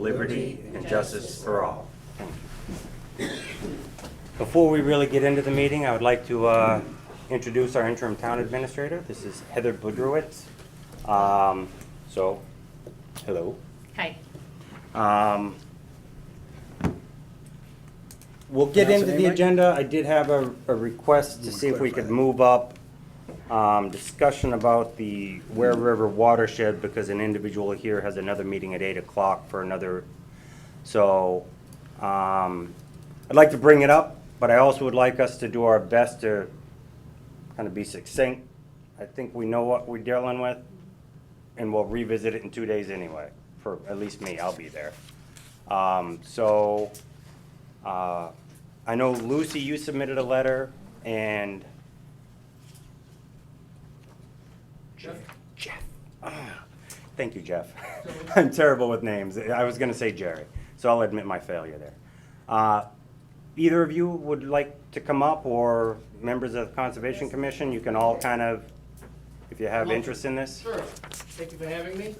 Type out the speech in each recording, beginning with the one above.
liberty and justice for all. Thank you. Before we really get into the meeting, I would like to introduce our interim town administrator. This is Heather Budrowitz. So, hello. Hi. We'll get into the agenda. I did have a request to see if we could move up discussion about the Ware River watershed, because an individual here has another meeting at 8 o'clock for another. So I'd like to bring it up, but I also would like us to do our best to kind of be succinct. I think we know what we're dealing with, and we'll revisit it in 2 days anyway. For at least me, I'll be there. I know, Lucy, you submitted a letter, and Jeff. Thank you, Jeff. I'm terrible with names. I was gonna say Jerry, so I'll admit my failure there. Either of you would like to come up, or members of the Conservation Commission, you can all kind of, if you have interest in this. Sure. Thank you for having me.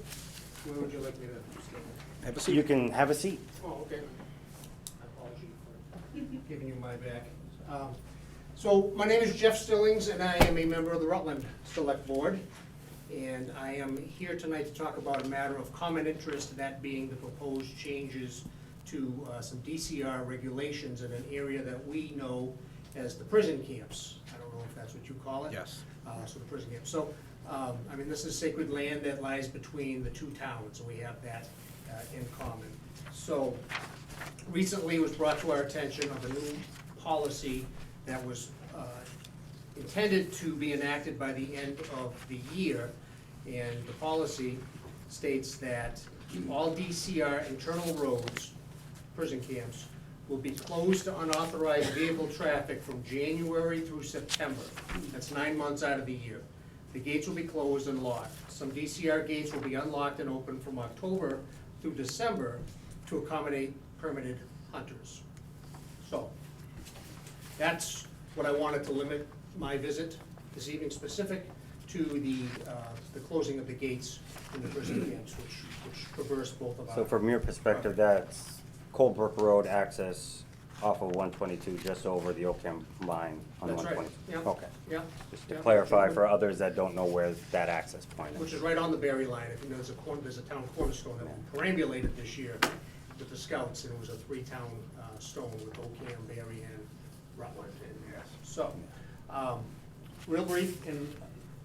Where would you like me to stand? Have a seat. You can have a seat. Oh, okay. I apologize for giving you my back. So my name is Jeff Stillings, and I am a member of the Rutland Select Board. And I am here tonight to talk about a matter of common interest, that being the proposed changes to some DCR regulations in an area that we know as the prison camps. I don't know if that's what you call it. Yes. So the prison camp. So, I mean, this is sacred land that lies between the two towns, and we have that in common. So, recently it was brought to our attention of a new policy that was intended to be enacted by the end of the year. And the policy states that all DCR internal roads, prison camps, will be closed to unauthorized vehicle traffic from January through September. That's 9 months out of the year. The gates will be closed and locked. Some DCR gates will be unlocked and open from October through December to accommodate permitted hunters. So, that's what I wanted to limit my visit this evening, specific to the closing of the gates in the prison camps, which traverse both of our. So from your perspective, that's Colebrook Road access off of 122, just over the Oakham line on That's right. 122? Yeah. Okay. Yeah. Just to Yeah. clarify for others that don't know where that access point Which is. is right on the Barre line. If you know, there's a town cornerstone that we perambulated this year with the scouts, and it was a 3-town stone with Oakham, Barre, and Rutland in there. So, real brief, and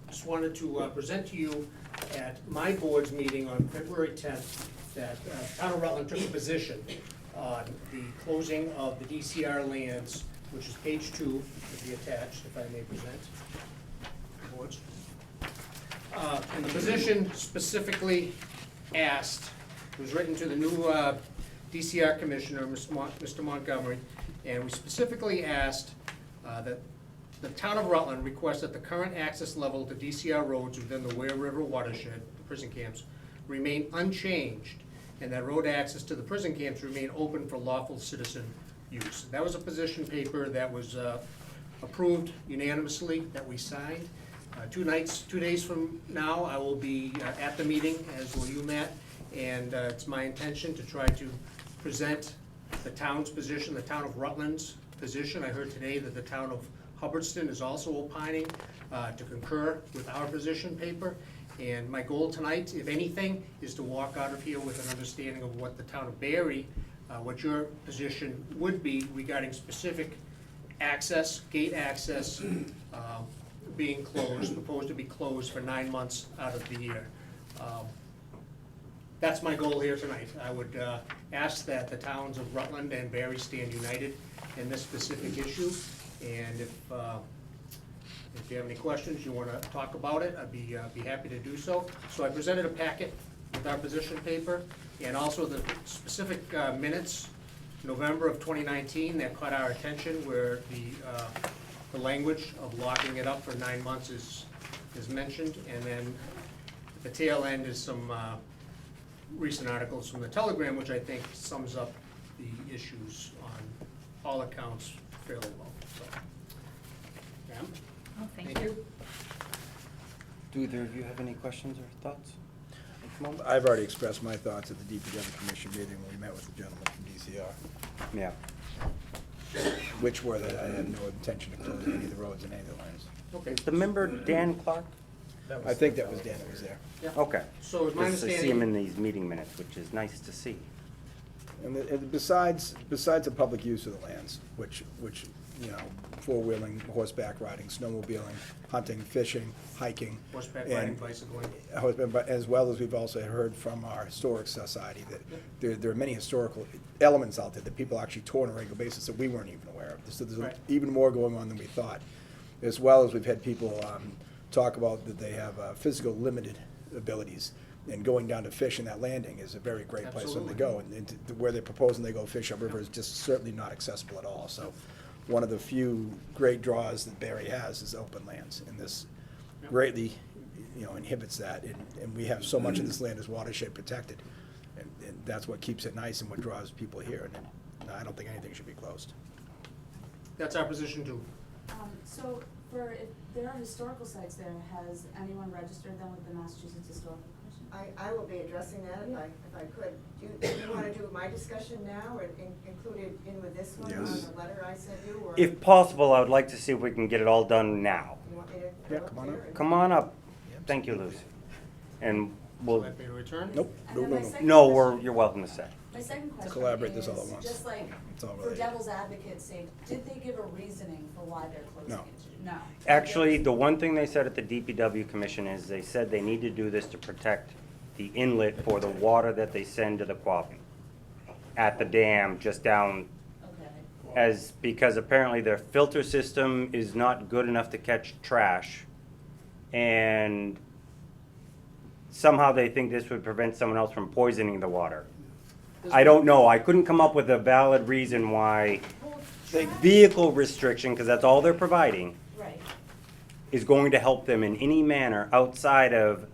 just wanted to present to you at my board's meeting on February 10th that Town of Rutland took a position on the closing of the DCR lands, which is page 2, to be attached, if I may present. Boards. And the position specifically asked, it was written to the new DCR Commissioner, Mr. Montgomery, and we specifically asked that the Town of Rutland requests that the current access level to DCR roads within the Ware River watershed, the prison camps, remain unchanged, and that road access to the prison camps remain open for lawful citizen use. That was a position paper that was approved unanimously, that we signed. 2 days from now, I will be at the meeting, as will you, Matt, and it's my intention to try to present the town's position, the Town of Rutland's position. I heard today that the Town of Hubbardston is also opining to concur with our position paper. And my goal tonight, if anything, is to walk out of here with an understanding of what the Town of Barre, what your position would be regarding specific access, gate access, being closed, proposed to be closed for 9 months out of the year. That's my goal here tonight. I would ask that the towns of Rutland and Barre stand united in this specific issue. And if you have any questions, you want to talk about it, I'd be happy to do so. So I presented a packet with our position paper, and also the specific minutes, November of 2019, that caught our attention, where the language of locking it up for 9 months is mentioned. And then at the tail end is some recent articles from the Telegram, which I think sums up the issues on all accounts fairly well. So, ma'am? Oh, thank you. Do either of you have any questions or thoughts? moment? I've already expressed my thoughts at the DPW commission meeting when we met with the gentleman from DCR, Yeah. which were that I had no intention of closing any of the roads in any of the lanes. Okay. Is the member Dan Clark? I think that was Dan that was there. Yeah. Okay. So is my Just to see him understanding, in these meeting minutes, which is nice to see. And besides the public use of the lands, which, you know, four-wheeling, horseback riding, snowmobiling, hunting, fishing, hiking. horseback and- riding, bicycling, But as well as we've also heard from our historic society that there are many historical elements out there that people actually tour on a regular basis that we weren't even aware of. So there's Right. even more going on than we thought. As well as we've had people talk about that they have physical limited abilities. And going down to fish in that landing is a very great place for them to go. And where they're proposing they go fish upriver is just certainly not accessible at all. So one of the few great draws that Barre has is open lands. And this greatly, you know, inhibits that. And we have so much of this land is watershed protected. And that's what keeps it nice and what draws people here. And I don't think anything should be closed. that's our position too. So if there are historical sites there, has anyone registered them with the Massachusetts Historical Commission? I will be addressing that if I could. Do you want to do my discussion now or include it in with this one on Yes. the letter I sent you? Or If possible, I would like to see if we can get it all done now. you want me to Yeah, go come up on there up. and- Come on up. Thank you, Lucy. And we'll, Let me return? Nope, And no, then no, my no. second no, question- you're welcome to say. My second question Collaborate this all at is, once. just like, It's all for related. devil's advocate's sake, did they give a reasoning for why they're closing No. it? No. Actually, the one thing they said at the DPW commission is they said they need to do this to protect the inlet for the water that they send to the Quabbin at the dam just down Okay. because apparently their filter system is not good enough to catch trash. And somehow they think this would prevent someone else from poisoning the water. I don't know. I couldn't come up with a valid reason why Well, the trash- vehicle restriction, because that's all they're providing, Right. is going to help them in any manner outside of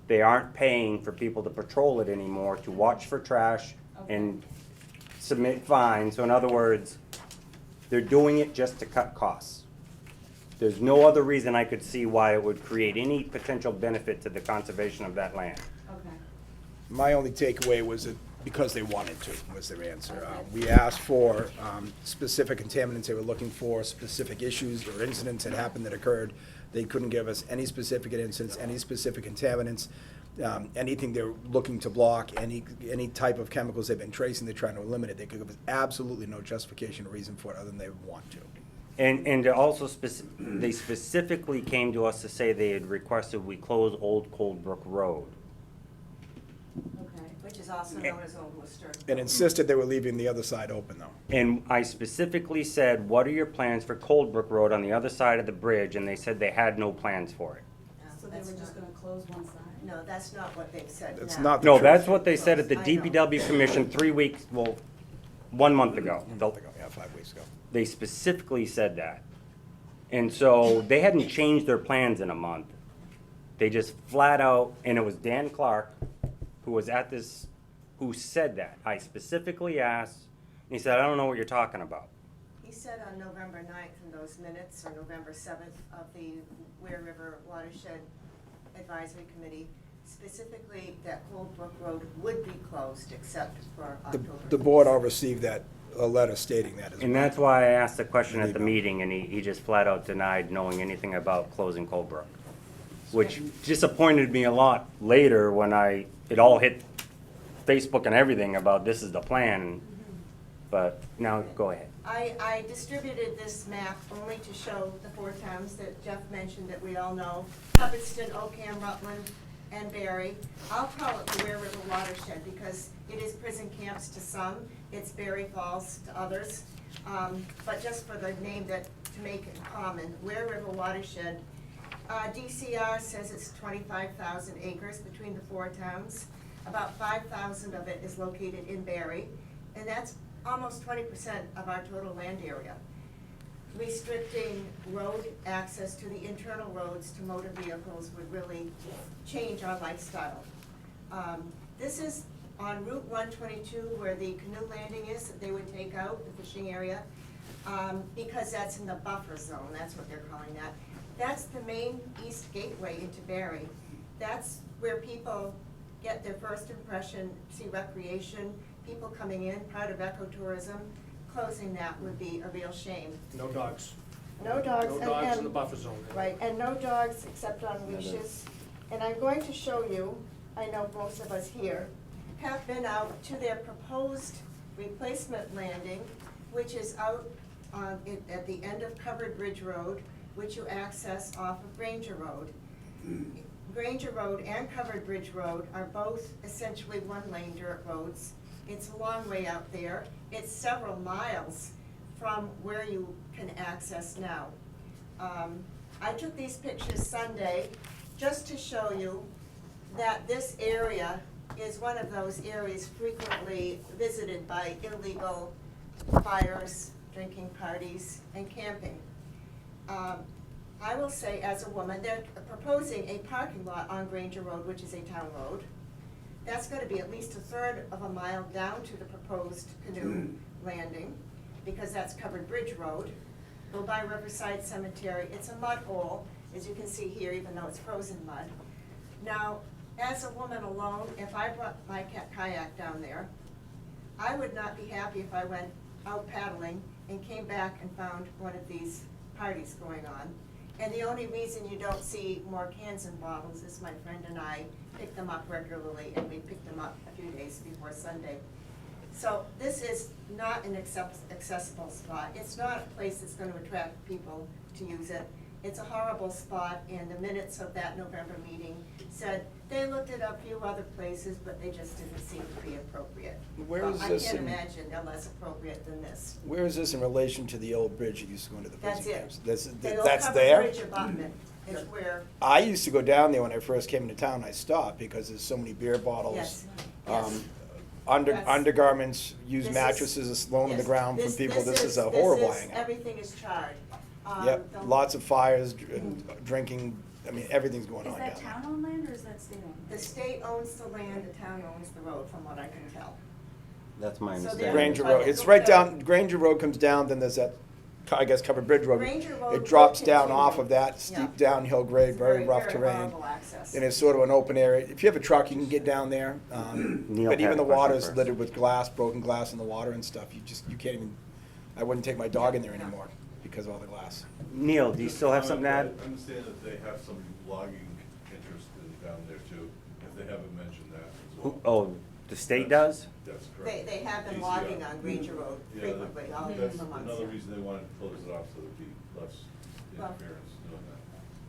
they aren't paying for people to patrol it anymore, to watch for trash and submit fines. So in other words, they're doing it just to cut costs. There's no other reason I could see why it would create any potential benefit to the conservation of that land. Okay. My only takeaway was that because they wanted to, was their answer. We asked for specific contaminants they were looking for, specific issues or incidents that happened that occurred. They couldn't give us any specific incidents, any specific contaminants, anything they're looking to block, any type of chemicals they've been tracing, they're trying to eliminate. They could give us absolutely no justification or reason for it other than they want to. And to also they specifically came to us to say they had requested we close Old Cold Brook Road. Okay. Which is also known as Old Worcester. And insisted they were leaving the other side open, though. And I specifically said, what are your plans for Cold Brook Road on the other side of the bridge? And they said they had no plans for it. So they That's were just not- gonna close one side? No, that's not what they've said That's now. not the No, truth. that's what they said at the I know. DPW commission 1 month ago. A month ago, yeah, 5 weeks ago. They specifically said that. And so they hadn't changed their plans in a month. They just flat out, and it was Dan Clark who was at this, who said that. I specifically asked, and he said, I don't know what you're talking about. He said on November 9th in those minutes, or November 7th of the Ware River Watershed Advisory Committee, specifically that Cold Brook Road would be closed except for October. The board all received a letter stating that as well. And that's why I asked the question at the meeting, and he just flat out denied knowing anything about closing Cold Brook. Which disappointed me a lot later when it all hit Facebook and everything about this is the plan. But now, go ahead. I distributed this map only to show the 4 towns that Jeff mentioned that we all know, Hubbardston, Ocam, Rutland, and Barre. I'll call it the Ware River Watershed because it is prison camps to some, it's Barre Falls to others. But just for the name to make it common, Ware River Watershed. DCR says it's 25,000 acres between the 4 towns. About 5,000 of it is located in Barre, and that's almost 20% of our total land area. Restricting road access to the internal roads to motor vehicles would really change our lifestyle. This is on Route 122 where the canoe landing is that they would take out, the fishing area, because that's in the buffer zone, that's what they're calling that. That's the main east gateway into Barre. That's where people get their first impression, see recreation, people coming in, part of ecotourism. Closing that would be a real shame. No dogs. No dogs. No and- dogs in and- the buffer zone. Right, and no dogs except on leashes. And I'm going to show you, I know most of us here, have been out to their proposed replacement landing, which is out on, at the end of Covered Bridge Road, which you access off of Granger Road. Granger Road and Covered Bridge Road are both essentially one-lane dirt roads. It's a long way out there. It's several miles from where you can access now. I took these pictures Sunday just to show you that this area is one of those areas frequently visited by illegal fires, drinking parties, and camping. I will say, as a woman, they're proposing a parking lot on Granger Road, which is a town road. That's gonna be at least a third of a mile down to the proposed canoe landing, because that's Covered Bridge Road. Go by Riverside Cemetery, it's a mud hole, as you can see here, even though it's frozen mud. Now, as a woman alone, if I brought my kayak down there, I would not be happy if I went out paddling and came back and found one of these parties going on. And the only reason you don't see more cans and bottles is my friend and I pick them up regularly, and we picked them up a few days before Sunday. So this is not an accessible spot. It's not a place that's gonna attract people to use it. It's a horrible spot, and the minutes of that November meeting said they looked at a few other places, but they just didn't seem to be appropriate. Where is I this can't in- imagine they're less appropriate than this. Where is this in relation to the old bridge that used to go into the prison That's it. camps? The old That's Covered there? Bridge abutment is where, I used to go down there when I first came into town. I stopped because there's so many beer bottles. yes, Um, yes. That's- undergarments, used This mattresses is- thrown on the yes, ground from people. This is a horrible hangout. Everything is charred. Yep, The- lots of fires, drinking, I mean, everything's going Is on down that there. town-owned land or is that state-owned? The state owns the land, the town owns the road, from what I can tell. That's my So understanding. they're- Granger Road, it's right down, Granger Road comes down, then there's that, I guess, Covered Bridge Road. Granger Road It drops will down continue. off of that Yeah. steep downhill grade, It's very rough terrain. horrible access. And it's sort of an open area. If you have a truck, you can get down there. Neil But had even a the question water's first. littered with glass, broken glass in the water and stuff. You can't even, I wouldn't take my dog in there Yeah. anymore because of all the glass. Neil, do you still have something to add? I understand that they have some logging interest down there too, if they haven't mentioned that as well. Oh, the state does? That's correct. They have been DCR. logging on Granger Road Yeah, frequently, all that's the months. another reason they wanted to close it off, so there'd be less Well- interference doing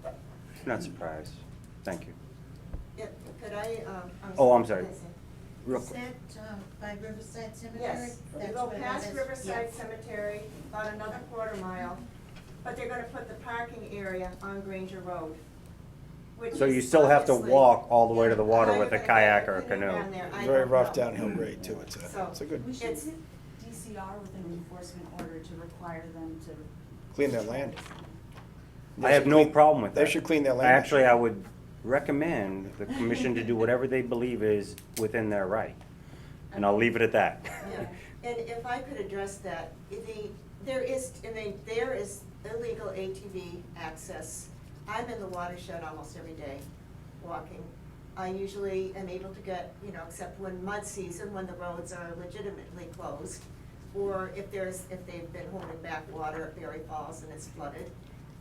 that. Not surprised. Thank you. Could I, Oh, I'm sorry. What did I say? Real Is quick. that by Riverside Cemetery? Yes, you That's go where that past is? Riverside Yeah. Cemetery, about another quarter mile, but they're gonna put the parking area on Granger Road, which So you is still have to obviously- walk all the way to the Yeah, water how with you're a gonna kayak get or a canoe. down there, I Very don't rough know. downhill grade too. It's So- a good, We should It's- hit DCR with an enforcement order to require them to. clean their land. I have no problem with that. They should clean their land. Actually, I would recommend the commission to do whatever they believe is within their right. And I'll leave it at that. Yeah, and if I could address that, there is illegal ATV access. I'm in the watershed almost every day, walking. I usually am able to get, except when mud season, when the roads are legitimately closed, or if they've been holding back water at Barre Falls and it's flooded.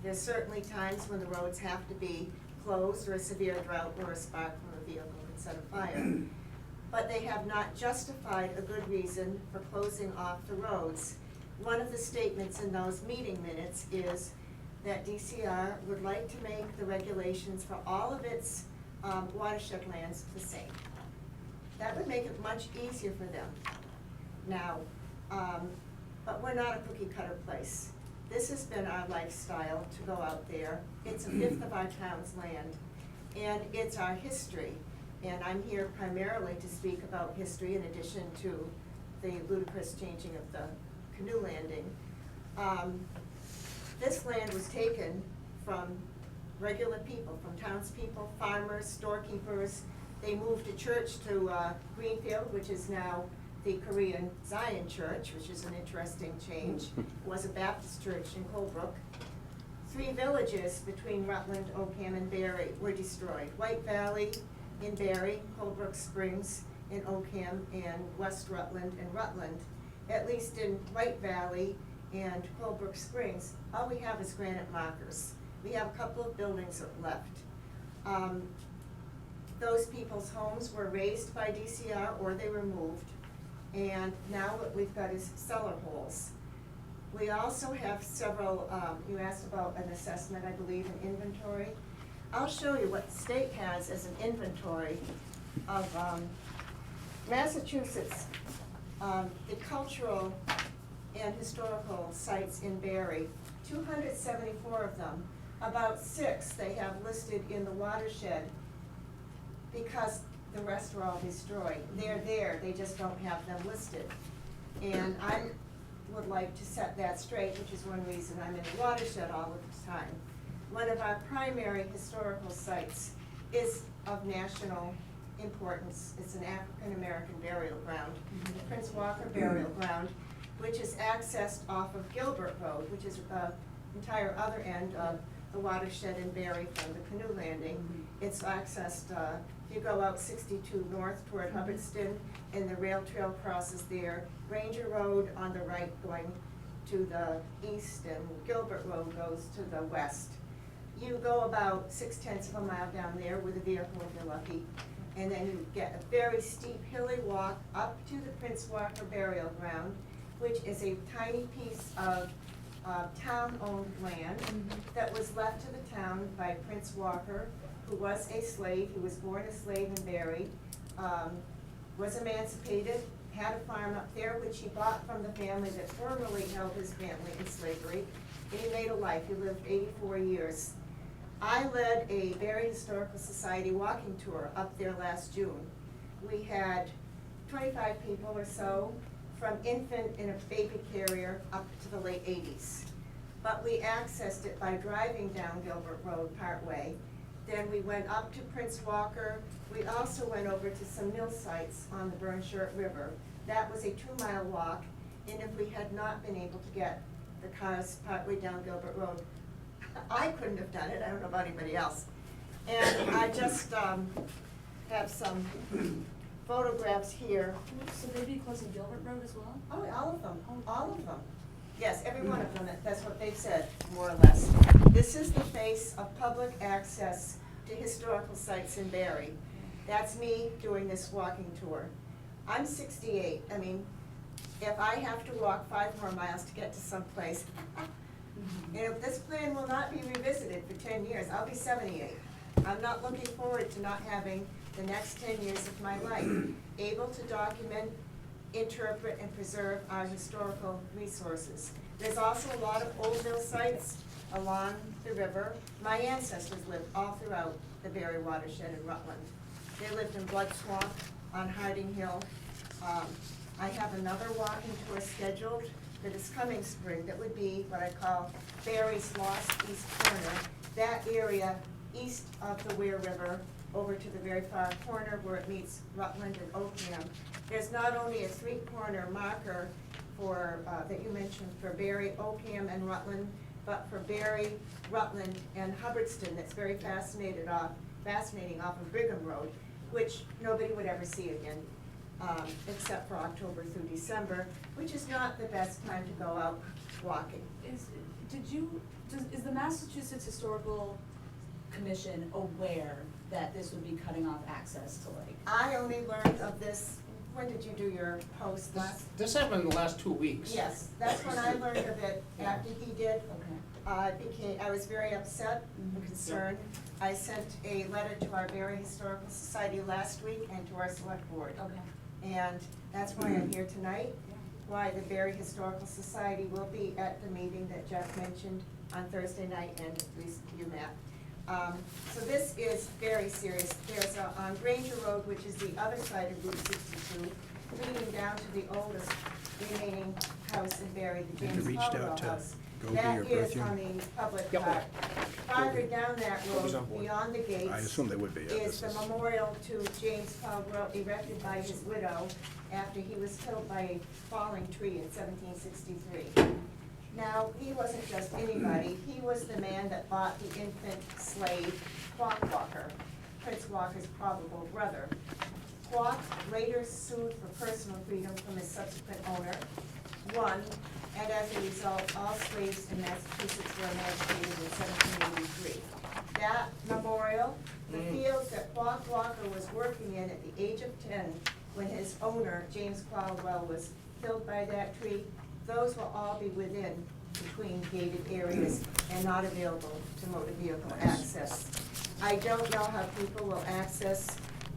There's certainly times when the roads have to be closed, or a severe drought, or a spark from a vehicle can set a fire. But they have not justified a good reason for closing off the roads. One of the statements in those meeting minutes is that DCR would like to make the regulations for all of its watershed lands the same. That would make it much easier for them. Now, but we're not a cookie cutter place. This has been our lifestyle to go out there. It's a fifth of our town's land, and it's our history. And I'm here primarily to speak about history in addition to the ludicrous changing of the canoe landing. This land was taken from regular people, from townspeople, farmers, storekeepers. They moved a church to Greenfield, which is now the Korean Zion Church, which is an interesting change. It was a Baptist church in Colebrook. 3 villages between Rutland, Oakham, and Barre were destroyed. White Valley, in Barre, Colebrook Springs, in Oakham, and West Rutland and Rutland. At least in White Valley and Colebrook Springs, all we have is granite markers. We have a couple of buildings left. Those people's homes were raised by DCR or they were moved, and now what we've got is cellar holes. We also have several, you asked about an assessment, I believe, an inventory. I'll show you what the state has as an inventory of Massachusetts, the cultural and historical sites in Barre, 274 of them. About 6 they have listed in the watershed because the rest were all destroyed. They're there, they just don't have them listed. And I would like to set that straight, which is one reason I'm in the watershed all of the time. One of our primary historical sites is of national importance. It's an African-American burial ground, the Prince Walker Burial Ground, which is accessed off of Gilbert Road, which is the entire other end of the watershed in Barre from the canoe landing. It's accessed, you go out 62 north toward Hubbardston, and the rail trail crosses there. Ranger Road on the right going to the east, and Gilbert Road goes to the west. You go about 6/10 of a mile down there with a vehicle if you're lucky, and then you get a very steep hilly walk up to the Prince Walker Burial Ground, which is a tiny piece of town-owned land that was left to the town by Prince Walker, who was a slave. He was born a slave in Barre, was emancipated, had a farm up there, which he bought from the family that formerly held his family in slavery, and he made a life. He lived 84 years. I led a Barre Historical Society walking tour up there last June. We had 25 people or so, from infant in a baby carrier up to the late 80s. But we accessed it by driving down Gilbert Road partway. Then we went up to Prince Walker. We also went over to some mill sites on the Burnshirt River. That was a 2-mile walk, and if we had not been able to get the cars partway down Gilbert Road, I couldn't have done it. I don't know about anybody else. And I just have some photographs here. So they'd be closing Gilbert Road as well? Oh, all of them, all of them. Yes, every one of them, that's what they've said, more or less. This is the face of public access to historical sites in Barre. That's me doing this walking tour. I'm 68, I mean, if I have to walk 5 more miles to get to some place, and if this plan will not be revisited for 10 years, I'll be 78. I'm not looking forward to not having the next 10 years of my life able to document, interpret, and preserve our historical resources. There's also a lot of old mill sites along the river. My ancestors lived all throughout the Barre watershed in Rutland. They lived in Blood Swamp, on Harding Hill. I have another walking tour scheduled for this coming spring that would be what I call Barre's Lost East Corner. That area east of the Weir River over to the very far corner where it meets Rutland and Oakham. There's not only a 3-corner marker for, that you mentioned, for Barre, Oakham, and Rutland, but for Barre, Rutland, and Hubbardston that's very fascinating off of Brigham Road, which nobody would ever see again, except for October through December, which is not the best time to go out walking. Is the Massachusetts Historical Commission aware that this would be cutting off access to Lake? I only learned of this, when did you do your post last? This happened in the last 2 weeks. Yes, that's when I learned of it, after he did. Okay. I was very upset and concerned. I sent a letter to our Barre Historical Society last week and to our select board. Okay. And that's why I'm here tonight, why the Barre Historical Society will be at the meeting that Jeff mentioned on Thursday night, and at least you, Matt. So this is very serious. There's on Granger Road, which is the other side of Route 62, leading down to the oldest remaining house in Barre, the Have you James reached Caldwell out to House. Gobi or That is Berthium? on the public Yep. part. Farther down that Gobi's on road, board. beyond the gates, I assume they would be, yeah, is this the is- memorial to James Caldwell erected by his widow after he was killed by a falling tree in 1763. Now, he wasn't just anybody. He was the man that bought the infant slave, Clock Walker. Prince Walker's probable brother. Kwok later sued for personal freedom from his subsequent owner, won, and as a result, all slaves in Massachusetts were emancipated in 1783. That memorial, the fields that Kwok Walker was working in at the age of 10, when his owner, James Caldwell, was killed by that tree, those will all be within, between gated areas and not available to motor vehicle access. I don't know how people will access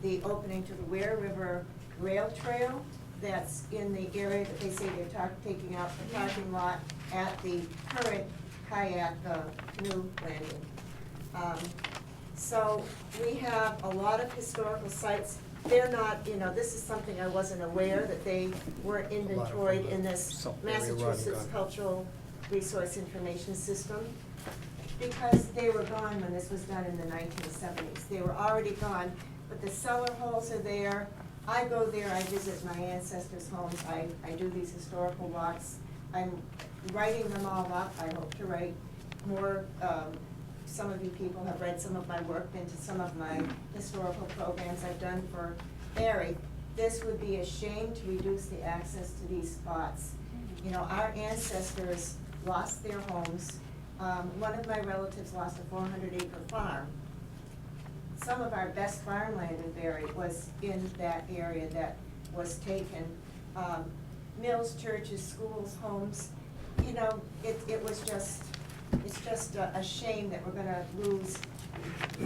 the opening to the Ware River Rail Trail that's in the area that they say they're taking out the parking lot at the current kayak new landing. So we have a lot of historical sites. They're not, this is something I wasn't aware that they weren't inventoried in this Massachusetts Cultural Resource Information System, because they were gone when this was done in the 1970s. They were already gone, but the cellar holes are there. I go there, I visit my ancestors' homes, I do these historical walks. I'm writing them all up. I hope to write more. Some of you people have read some of my work, been to some of my historical programs I've done for Barre. This would be a shame to reduce the access to these spots. Our ancestors lost their homes. One of my relatives lost a 400-acre farm. Some of our best farmland in Barre was in that area that was taken. Mills, churches, schools, homes, it's just a shame that we're gonna lose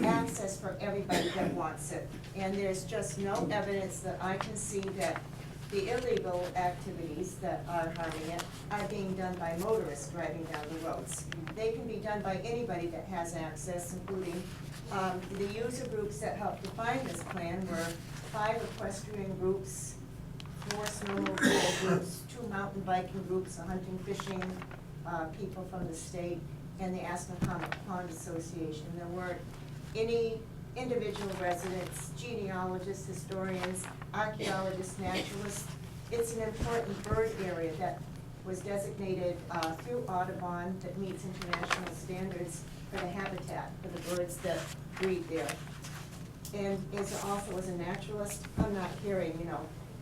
access for everybody that wants it. And there's just no evidence that I can see that the illegal activities that are harming it are being done by motorists driving down the roads. They can be done by anybody that has access, including the user groups that helped define this plan were 5 equestrian groups, 4 snowmobile groups, 2 mountain biking groups, a hunting, fishing, people from the state, and the Assateague Pond Association. There weren't any individual residents, genealogists, historians, archaeologists, naturalists. It's an important bird area that was designated through Audubon that meets international standards for the habitat for the birds that breed there. And also as a naturalist, I'm not carrying,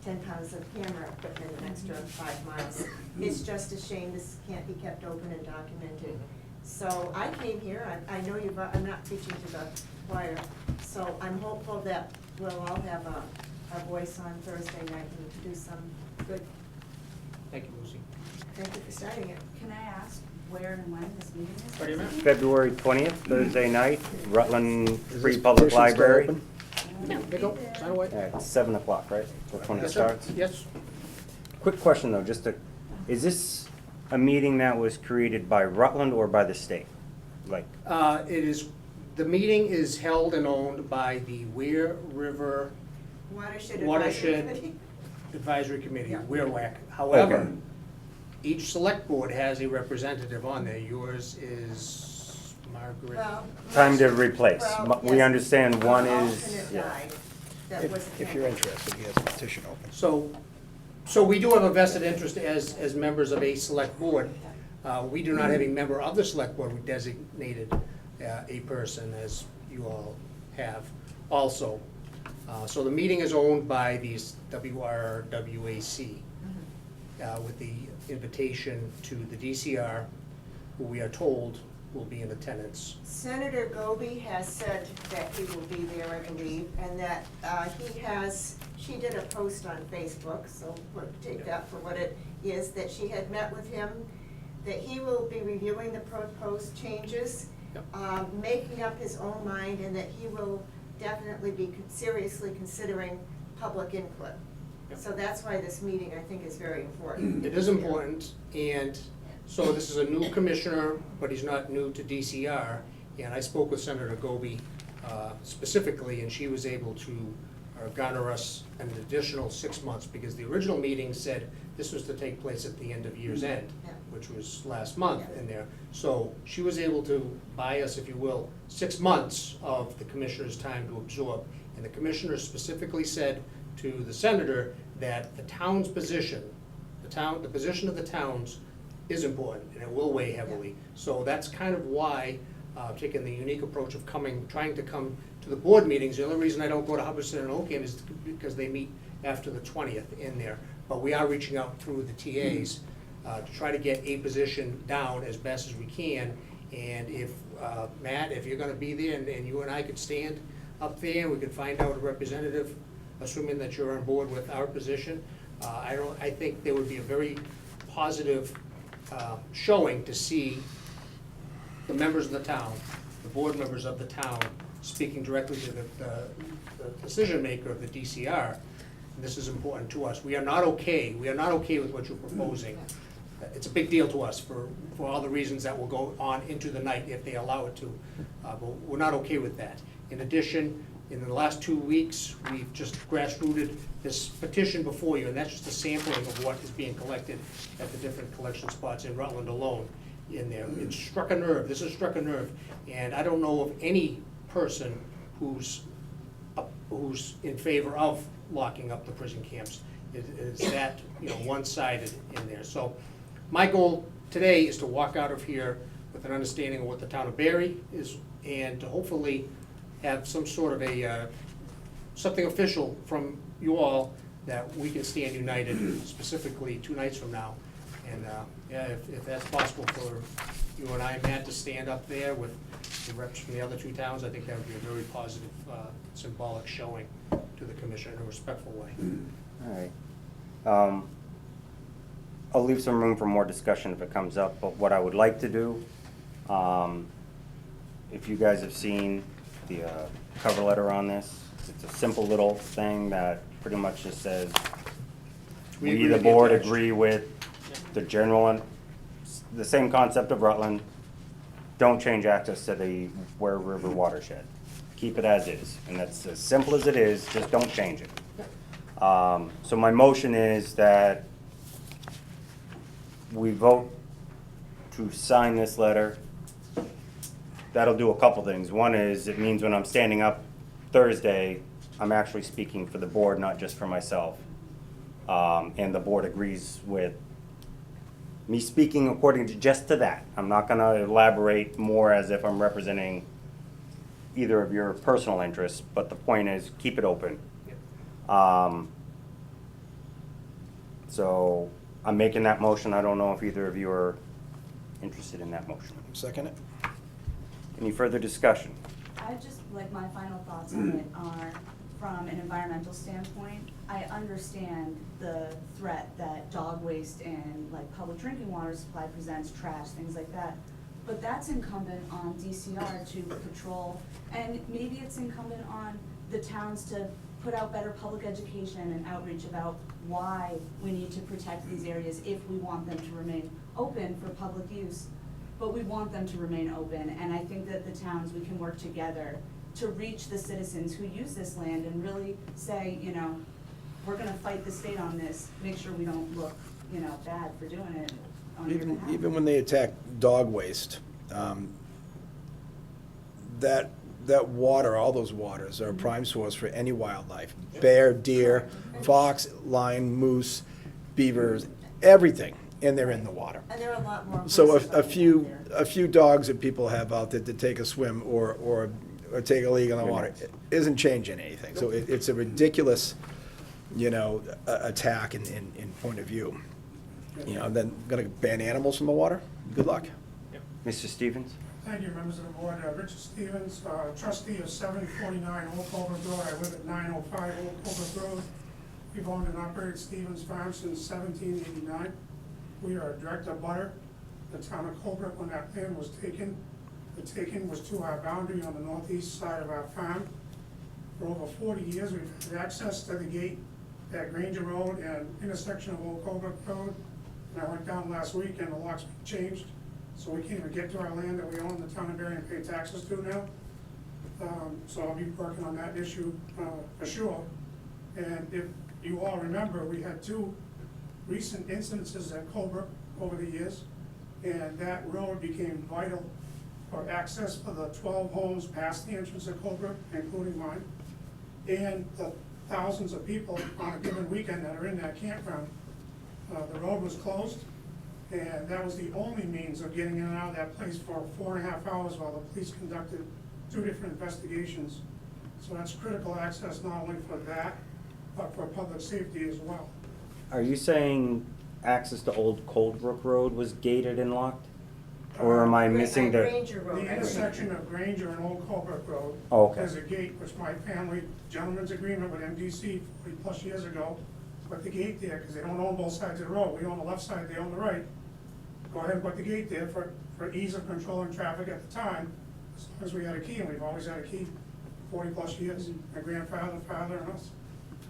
10 pounds of camera equipment an extra 5 miles. It's just a shame this can't be kept open and documented. So I came here, I know I'm not preaching to the choir, so I'm hopeful that we'll all have a voice on Thursday night and do some good. Thank you, Lucy. Thank you for starting it. Can I ask where and when this meeting is? What do you mean? February 20th, Thursday night, Rutland Is this Free Public petition still Library. open? Yeah, there you go, sign away. At 7 o'clock, right? That's when it Yes, sir. starts? Yes. Quick question though, is this a meeting that was created by Rutland or by the state? The meeting is held and owned by the Ware River Watershed Advisory Committee, Yeah. WARWAC. However, Okay. each select board has a representative on there. Yours is Margaret. Well, Time to replace. well, We yes, understand one our is, alternate yeah. died that was If you're interested, he has a petition open. So we do have a vested interest as members of a select board. We do not have a member of the select board who designated a person, as you all have also. So the meeting is owned by the WRWAC with the invitation to the DCR, who we are told will be in attendance. Senator Goby has said that he will be there, I believe, and that she did a post on Facebook, so we'll take that for what it is, that she had met with him, that he will be reviewing the proposed changes, Yep. making up his own mind, and that he will definitely be seriously considering public input. Yep. So that's why this meeting, I think, is very important. It is important, and so this is a new commissioner, but he's not new to DCR. And I spoke with Senator Goby specifically, and she was able to garner us an additional 6 months, because the original meeting said this was to take place at the end of year's end, Yeah. which was last month Yeah. in there. So she was able to buy us, if you will, 6 months of the commissioner's time to absorb. And the commissioner specifically said to the senator that the town's position, the position of the towns is important, and it will weigh heavily. So that's kind of why, taking the unique approach of trying to come to to the board meetings. The only reason I don't go to Hubbardston and Ocam is because they meet after the 20th in there. But we are reaching out through the TAs to try to get a position down as best as we can. And if, Matt, if you're gonna be there and you and I could stand up there, we could find out a representative, assuming that you're on board with our position. I think there would be a very positive showing to see the members of the town, the board members of the town, speaking directly to the decision maker of the DCR. And this is important to us. We are not okay with what you're proposing. It's a big deal to us for all the reasons that will go on into the night if they allow it to. But we're not okay with that. In addition, in the last 2 weeks, we've just grassrooted this petition before you, and that's just a sampling of what is being collected at the different collection spots in Rutland alone in there. It struck a nerve. This has struck a nerve. And I don't know of any person who's in favor of locking up the prison camps. It's that, one-sided in there. So my goal today is to walk out of here with an understanding of what the town of Barre is, and to hopefully have some sort of something official from you all that we can stand united, specifically 2 nights from now. And, if that's possible for you and I, Matt, to stand up there with the reps from the other 2 towns, I think that would be a very positive, symbolic showing to the commission in a respectful way. All right. I'll leave some room for more discussion if it comes up, but what I would like to do, if you guys have seen the cover letter on this, it's a simple little thing that pretty much just says, we, the board, agree with the general, the same concept of Rutland, don't change access to the Ware River watershed. Keep it as is, and that's as simple as it is, just don't change it. So my motion is that we vote to sign this letter. That'll do a couple things. One is, it means when I'm standing up Thursday, I'm actually speaking for the board, not just for myself. And the board agrees with me speaking according to just to that. I'm not gonna elaborate more as if I'm representing either of your personal interests, but the point is, keep it open. So I'm making that motion. I don't know if either of you are interested in that motion. Second it? Any further discussion? I just, like, my final thoughts on it are, from an environmental standpoint, I understand the threat that dog waste and, like, public drinking water supply presents, trash, things like that. But that's incumbent on DCR to patrol, and maybe it's incumbent on the towns to put out better public education and outreach about why we need to protect these areas if we want them to remain open for public use. But we want them to remain open, and I think that the towns, we can work together to reach the citizens who use this land and really say, we're gonna fight the state on this, make sure we don't look, bad for doing it on your behalf. Even when they attack dog waste, that water, all those waters are a prime source for any wildlife. Bear, deer, fox, lion, moose, beavers, everything, and they're in the water. And there are a lot more. So horses a out few there. dogs that people have out there to take a swim or take a leak in the water isn't changing anything. So it's a ridiculous, attack in point of view. Then gonna ban animals from the water? Good luck. Mr. Stevens? Thank you, members of the board. Richard Stevens, trustee of 749 Old Colbert Road. I live at 905 Old Colbert Road. We've owned and operated Stevens Farm since 1789. We are a direct abutter. The town of Colbert, when that land was taken, the taking was to our boundary on the northeast side of our farm. For over 40 years, we've had access to the gate at Granger Road and intersection of Old Colbert Road. And I went down last week and the lock's been changed, so we can't even get to our land that we own in the town of Barre and pay taxes to now. So I'll be working on that issue for sure. And if you all remember, we had 2 recent incidences at Colbert over the years, and that road became vital for access for the 12 homes past the entrance of Colbert, including mine, and the thousands of people on a given weekend that are in that campground. The road was closed, and that was the only means of getting in and out of that place for 4.5 hours while the police conducted 2 different investigations So that's critical access not only for that, but for public safety as well. Are you saying access to Old Coldbrook Road was gated and locked? Or am I missing the? Granger Road, I The think. intersection of Granger and Old Colbrook Road. Oh, okay. There's a gate, which my family, gentleman's agreement with MDC 40+ years ago, put the gate there, because they don't own both sides of the road. We own the left side, they own the right. Go ahead and put the gate there for ease of controlling traffic at the time, as long as we had a key, and we've always had a key 40+ years. My grandfather, father, and us.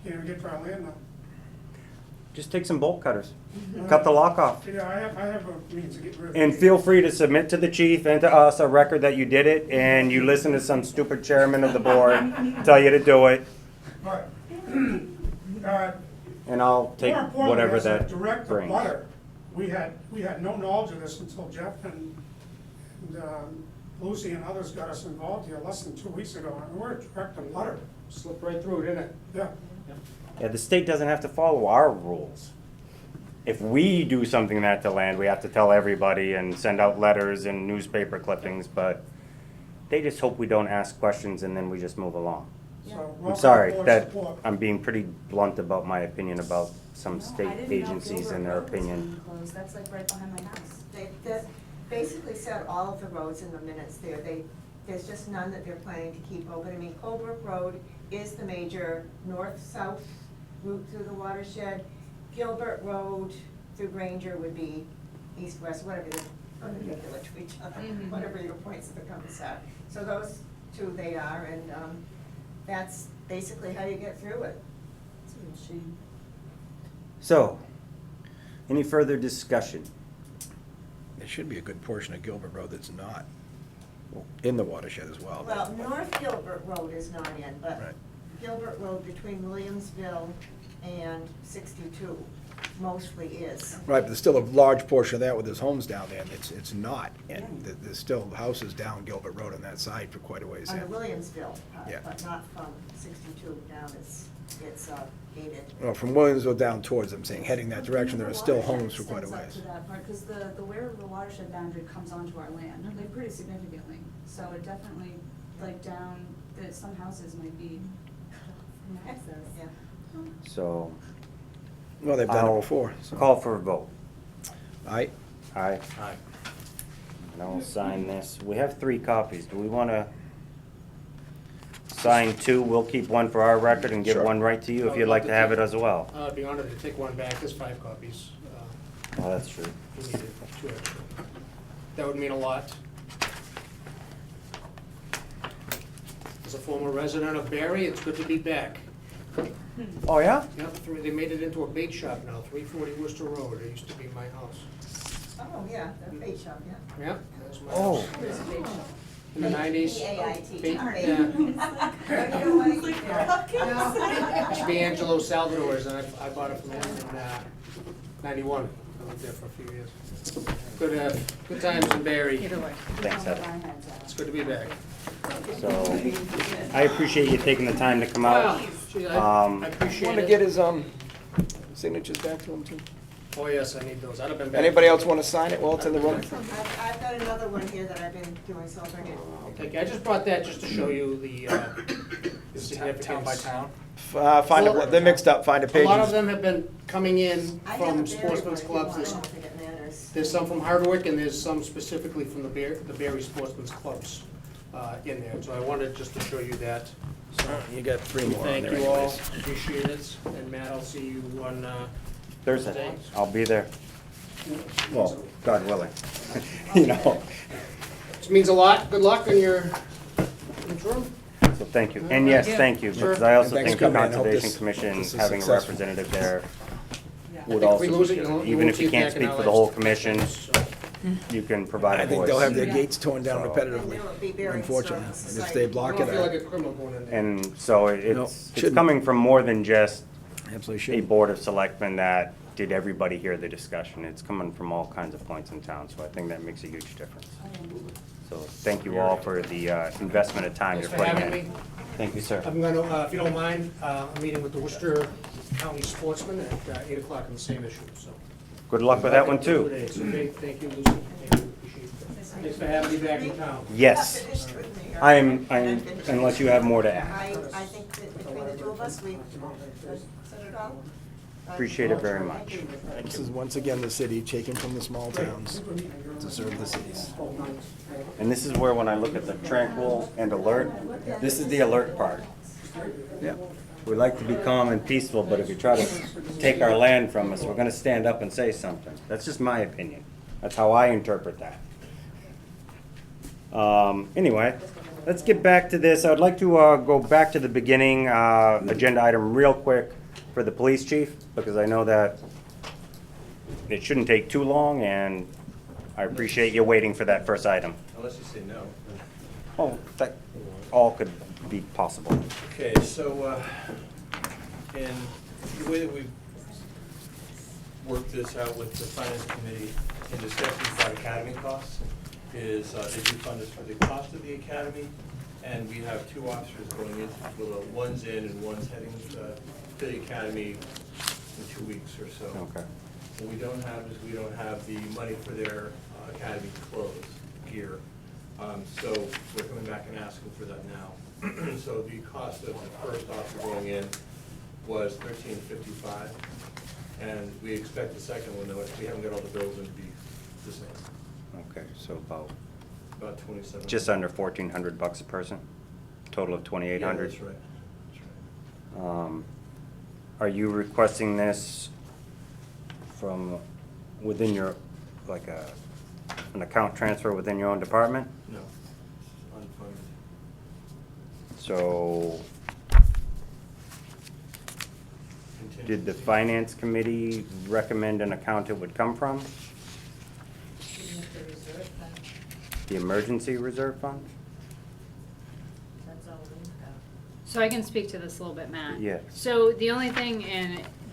Can't even get to our land now. Just take some bolt cutters, cut the lock off. Yeah, I have a means to get rid of it. And feel free to submit to the chief and to us a record that you did it, and you listen to some stupid chairman of the board tell you to do it, But, and I'll take more importantly, whatever as a that direct brings. abutter, we had no knowledge of this until Jeff and Lucy and others got us involved here less than 2 weeks ago. And we're a direct abutter. Slipped right through, didn't it? Yeah. Yeah, the state doesn't have to follow our rules. If we do something that to land, we have to tell everybody and send out letters and newspaper clippings, but they just hope we don't ask questions and then we just move along. So I'm welcome sorry board that support. I'm being pretty blunt about my opinion about some No, state I didn't know agencies and their Gilbert Road was opinion. being closed. That's like right behind my house. They basically said all of the roads in the minutes there. There's just none that they're planning to keep open. I mean, Colebrook Road is the major north-south route through the watershed. Gilbert Road through Granger would be east-west, whatever they're perpendicular to each other, whatever your points of the compass are. So those two they are, and that's basically how you get through it. It's a real shame. So, any further discussion? There should be a good portion of Gilbert Road that's not in the watershed as well. Well, North Gilbert Road is not in, but Right. Gilbert Road between Williamsville and 62 mostly is. Right, but there's still a large portion of that where there's homes down there, and it's not. And there's still houses down Gilbert Road on that side for quite a ways On the in. Williamsville part, Yeah. but not from 62 down, it's gated. Well, from Williamsville down towards, I'm saying, heading that direction, there are still homes for quite a Extends up ways. to that part, because the where the watershed boundary comes onto our land, like pretty significantly. So it definitely, like down, that some houses might be cut off from access. Yeah. So, Well, they've done it I'll before, so. call for a vote. Aye. Aye. Aye. And I'll sign this. We have 3 copies. Do we want to sign 2? We'll keep one for our record and give Sure. one right to you if you'd like to have it as well. I'd be honored to take one back, there's 5 copies. Oh, that's true. We needed 2 extra. That would mean a lot. As a former resident of Barre, it's good to be back. Oh, yeah? Yep, they made it into a bait shop now, 340 Worcester Road, it used to be my house. Oh, yeah, the bait shop, yeah. Yeah, that was my Oh. house. There's a big shop. In the 90s. B-A-I-T. Bait- Bait. yeah. Yeah. It's be Angelo Salvador's, and I bought it from him in 91. I lived there for a few years. Good times in Barre. Thanks, That's Heather. what I had to- It's good to be back. So, I appreciate you taking the time to come Well, out. gee, Um, I appreciate Want to it. get his signatures back to him, too? Oh, yes, I need those. I'd have been back. Anybody else want to sign it while it's in the room? I've got another one here that I've been doing, so I'll bring it. I'll take it. I just brought that just to show you the significance. Town by town? They're mixed up, find a A page. lot of them have been coming in I have a from Barry sportsmen's one if you clubs. want. I don't think it matters. There's some from Hardwick, and there's some specifically from the Barre Sportsman's Clubs in there. So I wanted just to show you that. So You got 3 more on thank there you all, anyways. appreciate it. And Matt, I'll see you on Thursday. I'll be there. Well, God willing. You know, This means a lot. Good luck in your interim. so thank you. And yes, thank you, because I also And thanks think for the coming in. I hope Conservation this- Commission, this is having a successful. representative there Yeah. would I think also, if we lose it, you even won't if see you it can't back in speak our for the whole lives. commission, So, you can provide I a think they'll have voice. their gates torn down And repetitively, there will be Barry unfortunately. Historical And if they Society. I block don't it, feel like a criminal going in there. And so No, it's shouldn't. coming from more than just absolutely a should. board of selectmen that did everybody hear the discussion. It's coming from all kinds of points in town, so I think that makes a huge difference. So thank you all for the investment of time Thanks you're for putting having in. me. Thank you, sir. I'm gonna, if you don't mind, a meeting with the Worcester County Sportsmen at 8 o'clock on the same issue, so. Good luck with that one, 2 too. days, okay? Thank you, Lucy. Thank you, appreciate it. Thanks for having me back in town. Yes. Not finished with me, or- I'm, and unfinished. unless you have more to I add. think that between the two of us, we said it all. Appreciate it very much. This is once again the city taking from the small towns to serve the cities. And this is where, when I look at the tranquil and alert, this is the alert part. Yeah. We like to be calm and peaceful, but if you try to take our land from us, we're gonna stand up and say something. That's just my opinion. That's how I interpret that. Anyway, let's get back to this. I would like to go back to the beginning, agenda item real quick for the police chief, because I know that it shouldn't take too long, and I appreciate you waiting for that first item. Unless you say no. Oh, that all could be possible. Okay, so, in the way that we've worked this out with the finance committee in discussions about academy costs is, they do fund us for the cost of the academy, and we have two officers going in, well, one's in and one's heading to the academy in 2 weeks or so. Okay. What we don't have is we don't have the money for their academy clothes, gear. So we're coming back and asking for that now. So the cost of the first officer going in was $13.55, and we expect the second one, though, if we haven't got all the bills, it'd be the same, Okay, so about 27. just under $1,400 a person, total of Yeah, $2,800. that's right. That's right. Are you requesting this from within your, like an account transfer within your own department? No, it's unfunded. So did the finance committee recommend an account it would come from? Isn't the reserve fund? The emergency reserve fund? That's all we've got. So I can speak to this a little bit, Matt. Yes. So the only thing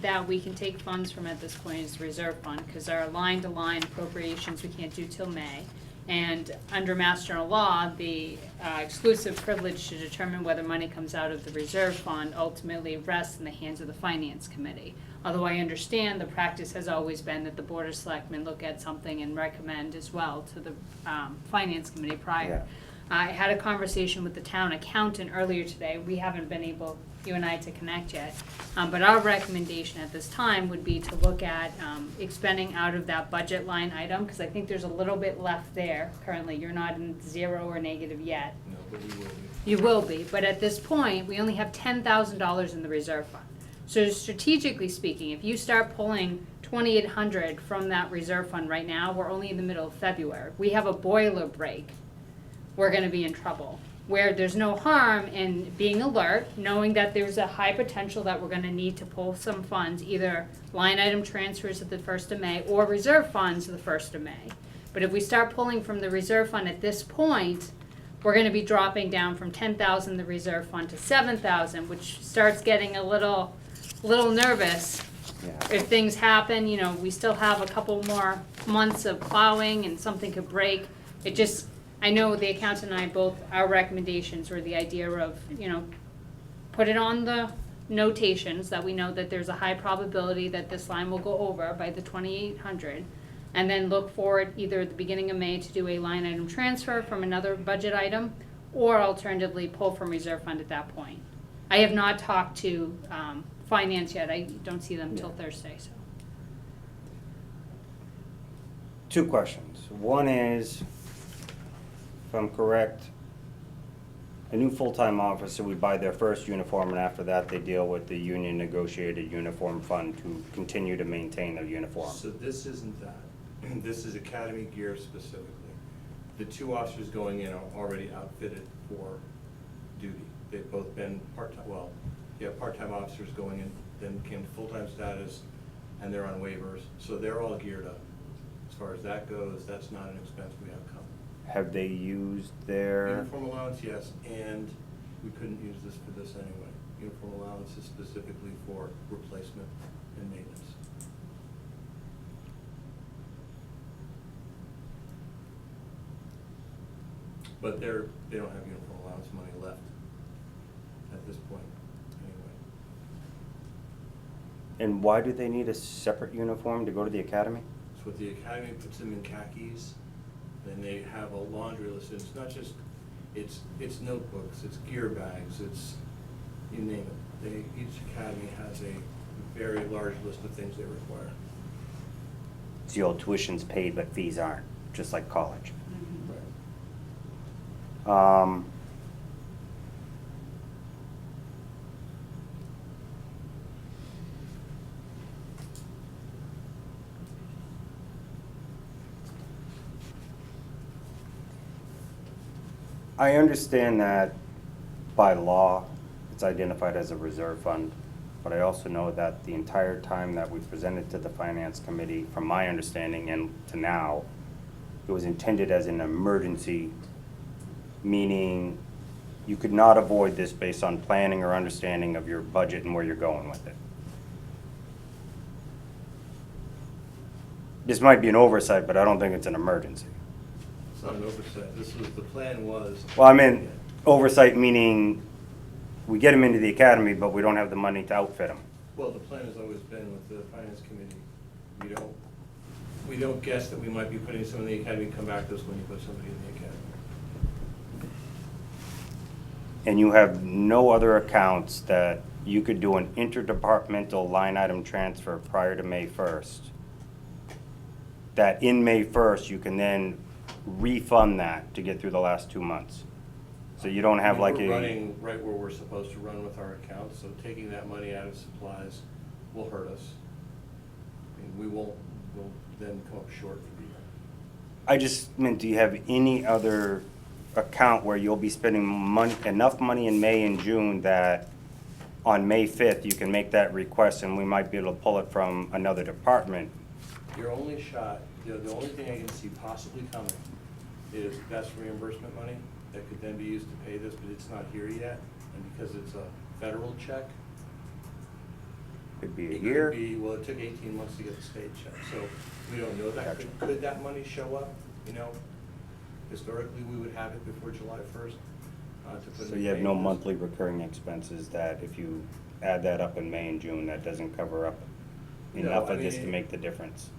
that we can take funds from at this point is the reserve fund, because our line-to-line appropriations we can't do till May. And under Mass General Law, the exclusive privilege to determine whether money comes out of the reserve fund ultimately rests in the hands of the Finance Committee. Although I understand the practice has always been that the Board of Selectmen look at something and recommend as well to the Finance Committee prior. I had a conversation with the town accountant earlier today. We haven't been able, you and I, to connect yet. But our recommendation at this time would be to look at expending out of that budget line item, because I think there's a little bit left there currently. You're not in zero or negative yet. No, but we will be. You will be, but at this point, we only have $10,000 in the reserve fund. So strategically speaking, if you start pulling $2,800 from that reserve fund right now, we're only in the middle of February. We have a boiler break, we're gonna be in trouble. Where there's no harm in being alert, knowing that there's a high potential that we're gonna need to pull some funds, either line item transfers at the 1st of May or reserve funds the 1st of May. But if we start pulling from the reserve fund at this point, we're gonna be dropping down from 10,000 the reserve fund to 7,000, which starts getting a little nervous. Yeah. If things happen, you know, we still have a couple more months of plowing and something could break. It just, I know the accountant and I both, our recommendations were the idea of, you know, put it on the notations that we know that there's a high probability that this line will go over by the 2,800. And then look forward either at the beginning of May to do a line item transfer from another budget item, or alternatively pull from reserve fund at that point. I have not talked to finance yet. I don't see them till Thursday, so. Two questions. One is, if I'm correct, a new full-time officer would buy their first uniform, and after that, they deal with the union negotiated uniform fund to continue to maintain their uniform. So this isn't that. This is academy gear specifically. The two officers going in are already outfitted for duty. They've both been part-time, well, yeah, part-time officers going in, then came to full-time status, and they're on waivers, so they're all geared up. As far as that goes, that's not an expense we have coming. Have they used their, Uniform allowance, yes, and we couldn't use this for this anyway. Uniform allowance is specifically for replacement and maintenance. But they don't have uniform allowance money left at this point, anyway. and why do they need a separate uniform to go to the academy? So the academy puts them in khakis, then they have a laundry list. It's not just, it's notebooks, it's gear bags, it's, you name it. Each academy has a very large list of things they require. So your tuition's paid, but fees aren't, just like college. Right. I understand that by law, it's identified as a reserve fund, but I also know that the entire time that we presented to the finance committee, from my understanding and to now, it was intended as an emergency, meaning you could not avoid this based on planning or understanding of your budget and where you're going with it. This might be an oversight, but I don't think it's an emergency. It's not an oversight. The plan was. Well, I meant oversight meaning we get them into the academy, but we don't have the money to outfit them. Well, the plan has always been with the finance committee, we don't guess that we might be putting someone in the academy, come back to us when you put somebody in the academy. And you have no other accounts that you could do an interdepartmental line item transfer prior to May 1st. That in May 1st, you can then refund that to get through the last 2 months. So you don't have like We're a, running right where we're supposed to run with our accounts, so taking that money out of supplies will hurt us. I mean, we'll then come up short for the year. I just meant, do you have any other account where you'll be spending money, enough money in May and June that on May 5th, you can make that request and we might be able to pull it from another department? Your only shot, the only thing I can see possibly coming is best reimbursement money that could then be used to pay this, but it's not here yet. And because it's a federal check, Could be a it year. could be, well, it took 18 months to get the state check, so we don't know that. Could that money show up? You know, historically, we would have it before July 1st to put in. So you have no monthly recurring expenses that if you add that up in May and June, that doesn't cover up No, enough I of this to mean, make the difference?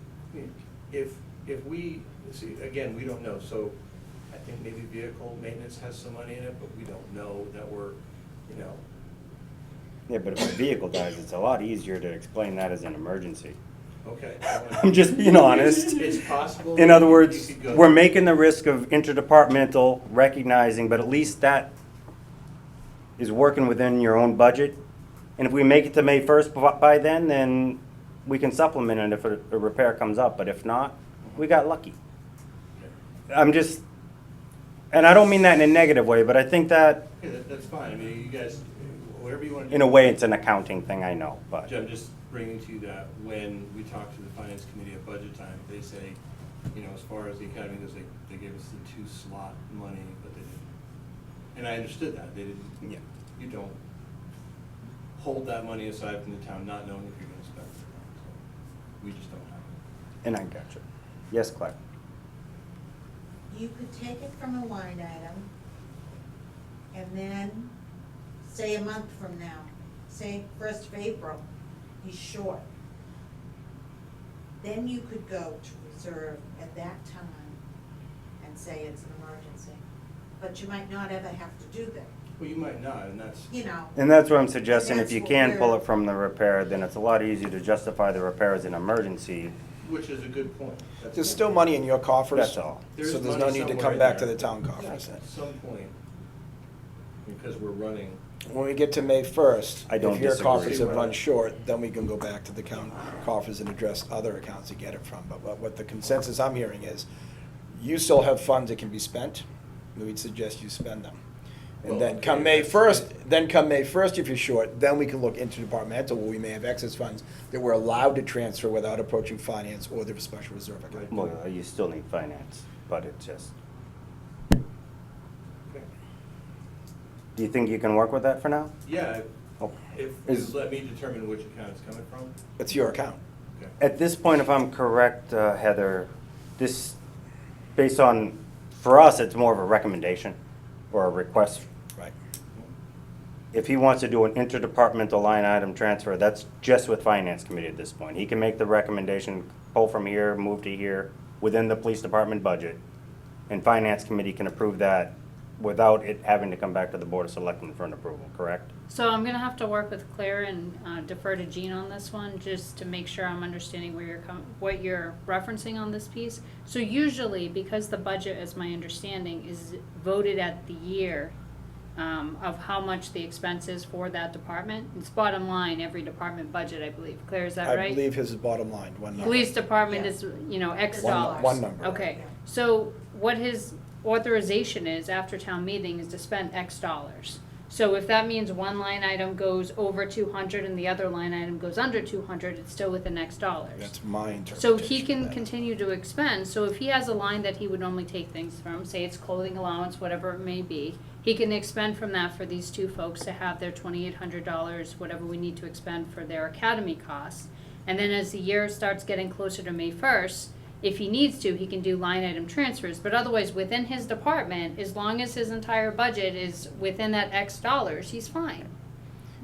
If we, see, again, we don't know, so I think maybe vehicle maintenance has some money in it, but we don't know that we're, you know. Yeah, but if a vehicle dies, it's a lot easier to explain that as an emergency. Okay. I'm just being honest. It's possible. In other you words, could go- we're making the risk of interdepartmental, recognizing, but at least that is working within your own budget. And if we make it to May 1st by then we can supplement it if a repair comes up, but if not, we got lucky. I'm just, and I don't mean that in a negative way, but I think that, Okay, that's fine, I mean, you guys, whatever you want to do. in a way, it's an accounting thing, I know, but. I'm just bringing to you that when we talk to the finance committee at budget time, they say, you know, as far as the academy goes, they gave us the 2-slot money, but they didn't. And I understood that, they didn't, Yeah. you don't hold that money aside from the town, not knowing if you're gonna spend it or not, so we just don't have it. And I got you. Yes, Claire? You could take it from a line item, and then, say a month from now, say 1st of April, he's short. Then you could go to reserve at that time and say it's an emergency. But you might not ever have to do that, Well, you might not, and that's, you know. And that's what I'm suggesting, if That's you what can pull we're- it from the repair, then it's a lot easier to justify the repair as an emergency. which is a good point. There's still money in your coffers. That's all. So there's no need to come back to the town coffers. At some point, because we're running, When we get to May 1st, I don't if your disagree. coffers have run short, then we can go back to the coffers and address other accounts to get it from. But what the consensus I'm hearing is, you still have funds that can be spent, we'd suggest you spend them. And Well, then come okay, May that's- 1st, if you're short, then we can look interdepartmental, where we may have excess funds that we're allowed to transfer without approaching finance or the special reserve account. Well, you still need finance, but it's just, okay. do you think you can work with that for now? Yeah, Oh. if Is- you let me determine which account it's coming from, It's your account. okay. At this point, if I'm correct, Heather, this, based on, for us, it's more of a recommendation or a request. Right. If he wants to do an interdepartmental line item transfer, that's just with finance committee at this point. He can make the recommendation, pull from here, move to here, within the police department budget. And Finance Committee can approve that without it having to come back to the Board of Selectmen for an approval, correct? So I'm gonna have to work with Claire and defer to Jean on this one, just to make sure I'm understanding where what you're referencing on this piece. So usually, because the budget, as my understanding, is voted at the year of how much the expense is for that department, it's bottom line, every department budget, I believe. Claire, is that right? I believe his is bottom line, one number. Police department Yeah. is, X One- dollars. one number. Okay, so what his authorization is after town meeting is to spend X dollars. So if that means one line item goes over 200 and the other line item goes under 200, it's still within X dollars. That's my interpretation. So he of can that. continue to expend, so if he has a line that he would normally take things from, say it's clothing allowance, whatever it may be, he can expend from that for these two folks to have their $2,800, whatever we need to expend for their academy costs. And then as the year starts getting closer to May 1st, if he needs to, he can do line item transfers, but otherwise, within his department, as long as his entire budget is within that X dollars, he's fine.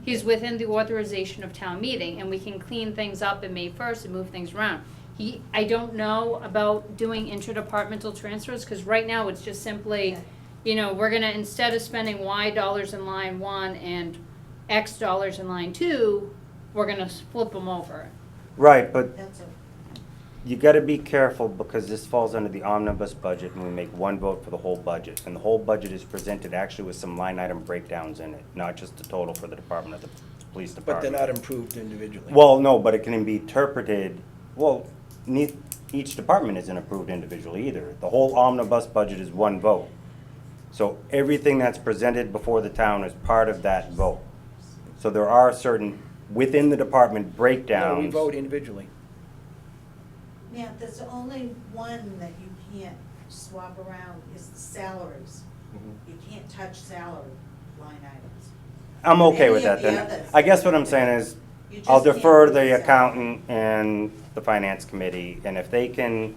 He's within the authorization of town meeting, and we can clean things up in May 1st and move things around. I don't know about doing interdepartmental transfers, because right now it's just simply, we're gonna, instead of spending Y dollars in line 1 and X dollars in line 2, we're gonna flip them over. Right, but That's a, you gotta be careful because this falls under the omnibus budget and we make one vote for the whole budget. And the whole budget is presented actually with some line item breakdowns in it, not just the total for the department of the police But department. they're not improved individually. Well, no, but it can be interpreted, each department isn't approved individually either. The whole omnibus budget is one vote. So everything that's presented before the town is part of that vote. So there are certain, within the department breakdowns. No, we vote individually. now, there's only one that you can't swap around is the salaries. You can't touch salary line items. I'm okay with Any of that the then. others. I guess what I'm saying is, You just I'll can't defer to do the salary. accountant and the finance committee, and if they can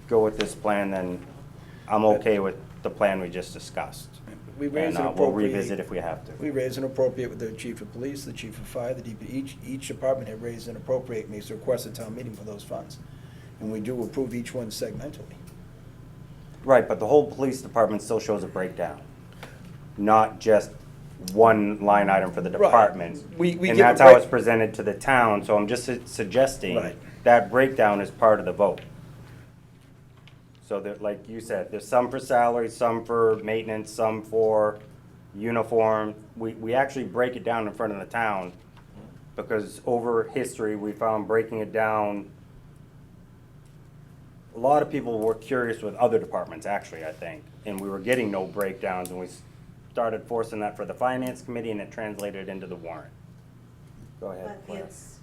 go with this plan, then I'm okay with the plan we just discussed. We raise And and we'll appropriate. revisit if we have to. We raise and appropriate with the chief of police, the chief of fire, the DP, each department had raised and appropriate, makes a request at town meeting for those funds. And we do approve each one segmentally. Right, but the whole police department still shows a breakdown, not just one line item for the Right. department. We And give that's a how break- it's presented to the town, so I'm just suggesting Right. that breakdown is part of the vote. So that, like you said, there's some for salary, some for maintenance, some for uniform. We actually break it down in front of the town, because over history, we found breaking it down, a lot of people were curious with other departments, actually, I think, and we were getting no breakdowns, and we started forcing that for the finance committee, and it translated into the warrant. Go ahead, But Claire. it's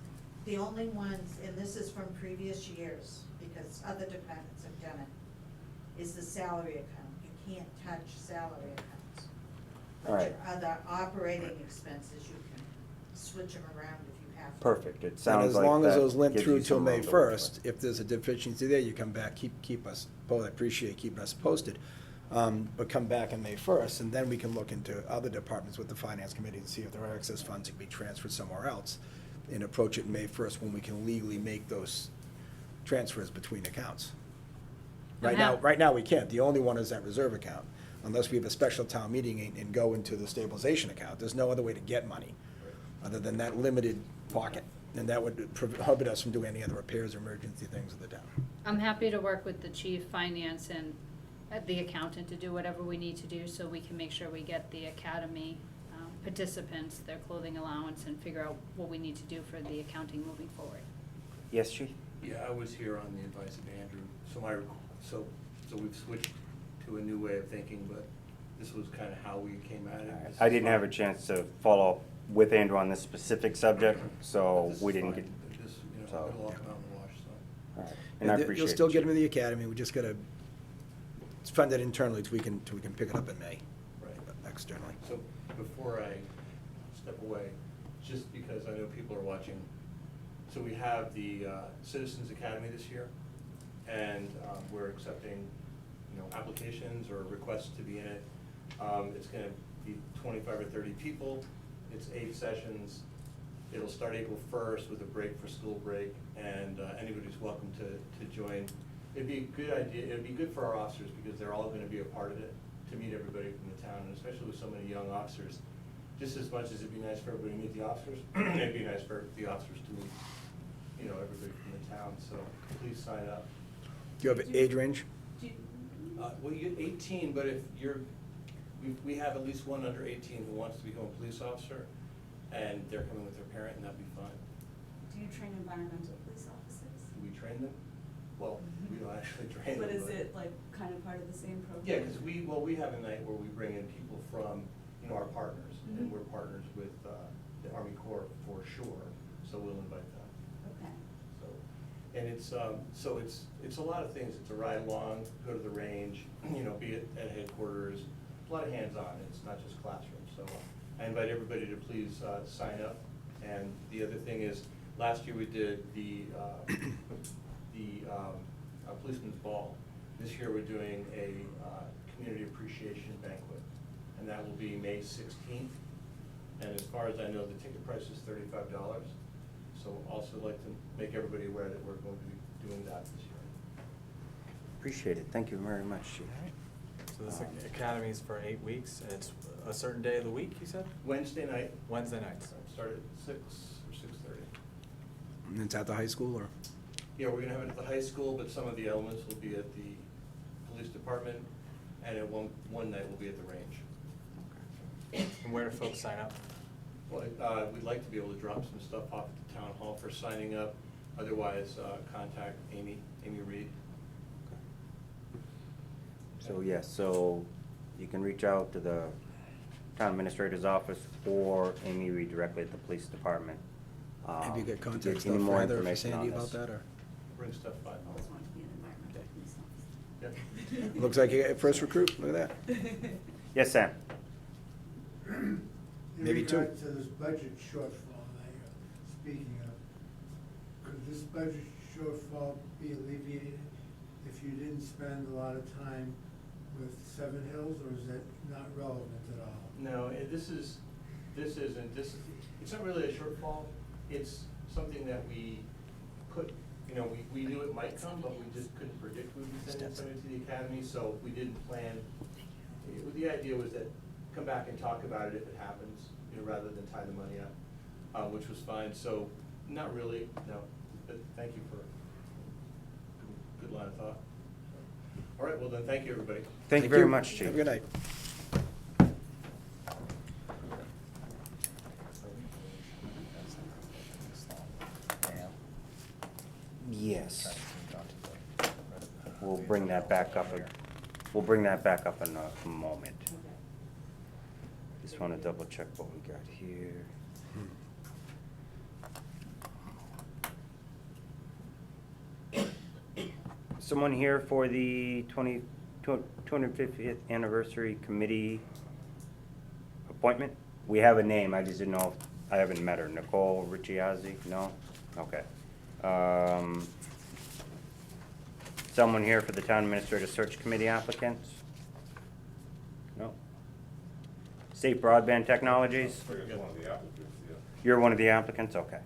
the only ones, and this is from previous years, because other departments have done it, is the salary account. You can't touch salary accounts. But All right. your other operating expenses, you can switch them around if you have to. Perfect, it And sounds as like long as that those limp gives through you till some May room to work with. 1st, if there's a deficiency there, you come back, keep us, I appreciate keeping us posted. But come back on May 1st, and then we can look into other departments with the finance committee and see if there are excess funds that can be transferred somewhere else. And approach it May 1st when we can legally make those transfers between accounts. Right now, we can't. The only one is that reserve account, unless we have a special town meeting and go into the stabilization account. There's no other way to get money, other than that limited pocket. And that would prohibit us from doing any other repairs or emergency things of the town. I'm happy to work with the chief finance and the accountant to do whatever we need to do, so we can make sure we get the academy participants their clothing allowance and figure out what we need to do for the accounting moving forward. Yes, chief? Yeah, I was here on the advice of Andrew, so we've switched to a new way of thinking, but this was kind of how we came at it. This I is didn't have a fine. chance to follow up with Andrew on this specific subject, so This we is didn't fine. get, This, so- it'll all come out in the wash, so. all right. And I appreciate You'll still it, get Chief. them to the academy, we just gotta fund it internally till we can pick it up in May, Right. externally. So before I step away, just because I know people are watching, so we have the Citizens Academy this year, and we're accepting, applications or requests to be in it. It's gonna be 25 or 30 people, it's 8 sessions. It'll start April 1st with a break for school break, and anybody's welcome to join It'd be a good idea, it'd be good for our officers, because they're all gonna be a part of it, to meet everybody from the town, and especially with so many young officers. Just as much as it'd be nice for everybody to meet the officers, it'd be nice for the officers to meet, you know, everybody from the town, so please sign up. Do you have an age range? Well, you get 18, but if you're, we have at least one under 18 who wants to become a police officer, and they're coming with their parent, and that'd be fine. Do you train environmental police officers? Do we train them? Well, we don't actually train them. But is it like kind of part of the same program? Yeah, because we have a night where we bring in people from, you know, our partners, and we're partners with the Army Corps for sure, so we'll invite them. Okay. So, and it's, so it's a lot of things. It's a ride along, go to the range, you know, be at headquarters, a lot of hands-on. It's not just classroom. So I invite everybody to please sign up. And the other thing is, last year we did the policeman's ball. This year we're doing a community appreciation banquet, and that will be May 16th. And as far as I know, the ticket price is $35. So also like to make everybody aware that we're going to be doing that this year. Appreciate it. Thank you very much, Chief. So this academy is for 8 weeks, and it's a certain day of the week, you said? Wednesday night. Wednesday nights. Start at 6 or 6:30. And it's at the high school, or? Yeah, we're gonna have it at the high school, but some of the elements will be at the police department, and at one night will be at the range. And where do folks sign up? Well, we'd like to be able to drop some stuff off at the town hall for signing up. Otherwise, contact Amy Reed. So, yes, so you can reach out to the town administrator's office or Amy Reed directly at the police department. Have you to got contact any stuff more for Heather or for information on Sandy about this. that, or? Bring stuff by. I always wanted to be an environmental police officer. Yep. Looks like you got your first recruit, look at that. Yes, Sam? Maybe two. In regard to this budget shortfall that you're speaking of, could this budget shortfall be alleviated if you didn't spend a lot of time with Seven Hills, or is that not relevant at all? No, it's not really a shortfall. It's something that we put, you know, we knew it might come, but we just couldn't predict we'd be sending somebody to the academy, so we didn't plan. The idea was that come back and talk about it if it happens, you know, rather than tie the money up, which was fine. So not really, no, but thank you for good line of thought. All right, well then, thank you, everybody. Thank you very much, Chief. Have a good night. Yes. We'll bring that back up, in a moment. Just wanna double check what we got here. Someone here for the 250th anniversary committee appointment? We have a name, I just didn't know, if I haven't met her. Nicole Ricciazzi, no? Okay. Someone here for the town administrator search committee applicants? No? Safe Broadband Technologies? One of the applicants, yeah. You're one of the applicants, okay.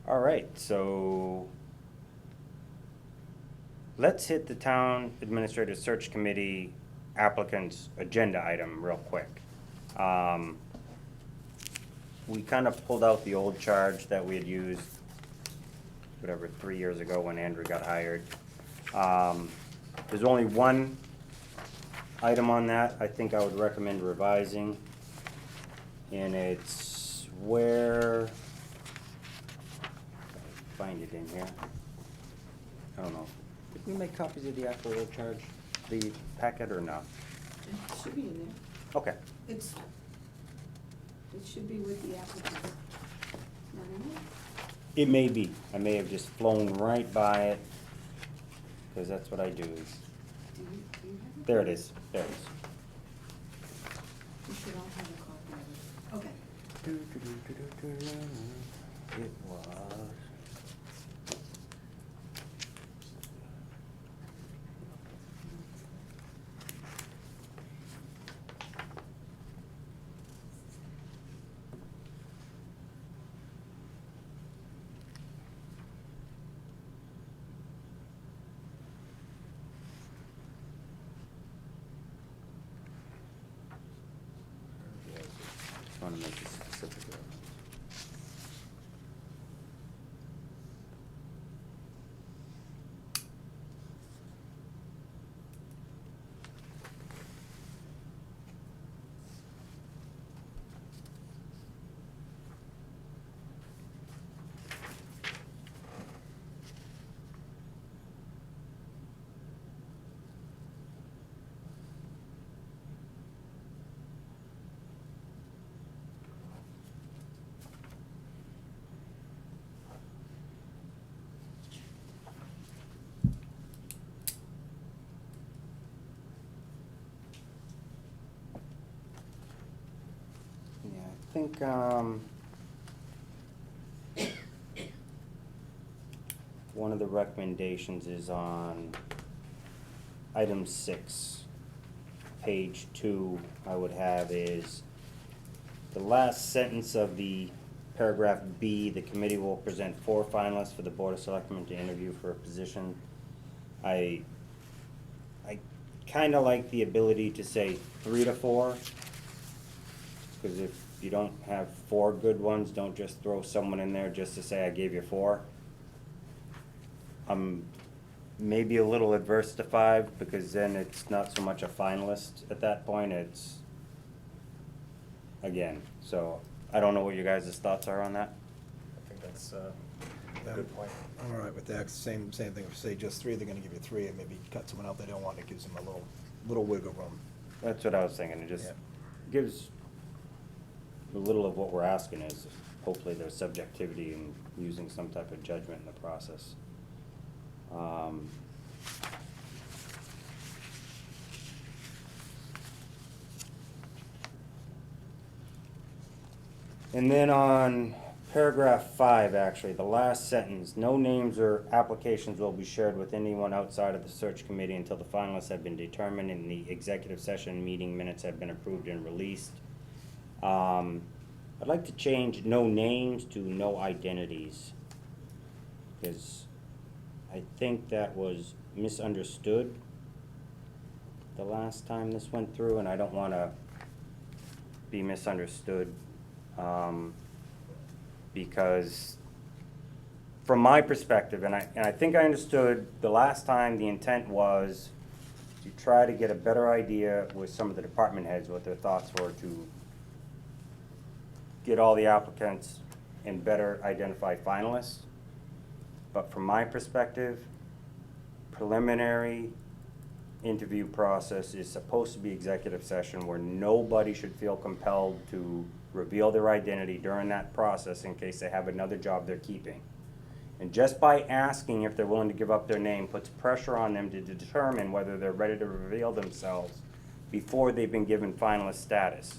All right, so let's hit the town administrator search committee applicants agenda item real quick. We kind of pulled out the old charge that we had used, whatever, 3 years ago when Andrew got hired. There's only one item on that I think I would recommend revising, and it's where, find it in here. I don't know. Did we make copies of the actual old charge, the packet, or not? It should be in there. Okay. It should be with the applicant. Not in it? It may be. I may have just flown right by it, because that's what I do. Do you have it? There it is. There it is. We should all have a copy of it. Okay. It was. want to make it specific. Yeah, I think, one of the recommendations is on item 6, page 2, I would have is the last sentence of the paragraph B, the committee will present 4 finalists for the Board of Selectmen to interview for a position. I kinda like the ability to say 3 to 4. Because if you don't have 4 good ones, don't just throw someone in there just to say I gave you 4. I'm maybe a little adverse to 5, because then it's not so much a finalist at that point, it's, again, so I don't know what your guys' thoughts are on that. I think that's a good point. I'm all right with that. Same thing, if say just 3, they're gonna give you 3, and maybe cut someone out they don't want, it gives them a little wiggle room. That's what I was thinking, it just Yeah. gives a little of what we're asking is hopefully there's subjectivity in using some type of judgment in the process. And then on paragraph 5, actually, the last sentence, no names or applications will be shared with anyone outside of the search committee until the finalists have been determined and the executive session meeting minutes have been approved and released. I'd like to change no names to no identities, because I think that was misunderstood the last time this went through, and I don't want to be misunderstood, because from my perspective, and I think I understood the last time, the intent was to try to get a better idea with some of the department heads what their thoughts were to get all the applicants and better identify finalists. But from my perspective, preliminary interview process is supposed to be executive session where nobody should feel compelled to reveal their identity during that process in case they have another job they're keeping. And just by asking if they're willing to give up their name puts pressure on them to determine whether they're ready to reveal themselves before they've been given finalist status.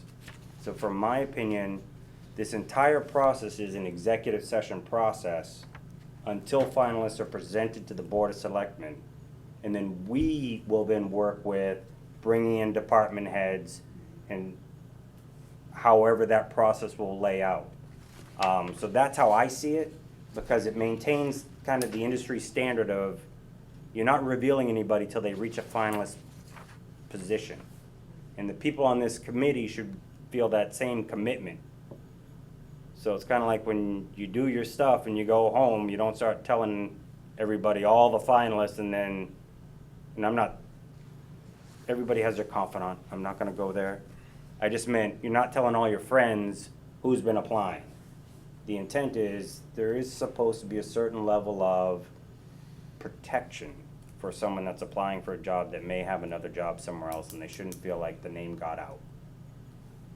So from my opinion, this entire process is an executive session process until finalists are presented to the Board of Selectmen. And then we will then work with bringing in department heads and however that process will lay out. So that's how I see it, because it maintains kind of the industry standard of you're not revealing anybody till they reach a finalist position. And the people on this committee should feel that same commitment. So it's kind of like when you do your stuff and you go home, you don't start telling everybody, all the finalists, and then, and I'm not, everybody has their confidant, I'm not gonna go there. I just meant, you're not telling all your friends who's been applying. The intent is, there is supposed to be a certain level of protection for someone that's applying for a job that may have another job somewhere else, and they shouldn't feel like the name got out.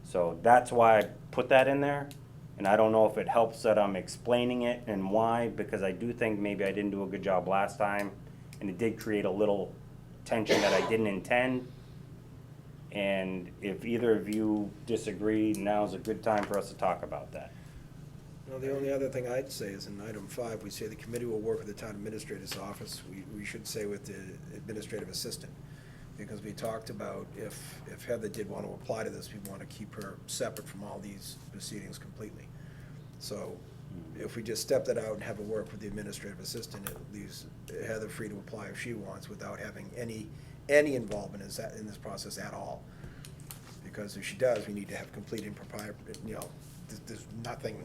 So that's why I put that in there. And I don't know if it helps that I'm explaining it and why, because I do think maybe I didn't do a good job last time, and it did create a little tension that I didn't intend. And if either of you disagree, now's a good time for us to talk about that. Well, the only other thing I'd say is in item 5, we say the committee will work with the town administrator's office. We should say with the administrative assistant, because we talked about if Heather did want to apply to this, we want to keep her separate from all these proceedings completely. So if we just step that out and have her work with the administrative assistant, it leaves Heather free to apply if she wants without having any involvement in this process at all. because if she does, we need to have complete impropriety, you know, there's nothing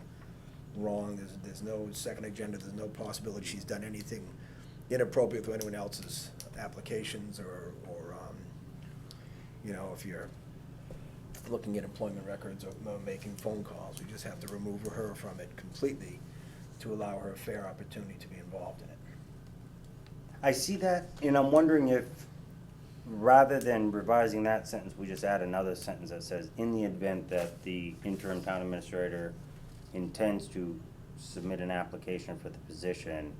wrong, there's no second agenda, there's no possibility she's done anything inappropriate with anyone else's applications or, you know, if you're looking at employment records or making phone calls, we just have to remove her from it completely to allow her a fair opportunity to be involved in it. I see that, and I'm wondering if, rather than revising that sentence, we just add another sentence that says, in the event that the interim town administrator intends to submit an application for the position,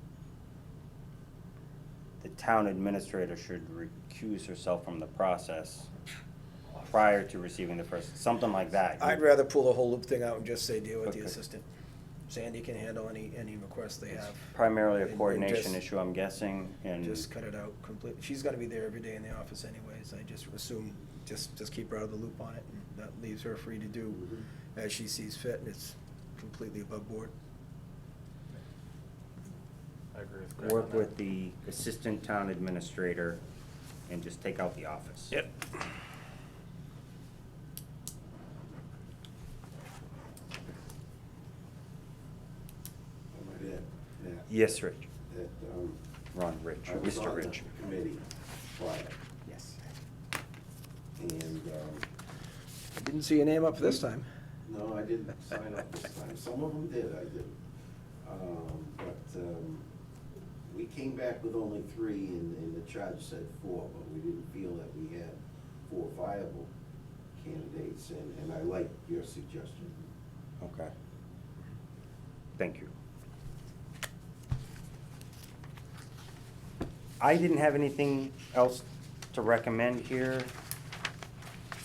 the town administrator should recuse herself from the process prior to receiving the first, something like that. I'd rather pull the whole loop thing out and just say deal with the Okay. assistant. Sandy can handle any requests they have. Primarily a And coordination just- issue, I'm guessing, and. Just cut it out completely. She's gonna be there every day in the office anyways. I just assume, just keep her out of the loop on it, and that leaves her free to do as she sees fit, and it's completely above board. I agree with Greg on Work that. with the assistant town administrator and just take out the office. Yep. I might add that, Yes, Rich. that, Ron, Rich, I was Mr. on the Rich. committee prior, Yes. and, I didn't see your name up this time. no, I didn't sign up this time. Some of them did, I did. But we came back with only 3, and the charge said 4, but we didn't feel that we had 4 viable candidates, and I like your suggestion. Okay. Thank you. I didn't have anything else to recommend here.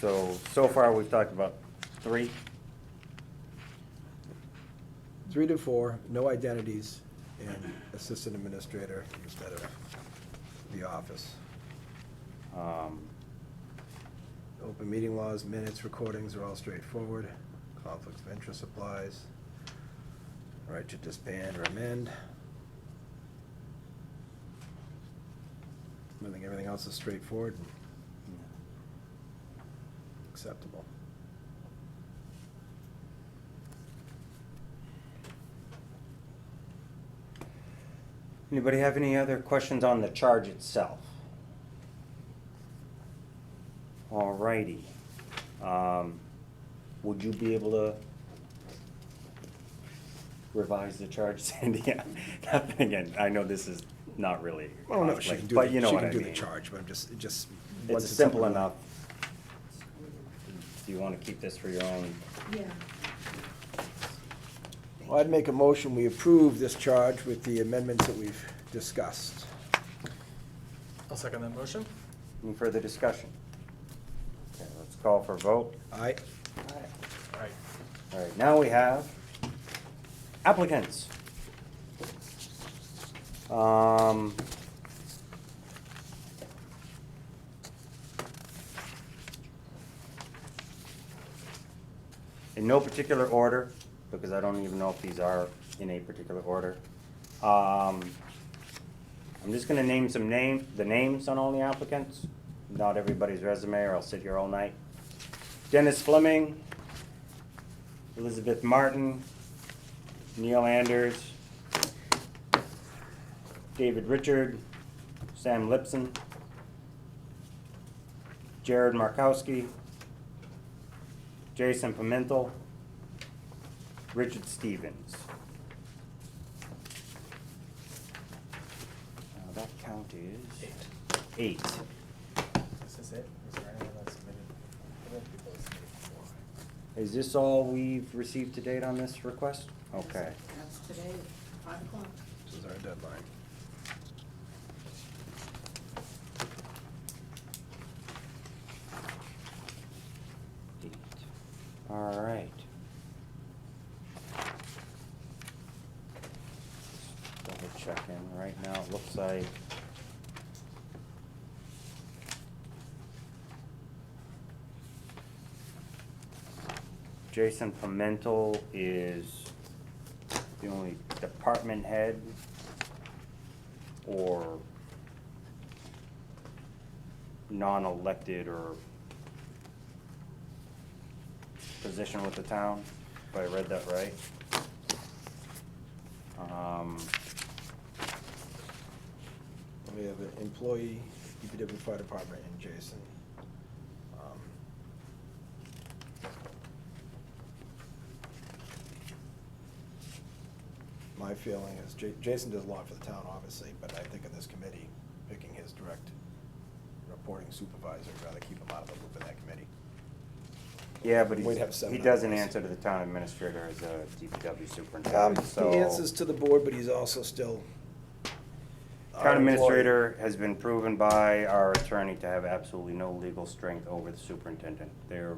So far we've talked about 3. 3 to 4, no identities, and assistant administrator instead of the office. Open meeting laws, minutes, recordings are all straightforward. Conflicts of interest applies. Right to disband or amend. I think everything else is straightforward and acceptable. Anybody have any other questions on the charge itself? Alrighty. Would you be able to revise the charge, Sandy? Nothing again, I know this is not really Well, no, she can conflict, do, but you know she what can I do the mean. charge, but I'm just. It's once simple up- enough. Do you wanna keep this for your own? Yeah. Well, I'd make a motion, we approve this charge with the amendments that we've discussed. I'll second that motion. Any further discussion? Okay, let's call for a vote. Aye? All right. Alright, now we have applicants. In no particular order, because I don't even know if these are in a particular order. I'm just gonna name the names on all the applicants, not everybody's resume, or I'll sit here all night. Dennis Fleming, Elizabeth Martin, Neil Anders, David Richard, Sam Lipson, Jared Markowski, Jason Pimentel, Richard Stevens. Now that count is 8. Is this it? Was there anyone that submitted? I think people have submitted before. Is this all we've received to date on this request? Okay. That's today, 5 o'clock. This is our deadline. All right. Double checking right now. It looks like Jason Pimentel is the only department head or non-elected or position with the town, if I read that right. We have an employee, DPW Fire Department, and Jason. My feeling is Jason does a lot for the town, obviously, but I think in this committee, picking his direct reporting supervisor, I'd rather keep him out of the loop in that committee. Yeah, but We'd have 7 he doesn't hours. answer to the town administrator as a DPW superintendent, so. He answers to the board, but he's also still our Town employee. administrator has been proven by our attorney to have absolutely no legal strength over the superintendent. They're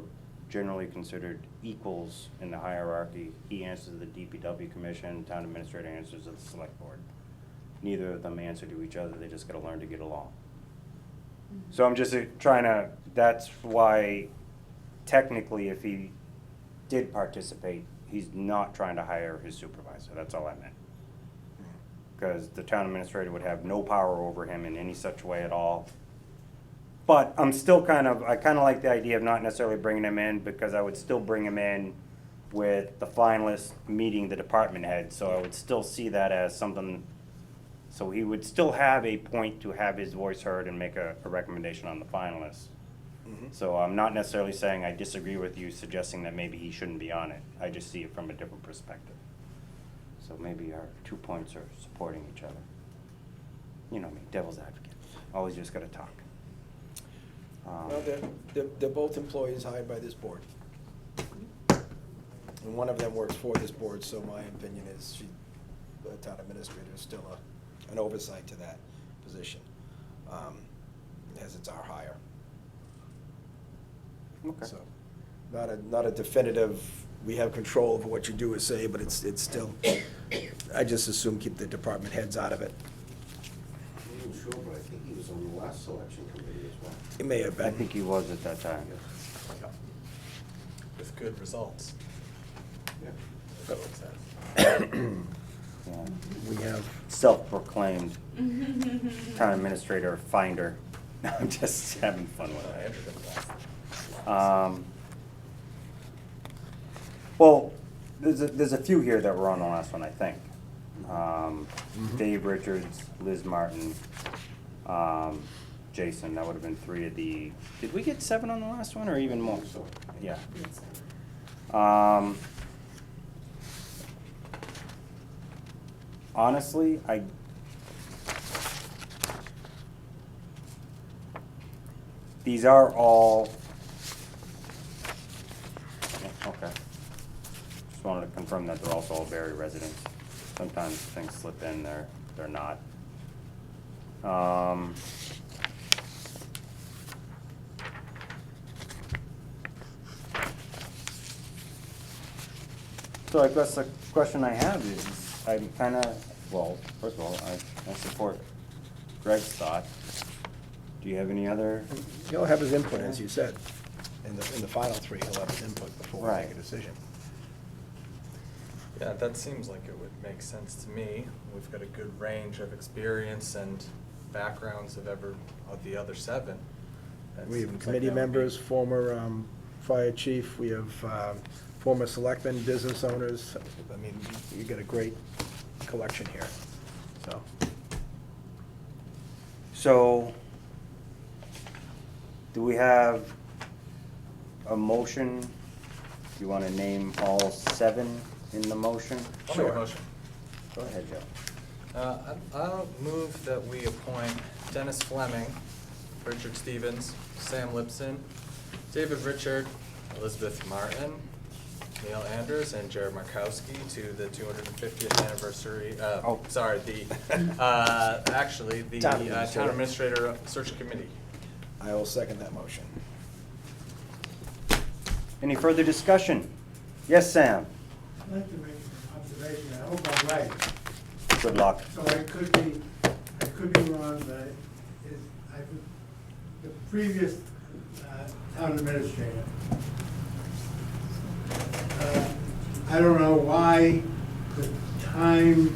generally considered equals in the hierarchy. He answers to the DPW commission, town administrator answers to the select board. Neither of them answer to each other, they just gotta learn to get along. So I'm just trying to, that's why technically if he did participate, he's not trying to hire his supervisor, that's all I meant. Because the town administrator would have no power over him in any such way at all. But I'm still I kind of like the idea of not necessarily bringing him in, because I would still bring him in with the finalists meeting the department head, so I would still see that as something, so he would still have a point to have his voice heard and make a recommendation on the finalists. So I'm not necessarily saying I disagree with you suggesting that maybe he shouldn't be on it, I just see it from a different perspective. So maybe our 2 points are supporting each other. You know me, devil's advocate, always just gotta talk. Well, they're both employees hired by this board. And one of them works for this board, so my opinion is the town administrator is still an oversight to that position, as it's our hire. Okay. So, not a definitive, we have control over what you do or say, but it's still, I just assume keep the department heads out of it. I'm not sure, but I think he was on the last selection committee as well. It may have I been. think he was at that time. With good results. Yeah. So it says. Yeah. We have, Self-proclaimed town administrator finder. I'm just having fun with I it. entered it last. Well, there's a few here that were on the last one, I think. Dave Richards, Liz Martin, Jason, that would have been 3 of the, did we get 7 on the last one or even more? Yeah. Honestly, these are all, yeah, okay. Just wanted to confirm that they're also all Barre residents. Sometimes things slip in, they're not. So I guess the question I have is, I'm well, first of all, I support Greg's thought. Do you have any other? he'll have his input, as you said. In the final 3, he'll have his input before we make a Right. decision. Yeah, that seems like it would make sense to me. We've got a good range of experience and backgrounds of the other 7. That We have seems like committee that would be- members, former fire chief, we have former selectmen, business owners. I mean, you get a great collection here, so. So, do we have a motion? Do you want to name all 7 in the motion? I'll make a Sure. motion. Go ahead, Joe. I'll move that we appoint Dennis Fleming, Richard Stevens, Sam Lipson, David Richard, Elizabeth Martin, Neil Anders, and Jared Markowski to the 250th anniversary, Oh. sorry, actually, the Town Town Administrator. Administrator Search Committee. I will second that motion. Any further discussion? Yes, Sam? I'd like to make an observation, I hope I'm right. Good luck. So I could be wrong, but the previous town administrator, I don't know why the time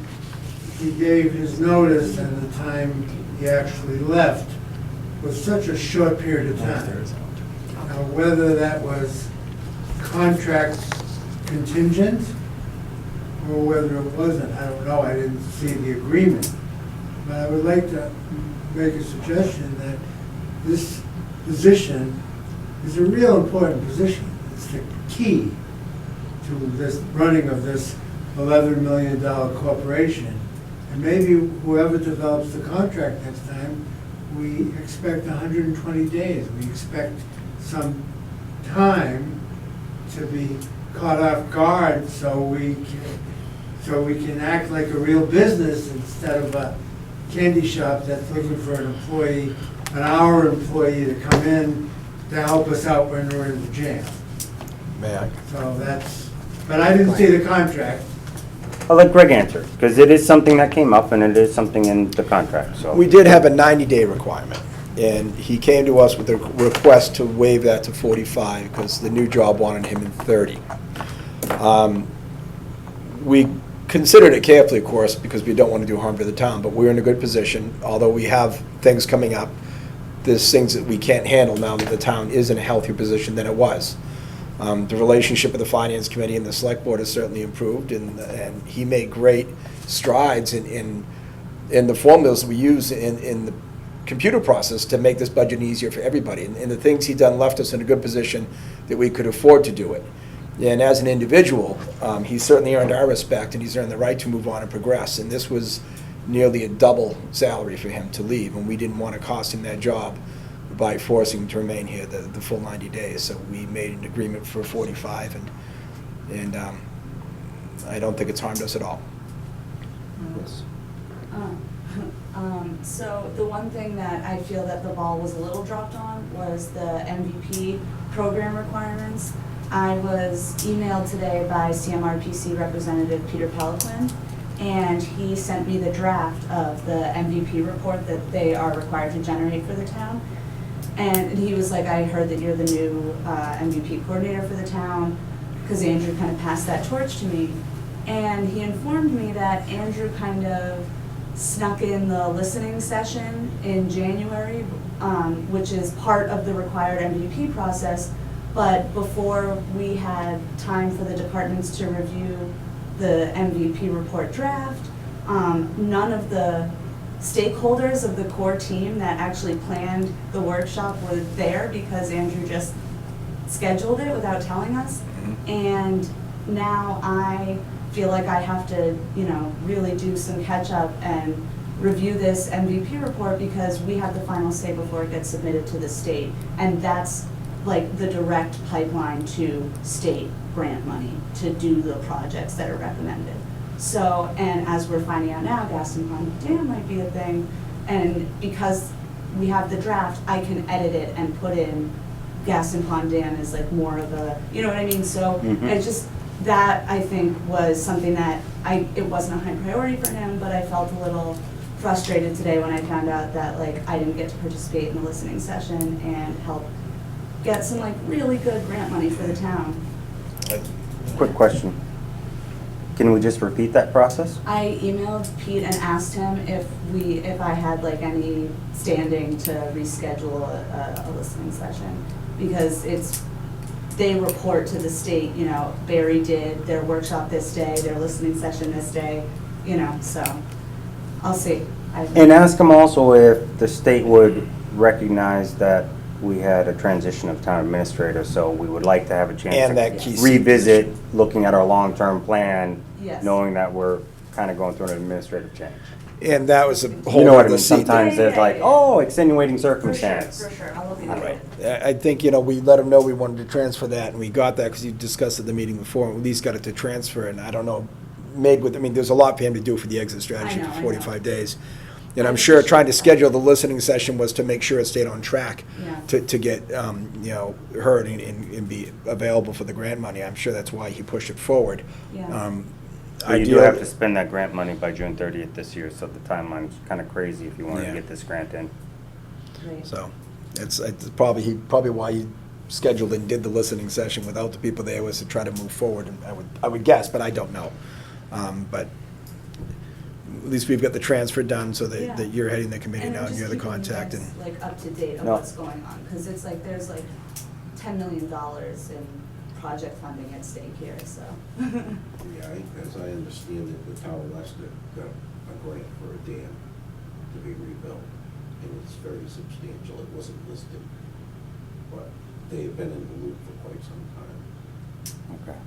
he gave his notice and the time he actually left was such a short period of time. Now, whether that was contract contingent, or whether it wasn't, I don't know, I didn't see the agreement. But I would like to make a suggestion that this position is a real important position. It's the key to this running of this $11 million corporation. And maybe whoever develops the contract next time, we expect 120 days. We expect some time to be caught off guard so we can act like a real business instead of a candy shop that's looking for an employee, an hour employee to come in to help us out when we're in the jam. May I? So that's, but I didn't see the contract. I'll let Greg answer, because it is something that came up and it is something in the contract, so. We did have a 90-day requirement, and he came to us with a request to waive that to 45 because the new job wanted him in 30. We considered it carefully, of course, because we don't want to do harm to the town, but we're in a good position. Although we have things coming up, there's things that we can't handle now that the town is in a healthier position than it was. The relationship with the Finance Committee and the Select Board has certainly improved, and he made great strides in the formulas we use in the computer process to make this budget easier for everybody. And the things he done left us in a good position that we could afford to do it. And as an individual, he's certainly earned our respect, and he's earned the right to move on and progress. And this was nearly a double salary for him to leave, and we didn't want to cost him that job by forcing him to remain here the full 90 days. So we made an agreement for 45, and I don't think it's harmed us at all. Yes. So the one thing that I feel that the ball was a little dropped on was the MVP program requirements. I was emailed today by CMRPC Representative Peter Peliquin, and he sent me the draft of the MVP report that they are required to generate for the town. And he was like, I heard that you're the new MVP coordinator for the town, because Andrew kind of passed that torch to me. And he informed me that Andrew kind of snuck in the listening session in January, which is part of the required MVP process. But before we had time for the departments to review the MVP report draft, none of the stakeholders of the core team that actually planned the workshop were there because Andrew just scheduled it without telling us. And now I feel like I have to, really do some catch up and review this MVP report because we have the final say before it gets submitted to the state. And that's like the direct pipeline to state grant money to do the projects that are recommended. So, and as we're finding out now, Gaston Pond Dam might be a thing, and because we have the draft, I can edit it and put in Gaston Pond Dam as like more of a, you know what I mean? So it's just, that I think was something that it wasn't a high priority for him, but I felt a little frustrated today when I found out that like I didn't get to participate in the listening session and help get some like really good grant money for the town. Quick question. Can we just repeat that process? I emailed Pete and asked him if I had like any standing to reschedule a listening session, because they report to the state, Barre did their workshop this day, their listening session this day, so I'll see. And ask them also if the state would recognize that we had a transition of town administrator, so we would like to have a chance And to that key revisit looking at our long-term plan, Yes. knowing that we're kind of going through an administrative change. And that was a whole You know what I other mean? seat. Sometimes there's like, extenuating circumstance. For sure, I'll look into Right. it. I think, we let him know we wanted to transfer that, and we got that because you discussed at the meeting before, and we at least got it to transfer, and I don't know, there's a lot for him to do for the exit strategy I know, for I 45 days. And I'm sure trying to schedule the listening session was to make sure it stayed on track Yeah. to get, heard and be available for the grant money. I'm sure that's why he pushed it forward. Yeah. But you do have to spend that grant money by June 30th this year, so the timeline's kind of crazy if you want to Yeah. get this grant in. Great. So it's probably why he scheduled and did the listening session without the people there was to try to move forward. And I would guess, but I don't know. But at least we've got the transfer done so Yeah. that you're heading the committee And now I'm and just you're the keeping you contact. guys, And like up to date of No. what's going on, because it's like there's like $10 million in project funding at stake here, so. Yeah, as I understand it, the town of Leicester got a grant for a dam to be rebuilt, and it's very substantial. It wasn't listed, but they have been in the loop for quite some time. Okay.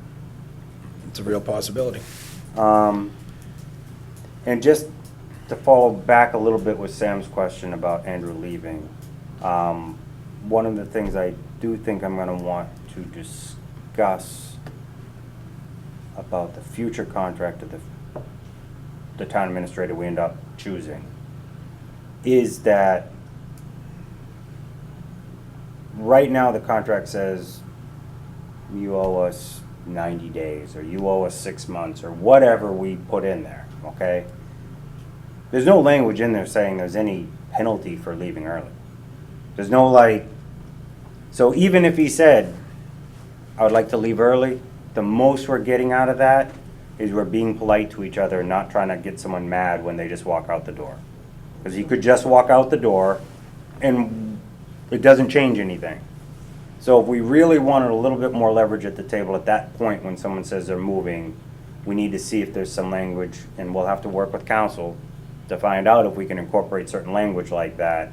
It's a real possibility. And just to follow back a little bit with Sam's question about Andrew leaving, one of the things I do think I'm gonna want to discuss about the future contract of the town administrator we end up choosing is that right now the contract says you owe us 90 days, or you owe us 6 months, or whatever we put in there, okay? There's no language in there saying there's any penalty for leaving early. There's no like, so even if he said, I would like to leave early, the most we're getting out of that is we're being polite to each other and not trying to get someone mad when they just walk out the door. Because he could just walk out the door and it doesn't change anything. So if we really wanted a little bit more leverage at the table at that point when someone says they're moving, we need to see if there's some language, and we'll have to work with council to find out if we can incorporate certain language like that,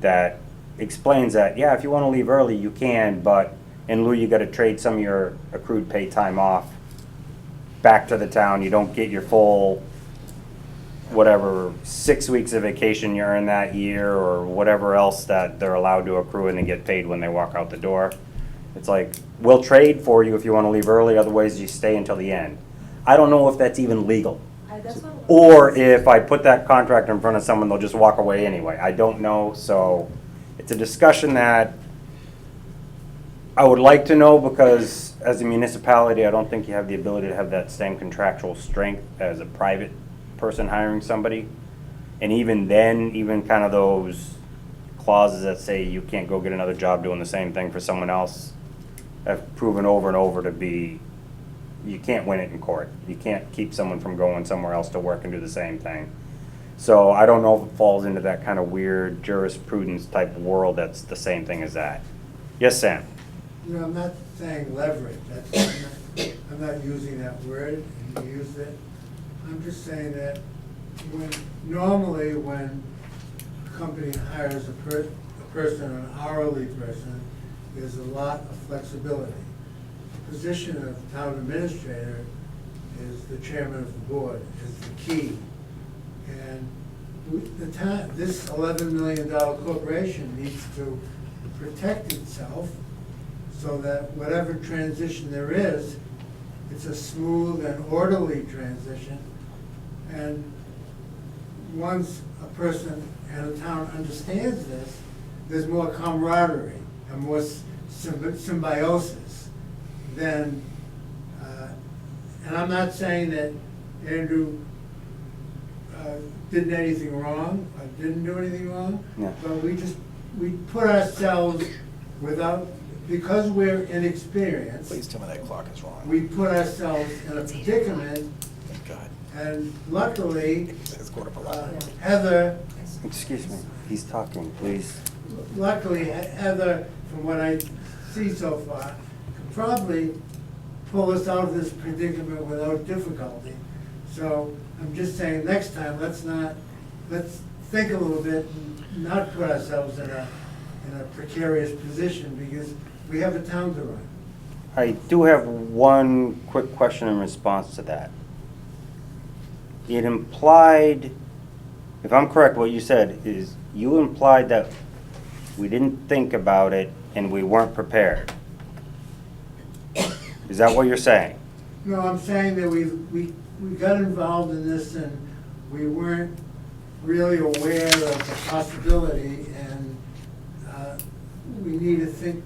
that explains that, yeah, if you want to leave early, you can, but in lieu, you got to trade some of your accrued pay time off back to the town. You don't get your full, whatever, 6 weeks of vacation you earn that year, or whatever else that they're allowed to accrue and they get paid when they walk out the door. It's like, we'll trade for you if you want to leave early, otherwise you stay until the end. I don't know if that's even legal. Or if I put that contract in front of someone, they'll just walk away anyway. I don't know, so it's a discussion that I would like to know, because as a municipality, I don't think you have the ability to have that same contractual strength as a private person hiring somebody. And even then, even kind of those clauses that say you can't go get another job doing the same thing for someone else have proven over and over to be, you can't win it in court. You can't keep someone from going somewhere else to work and do the same thing. So I don't know if it falls into that kind of weird jurisprudence type world that's the same thing as that. Yes, Sam? You know, I'm not saying leverage, I'm not using that word, and you used it. I'm just saying that normally when a company hires a person, an hourly person, there's a lot of flexibility. The position of town administrator is the chairman of the board, is the key. And this $11 million corporation needs to protect itself so that whatever transition there is, it's a smooth and orderly transition. And once a person and a town understands this, there's more camaraderie and more symbiosis than, and I'm not saying that Andrew did anything wrong, or didn't do anything wrong, Yeah. but we put ourselves without, because we're inexperienced. Please tell me that clock is wrong. We put ourselves in a predicament, Thank God. and luckily, It's 11:15. Heather, Excuse me, he's talking, please. luckily Heather, from what I see so far, could probably pull us out of this predicament without difficulty. So I'm just saying, next time, let's think a little bit and not put ourselves in a precarious position, because we have a town to run. I do have one quick question in response to that. It implied, if I'm correct, what you said is you implied that we didn't think about it and we weren't prepared. Is that what you're saying? No, I'm saying that we got involved in this and we weren't really aware of the possibility, and we need to think,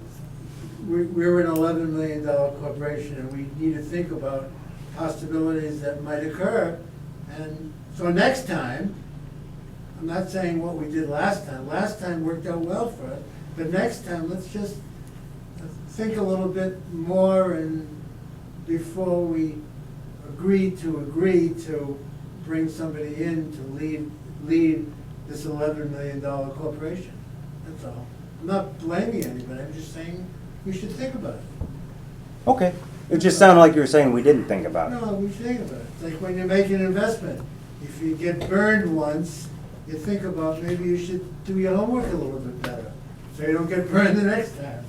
we're an $11 million corporation, and we need to think about possibilities that might occur. And so next time, I'm not saying what we did last time worked out well for us, but next time, let's just think a little bit more, and before we agree to bring somebody in to lead this $11 million corporation. That's all. I'm not blaming anybody, I'm just saying we should think about it. Okay. It just sounded like you were saying we didn't think about it. No, we think about it. It's like when you make an investment. If you get burned once, you think about maybe you should do your homework a little bit better, so you don't get burned the next time.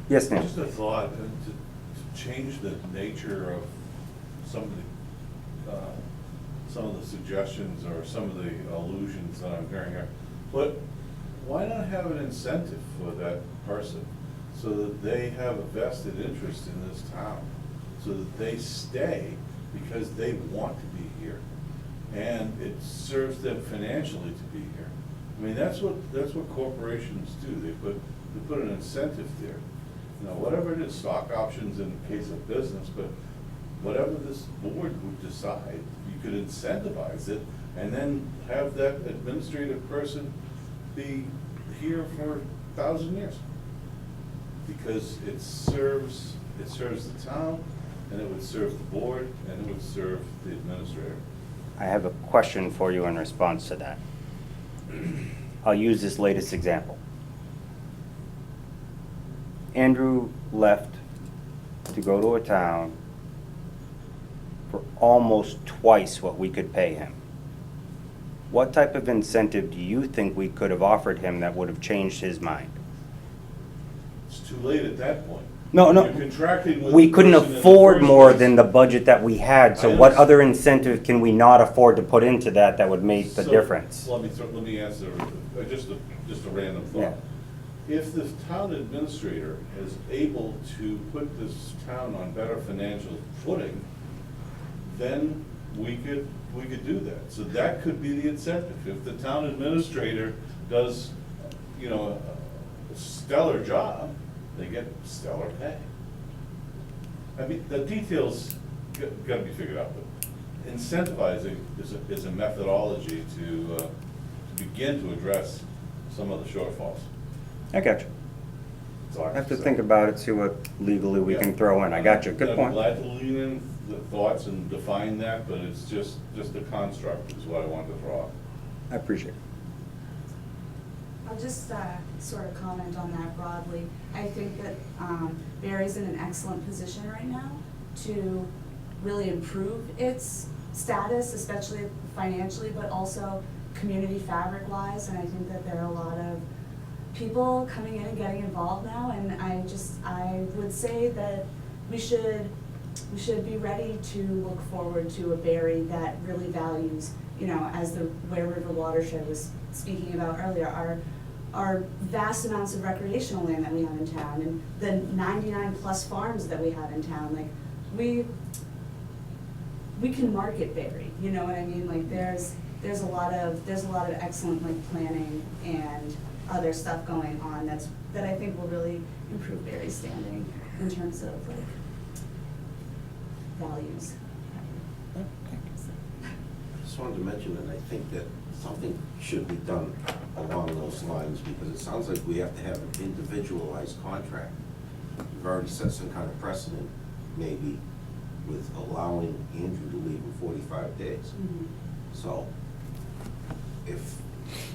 Yes, Nick? Just a thought, to change the nature of some of the suggestions or some of the allusions that I'm hearing here. But why not have an incentive for that person so that they have a vested interest in this town? So that they stay because they want to be here. And it serves them financially to be here. I mean, that's what corporations do. They put an incentive there. You know, whatever it is, stock options in the case of business, but whatever this board would decide, you could incentivize it and then have that administrative person be here for 1,000 years. Because it serves the town, and it would serve the board, and it would serve the administrator. I have a question for you in response to that. I'll use this latest example. Andrew left to go to a town for almost twice what we could pay him. What type of incentive do you think we could have offered him that would have changed his mind? It's too late at that point. No, You're contracting with we the couldn't person in the afford first more place. than the budget that we had, so I what understand. other incentive can we not afford to put into that would make the So, difference? Let me answer, just a random Yeah. thought. If the town administrator is able to put this town on better financial footing, then we could do that. So that could be the incentive. If the town administrator does, you know, a stellar job, they get stellar pay. I mean, the details gotta be figured out, but incentivizing is a methodology to begin to address some of the shortfalls. I got you. That's all I have to say. think about it, see what legally we can throw in. I got you. Good I'm point. glad to lean in the thoughts and define that, but it's just a construct is what I wanted to throw out. I appreciate it. I'll just sort of comment on that broadly. I think that Barry's in an excellent position right now to really improve its status, especially financially, but also community fabric-wise. And I think that there are a lot of people coming in and getting involved now. And I would say that we should be ready to look forward to a Barry that really values, you know, as the Ware River watershed was speaking about earlier, our vast amounts of recreational land that we have in town and the 99 plus farms that we have in town. Like we can market Barry, you know what I mean? Like there's a lot of excellent like planning and other stuff going on that I think will really improve Barry's standing in terms of like values. I just wanted to mention, and I think that something should be done along those lines, because it sounds like we have to have an individualized contract. We've already set some kind of precedent, maybe, with allowing Andrew to leave in 45 days. Mm-hmm. So, if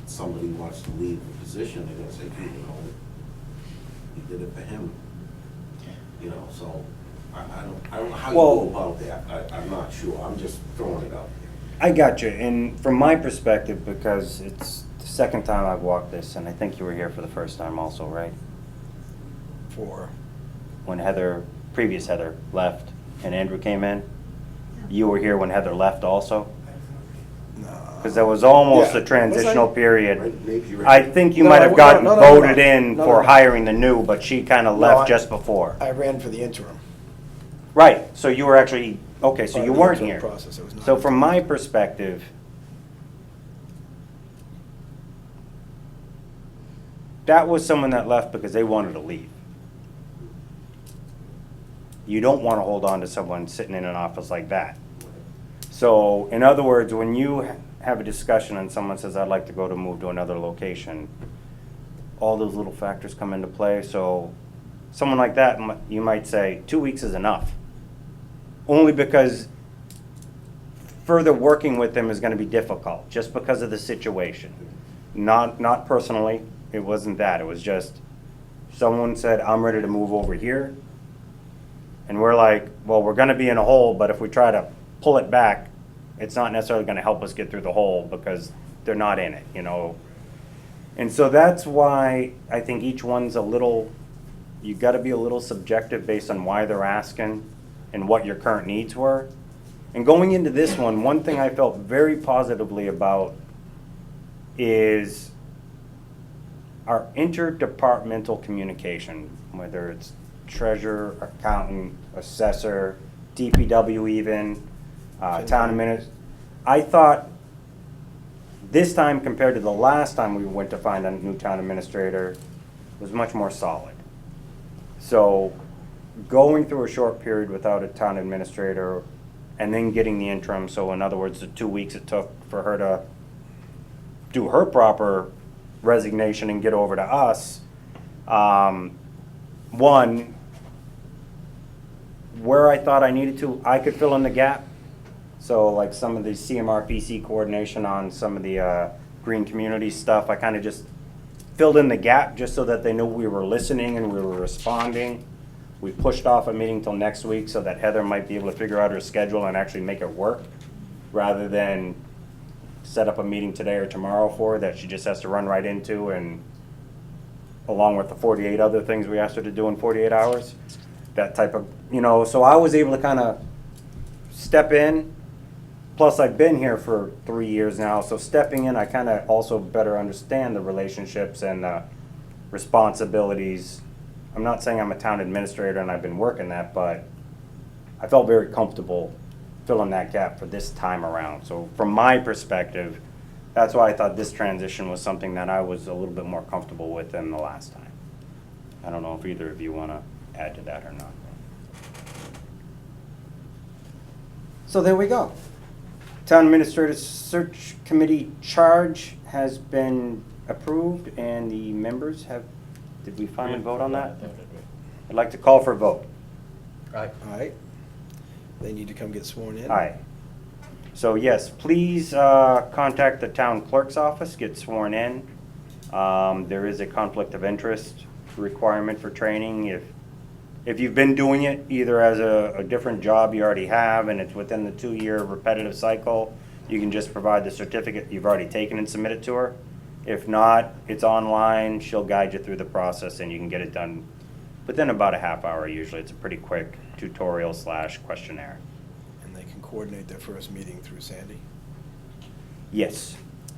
somebody wants to leave the position, they're gonna say, gee, you know, you did it for him. You know, so, I don't know how you Well- go about that, I'm not sure, I'm just throwing it out there. I got you, and from my perspective, because it's the second time I've walked this, and I think you were here for the first time also, right? For, When previous Heather left and Andrew came in? You were here when Heather left also? Because there was almost Yeah. a transitional Was I? period. Right, maybe you're I right. think you No, might have no, gotten no, no, voted no. in No, for no. hiring the new, but she kind of No, left I- just before. I ran for the interim. Right, so you were actually, okay, so Part you of the weren't interim here. process, I was not. So from my perspective, that was someone that left because they wanted to leave. You don't want to hold on to someone sitting in an office like that. So, in other words, when you have a discussion and someone says, I'd like to move to another location, all those little factors come into play. So, someone like that, you might say, 2 weeks is enough. Only because further working with them is going to be difficult, just because of the situation. Not personally, it wasn't that. It was just, someone said, I'm ready to move over here. And we're like, well, we're gonna be in a hole, but if we try to pull it back, it's not necessarily gonna help us get through the hole because they're not in it, you know? And so that's why I think each one's a little, you gotta be a little subjective based on why they're asking and what your current needs were. And going into this one thing I felt very positively about is our interdepartmental communication, whether it's treasurer, accountant, assessor, DPW even, town administrator. I thought this time compared to the last time we went to find a new town administrator was much more solid. So going through a short period without a town administrator and then getting the interim, so in other words, the 2 weeks it took for her to do her proper resignation and get over to us, one, where I thought I needed to, I could fill in the gap. So like some of the CMRPC coordination on some of the green community stuff, I kind of just filled in the gap just so that they knew we were listening and we were responding. We pushed off a meeting till next week so that Heather might be able to figure out her schedule and actually make it work, rather than set up a meeting today or tomorrow for her that she just has to run right into, and along with the 48 other things we asked her to do in 48 hours. That type of, you know, so I was able to kind of step in. Plus, I've been here for 3 years now, so stepping in, I kind of also better understand the relationships and the responsibilities. I'm not saying I'm a town administrator and I've been working that, but I felt very comfortable filling that gap for this time around. So from my perspective, that's why I thought this transition was something that I was a little bit more comfortable with than the last time. I don't know if either of you want to add to that or not. So there we go. Town Administrator Search Committee charge has been approved, and the members have, did we finally vote on that? I'd like to call for a vote. Aye. All right. They need to come get sworn in. Aye. So yes, please contact the town clerk's office, get sworn in. There is a conflict of interest requirement for training. If you've been doing it either as a different job you already have and it's within the 2-year repetitive cycle, you can just provide the certificate you've already taken and submit it to her. If not, it's online, she'll guide you through the process and you can get it done within about a half hour usually. It's a pretty quick tutorial / questionnaire. And they can coordinate their first meeting through Sandy, Yes.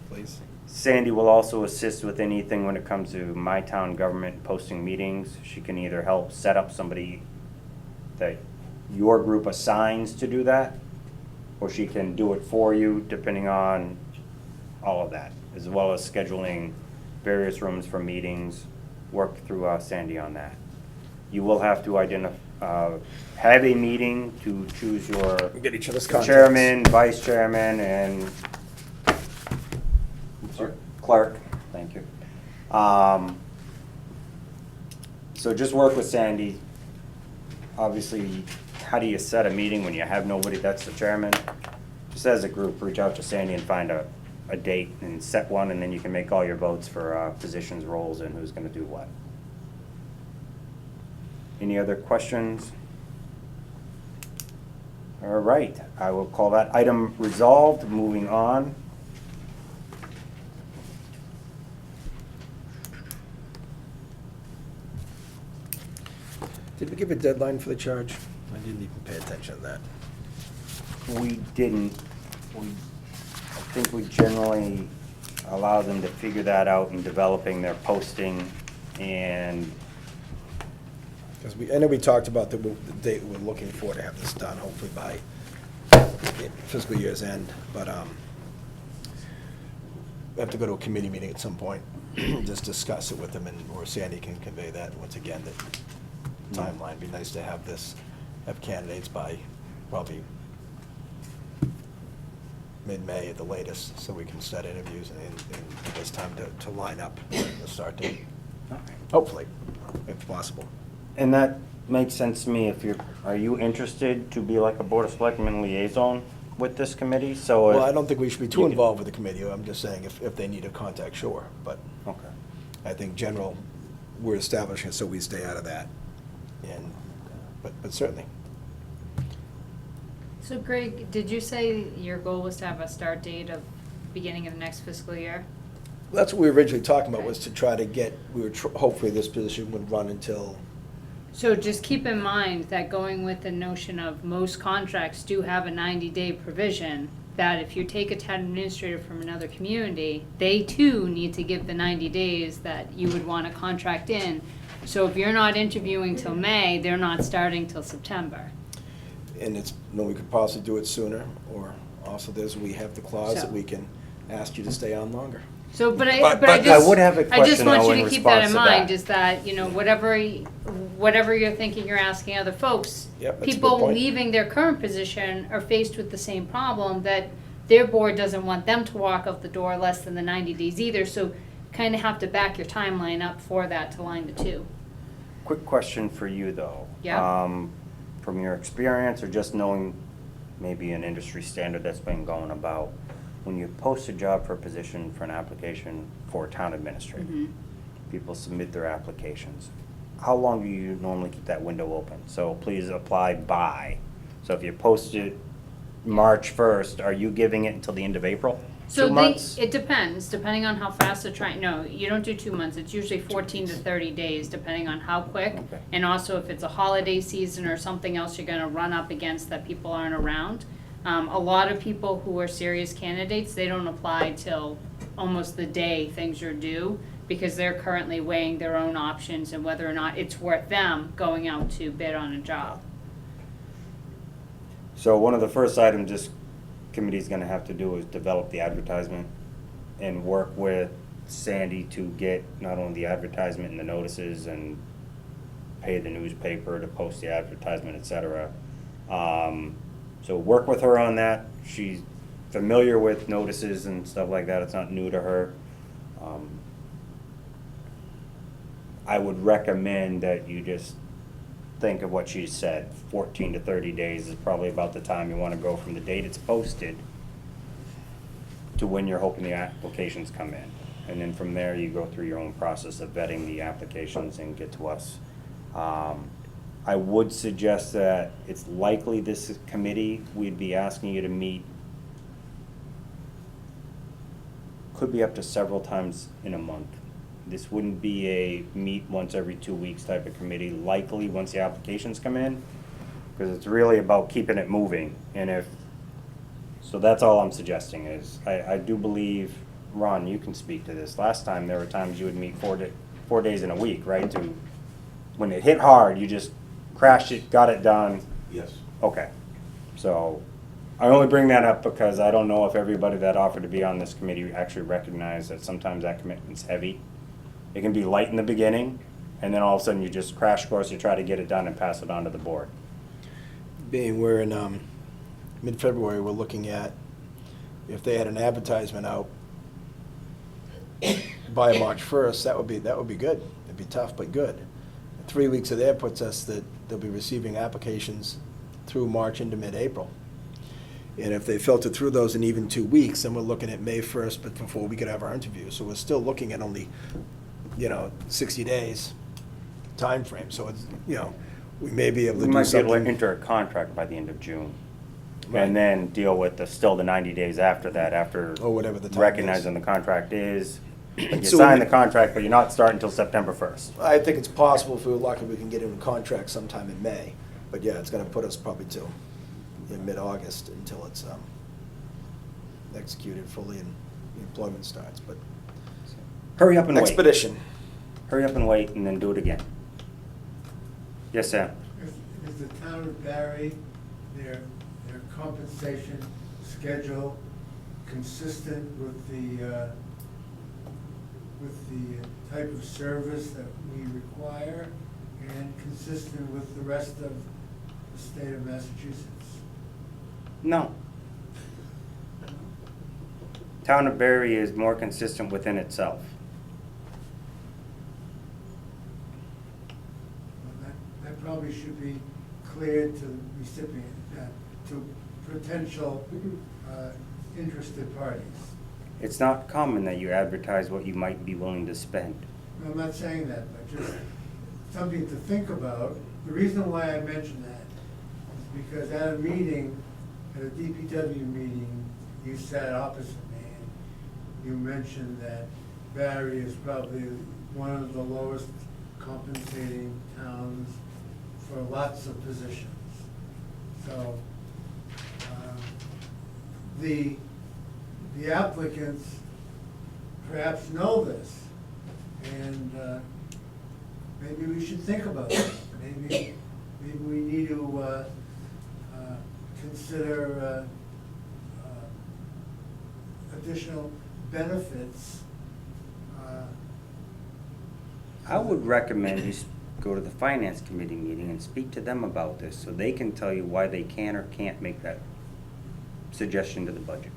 please. Sandy will also assist with anything when it comes to my town government posting meetings. She can either help set up somebody that your group assigns to do that, or she can do it for you depending on all of that, as well as scheduling various rooms for meetings, work through Sandy on that. You will have to have a meeting to choose your We get each other's contacts. chairman, vice chairman, and clerk. Thank you. So just work with Sandy. Obviously, how do you set a meeting when you have nobody that's the chairman? Just as a group, reach out to Sandy and find a date and set one, and then you can make all your votes for positions, roles, and who's gonna do what. Any other questions? All right, I will call that item resolved. Moving on. Did we give a deadline for the charge? I didn't even pay attention to that. We didn't. I think we generally allow them to figure that out in developing their posting, and Because I know we talked about the date we're looking for to have this done, hopefully by fiscal year's end, but we have to go to a committee meeting at some point, just discuss it with them, and or Sandy can convey that once again, that timeline. Be nice to have candidates by probably mid-May at the latest, so we can start interviews and give us time to line up the start date. Hopefully, if possible. And that makes sense to me. Are you interested to be like a Board of Selectmen liaison with this committee? So Well, I don't think we should be too you can- involved with the committee. I'm just saying if they need a contact, sure, but Okay. I think general we're establishing it so we stay out of that. And, but certainly. So Greg, did you say your goal was to have a start date of beginning of the next fiscal year? That's what we were originally talking about, was to try to get, hopefully this position would run until, So just keep in mind that going with the notion of most contracts do have a 90-day provision, that if you take a town administrator from another community, they too need to give the 90 days that you would want a contract in. So if you're not interviewing till May, they're not starting till September. and it's, we could possibly do it sooner, or also we have the clause that So- we can ask you to stay on longer. So, but I But I just, would have a I just question, want though, you in to keep that response in to mind, that. is that, you know, whatever you're thinking you're asking other folks, Yep, that's a good people point. leaving their current position are faced with the same problem, that their board doesn't want them to walk out the door less than the 90 days either, so kind of have to back your timeline up for that to line the two. Quick question for you, though. Yeah. From your experience, or just knowing maybe an industry standard that's been going about, when you post a job for a position for an application for a town administrator, Mhm. people submit their applications. How long do you normally keep that window open? So please apply by. So if you post it March 1st, are you giving it until the end of April? So 2 months? it depends, depending on how fast they're trying, no, you don't do 2 months, it's usually 14 to 30 days, depending on how quick. Okay. And also if it's a holiday season or something else you're gonna run up against that people aren't around. A lot of people who are serious candidates, they don't apply till almost the day things are due, because they're currently weighing their own options and whether or not it's worth them going out to bid on a job. So one of the first items this committee's gonna have to do is develop the advertisement and work with Sandy to get not only the advertisement and the notices and pay the newspaper to post the advertisement, et cetera. So work with her on that. She's familiar with notices and stuff like that. It's not new to her. I would recommend that you just think of what she said. 14 to 30 days is probably about the time you want to go from the date it's posted to when you're hoping the applications come in. And then from there, you go through your own process of vetting the applications and get to us. I would suggest that it's likely this committee, we'd be asking you to meet, could be up to several times in a month. This wouldn't be a meet once every 2 weeks type of committee, likely once the applications come in, because it's really about keeping it moving. And so that's all I'm suggesting is, I do believe, Ron, you can speak to this. Last time, there were times you would meet 4 days in a week, right? When it hit hard, you just crashed it, got it done. Yes. Okay. So I only bring that up because I don't know if everybody that offered to be on this committee actually recognized that sometimes that commitment's heavy. It can be light in the beginning, and then all of a sudden you just crash course, you try to get it done and pass it on to the board. Being we're in mid-February, we're looking at, if they had an advertisement out by March 1st, that would be good. It'd be tough, but good. 3 weeks of there puts us that they'll be receiving applications through March into mid-April. And if they filter through those in even 2 weeks, then we're looking at May 1st, but before we could have our interview. So we're still looking at only, 60 days time frame. So it's, we may be able We to do might be able to something. enter a contract by the end of June. Right. And then deal with still the 90 days after that, after Or whatever the time is. recognizing the contract is. Like you So sign we- the contract, but you're not starting until September 1st. I think it's possible, if we're lucky, we can get in a contract sometime in May. But yeah, it's gonna put us probably till in mid-August until it's executed fully and the employment starts, but Hurry up and wait. expedition. Hurry up and wait, and then do it again. Yes, Sam? Is the town of Barre, their compensation schedule consistent with the type of service that we require and consistent with the rest of the state of Massachusetts? No. Town of Barre is more consistent within itself. Well, that probably should be clear to the recipient, to potential interested parties. It's not common that you advertise what you might be willing to spend. No, I'm not saying that, but just something to think about. The reason why I mentioned that is because at a meeting, at a DPW meeting, you sat opposite me, and you mentioned that Barre is probably one of the lowest compensating towns for lots of positions. So, the applicants perhaps know this, and maybe we should think about it. Maybe we need to consider additional benefits. I would recommend you go to the finance committee meeting and speak to them about this, so they can tell you why they can or can't make that suggestion to the budget.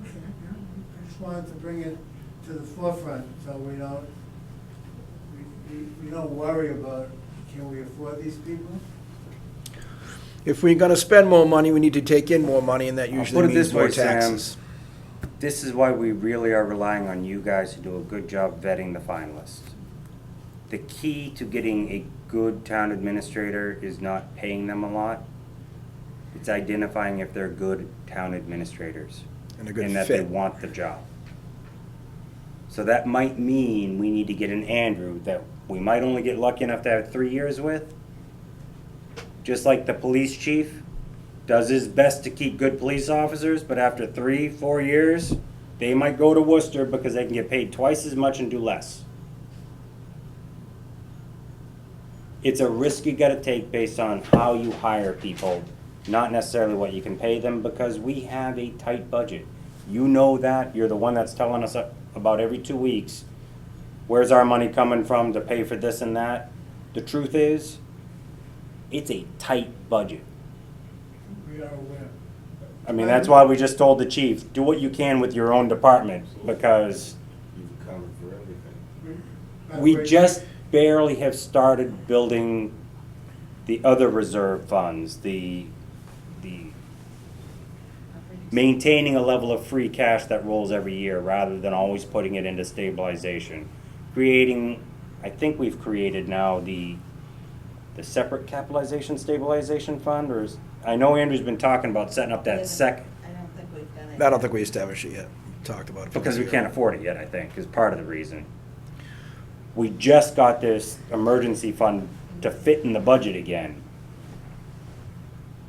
Okay, yeah, I just wanted to bring it to the forefront, so we don't worry about, can we afford these people? If we're gonna spend more money, we need to take in more money, and that I'll usually put it means this more way, Sam. taxes. This is why we really are relying on you guys to do a good job vetting the finalists. The key to getting a good town administrator is not paying them a lot. It's identifying if they're good town administrators. And a good and that they fit. want the job. So that might mean we need to get an Andrew that we might only get lucky enough to have 3 years with. Just like the police chief does his best to keep good police officers, but after 3-4 years, they might go to Worcester because they can get paid twice as much and do less. It's a risk you gotta take based on how you hire people, not necessarily what you can pay them, because we have a tight budget. You know that, you're the one that's telling us about every 2 weeks, where's our money coming from to pay for this and that? The truth is, it's a tight budget. We are aware. I mean, that's why we just told the chief, do what you can with your own department, because You've accounted for everything. we just barely have started building the other reserve funds, the maintaining a level of free cash that rolls every year rather than always putting it into stabilization. Creating, I think we've created now the separate capitalization stabilization fund, or is, I know Andrew's been talking about setting up that second, I don't think we've done it. I don't think we established it yet. Talked about it. because we can't afford it yet, I think, is part of the reason. We just got this emergency fund to fit in the budget again.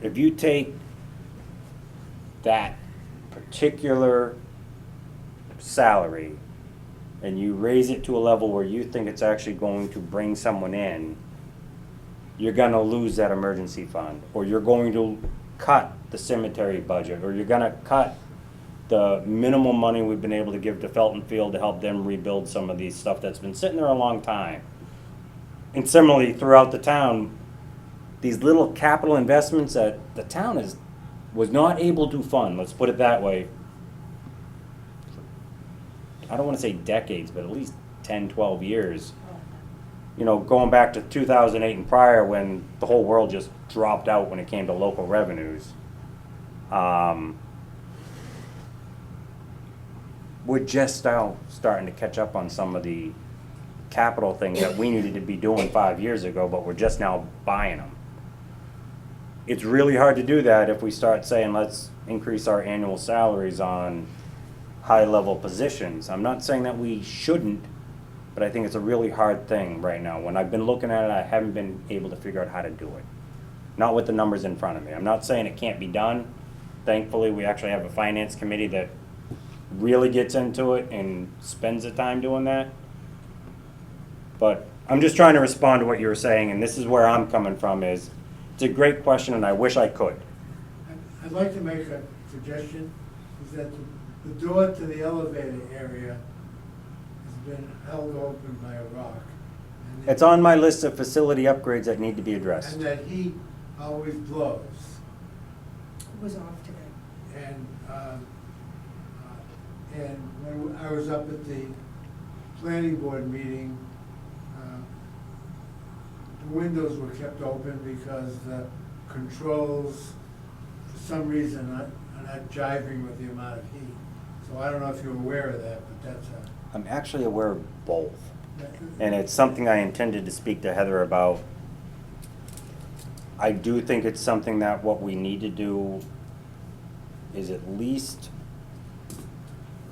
If you take that particular salary and you raise it to a level where you think it's actually going to bring someone in, you're gonna lose that emergency fund, or you're going to cut the cemetery budget, or you're gonna cut the minimal money we've been able to give to Felton Field to help them rebuild some of these stuff that's been sitting there a long time. And similarly, throughout the town, these little capital investments that the town was not able to fund, let's put it that way. I don't wanna say decades, but at least 10, 12 years. You know, going back to 2008 and prior, when the whole world just dropped out when it came to local revenues. We're just now starting to catch up on some of the capital things that we needed to be doing 5 years ago, but we're just now buying them. It's really hard to do that if we start saying, let's increase our annual salaries on high-level positions. I'm not saying that we shouldn't, but I think it's a really hard thing right now. When I've been looking at it, I haven't been able to figure out how to do it. Not with the numbers in front of me. I'm not saying it can't be done. Thankfully, we actually have a finance committee that really gets into it and spends the time doing that. But I'm just trying to respond to what you were saying, and this is where I'm coming from is, it's a great question and I wish I could. I'd like to make a suggestion, is that the door to the elevator area has been held open by a rock. and It's on my list of facility upgrades that need to be addressed. And that heat always blows. Was off today. And when I was up at the planning board meeting, the windows were kept open because the controls, for some reason, are not jiving with the amount of heat. So I don't know if you're aware of that, but that's I'm actually aware of both. And it's something I intended to speak to Heather about. I do think it's something that what we need to do is at least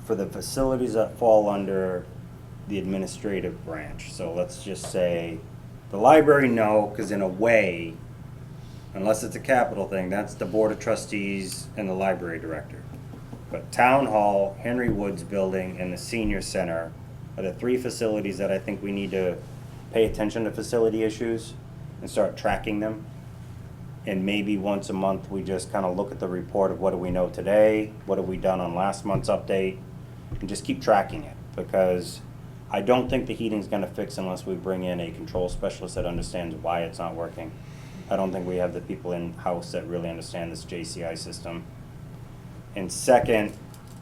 for the facilities that fall under the administrative branch. So let's just say the library, no, because in a way, unless it's a capital thing, that's the Board of Trustees and the library director. But Town Hall, Henry Woods Building, and the Senior Center are the three facilities that I think we need to pay attention to facility issues and start tracking them. And maybe once a month, we just kind of look at the report of what do we know today, what have we done on last month's update, and just keep tracking it. Because I don't think the heating's gonna fix unless we bring in a control specialist that understands why it's not working. I don't think we have the people in-house that really understand this JCI system. And second,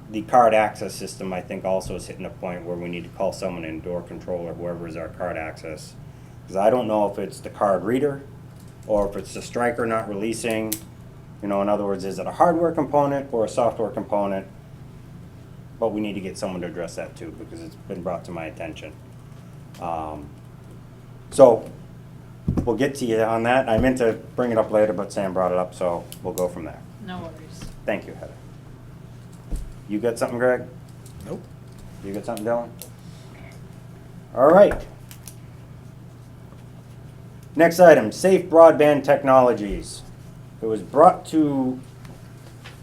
the card access system, I think, also is hitting a point where we need to call someone in, door control or whoever is our card access. Because I don't know if it's the card reader or if it's the striker not releasing. You know, in other words, is it a hardware component or a software component? But we need to get someone to address that too, because it's been brought to my attention. So we'll get to you on that. I meant to bring it up later, but Sam brought it up, so we'll go from there. No worries. Thank you, Heather. You got something, Greg? Nope. You got something, Dylan? All right. Next item, safe broadband technologies. It was brought to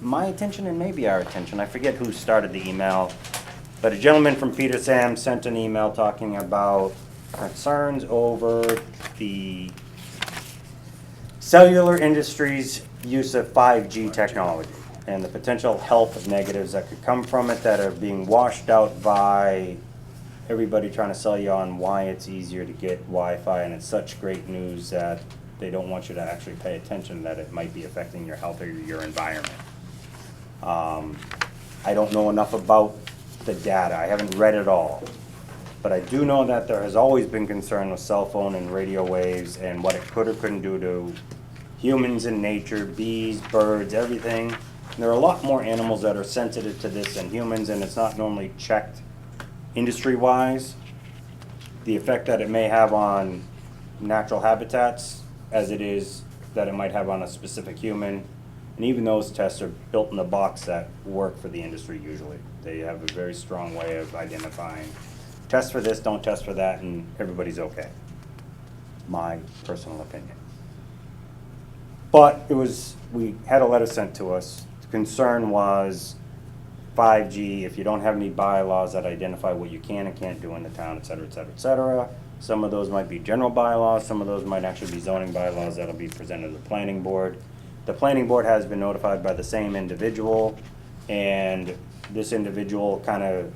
my attention and maybe our attention. I forget who started the email, but a gentleman from Peter Sam sent an email talking about concerns over the cellular industry's use of 5G technology and the potential health negatives that could come from it that are being washed out by everybody trying to sell you on why it's easier to get Wi-Fi, and it's such great news that they don't want you to actually pay attention that it might be affecting your health or your environment. I don't know enough about the data. I haven't read it all. But I do know that there has always been concern with cell phone and radio waves and what it could or couldn't do to humans and nature, bees, birds, everything. And there are a lot more animals that are sensitive to this than humans, and it's not normally checked industry-wise. The effect that it may have on natural habitats as it is that it might have on a specific human. And even those tests are built in a box that work for the industry usually. They have a very strong way of identifying test for this, don't test for that, and everybody's okay. My personal opinion. But we had a letter sent to us. The concern was 5G, if you don't have any bylaws that identify what you can and can't do in the town, et cetera, et cetera, et cetera. Some of those might be general bylaws, some of those might actually be zoning bylaws that'll be presented to the planning board. The planning board has been notified by the same individual, and this individual kind of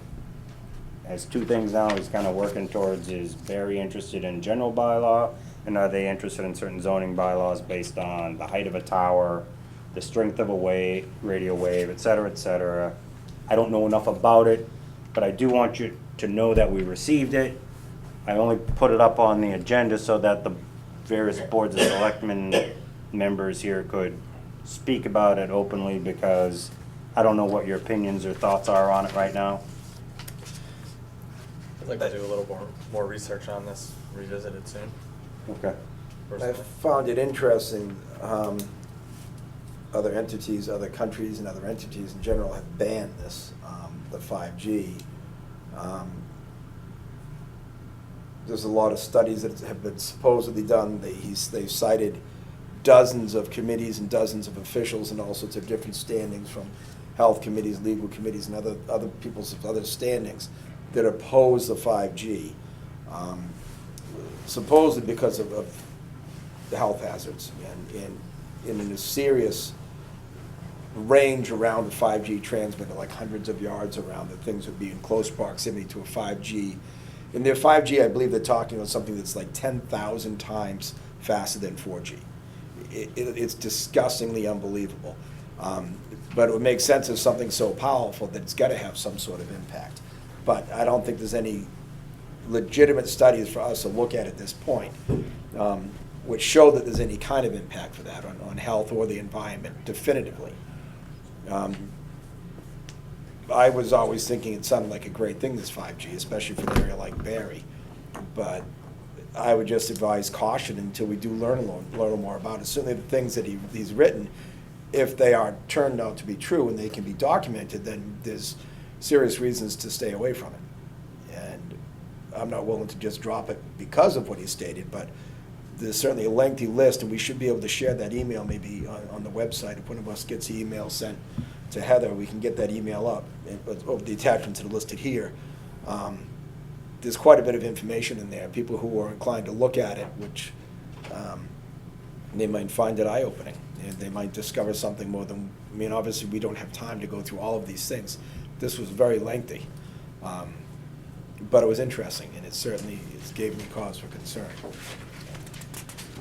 has two things now he's kind of working towards. Is Barre interested in general bylaw, and are they interested in certain zoning bylaws based on the height of a tower, the strength of a radio wave, et cetera, et cetera. I don't know enough about it, but I do want you to know that we received it. I only put it up on the agenda so that the various boards of selectmen members here could speak about it openly, because I don't know what your opinions or thoughts are on it right now. I'd like to do a little more research on this, revisit it soon. Okay. I personally. found it interesting, other entities, other countries and other entities in general have banned this, the 5G. There's a lot of studies that have been supposedly done. They've cited dozens of committees and dozens of officials and all sorts of different standings from health committees, legal committees, and other people's other standings that oppose the 5G, supposedly because of the health hazards and in a serious range around the 5G transmitter, like hundreds of yards around, that things would be in close proximity to a 5G. In their 5G, I believe they're talking about something that's like 10,000 times faster than 4G. It's disgustingly unbelievable. But it would make sense of something so powerful that it's got to have some sort of impact. But I don't think there's any legitimate studies for us to look at this point which show that there's any kind of impact for that on health or the environment definitively. I was always thinking it sounded like a great thing, this 5G, especially for an area like Barre. But I would just advise caution until we do learn a little more about it. Certainly the things that he's written, if they are turned out to be true and they can be documented, then there's serious reasons to stay away from it. And I'm not willing to just drop it because of what he stated, but there's certainly a lengthy list, and we should be able to share that email maybe on the website. If one of us gets the email sent to Heather, we can get that email up, of the attachments that are listed here. There's quite a bit of information in there, people who are inclined to look at it, which they might find it eye-opening. And they might discover something more than, I mean, obviously, we don't have time to go through all of these things. This was very lengthy, but it was interesting, and it certainly gave me cause for concern.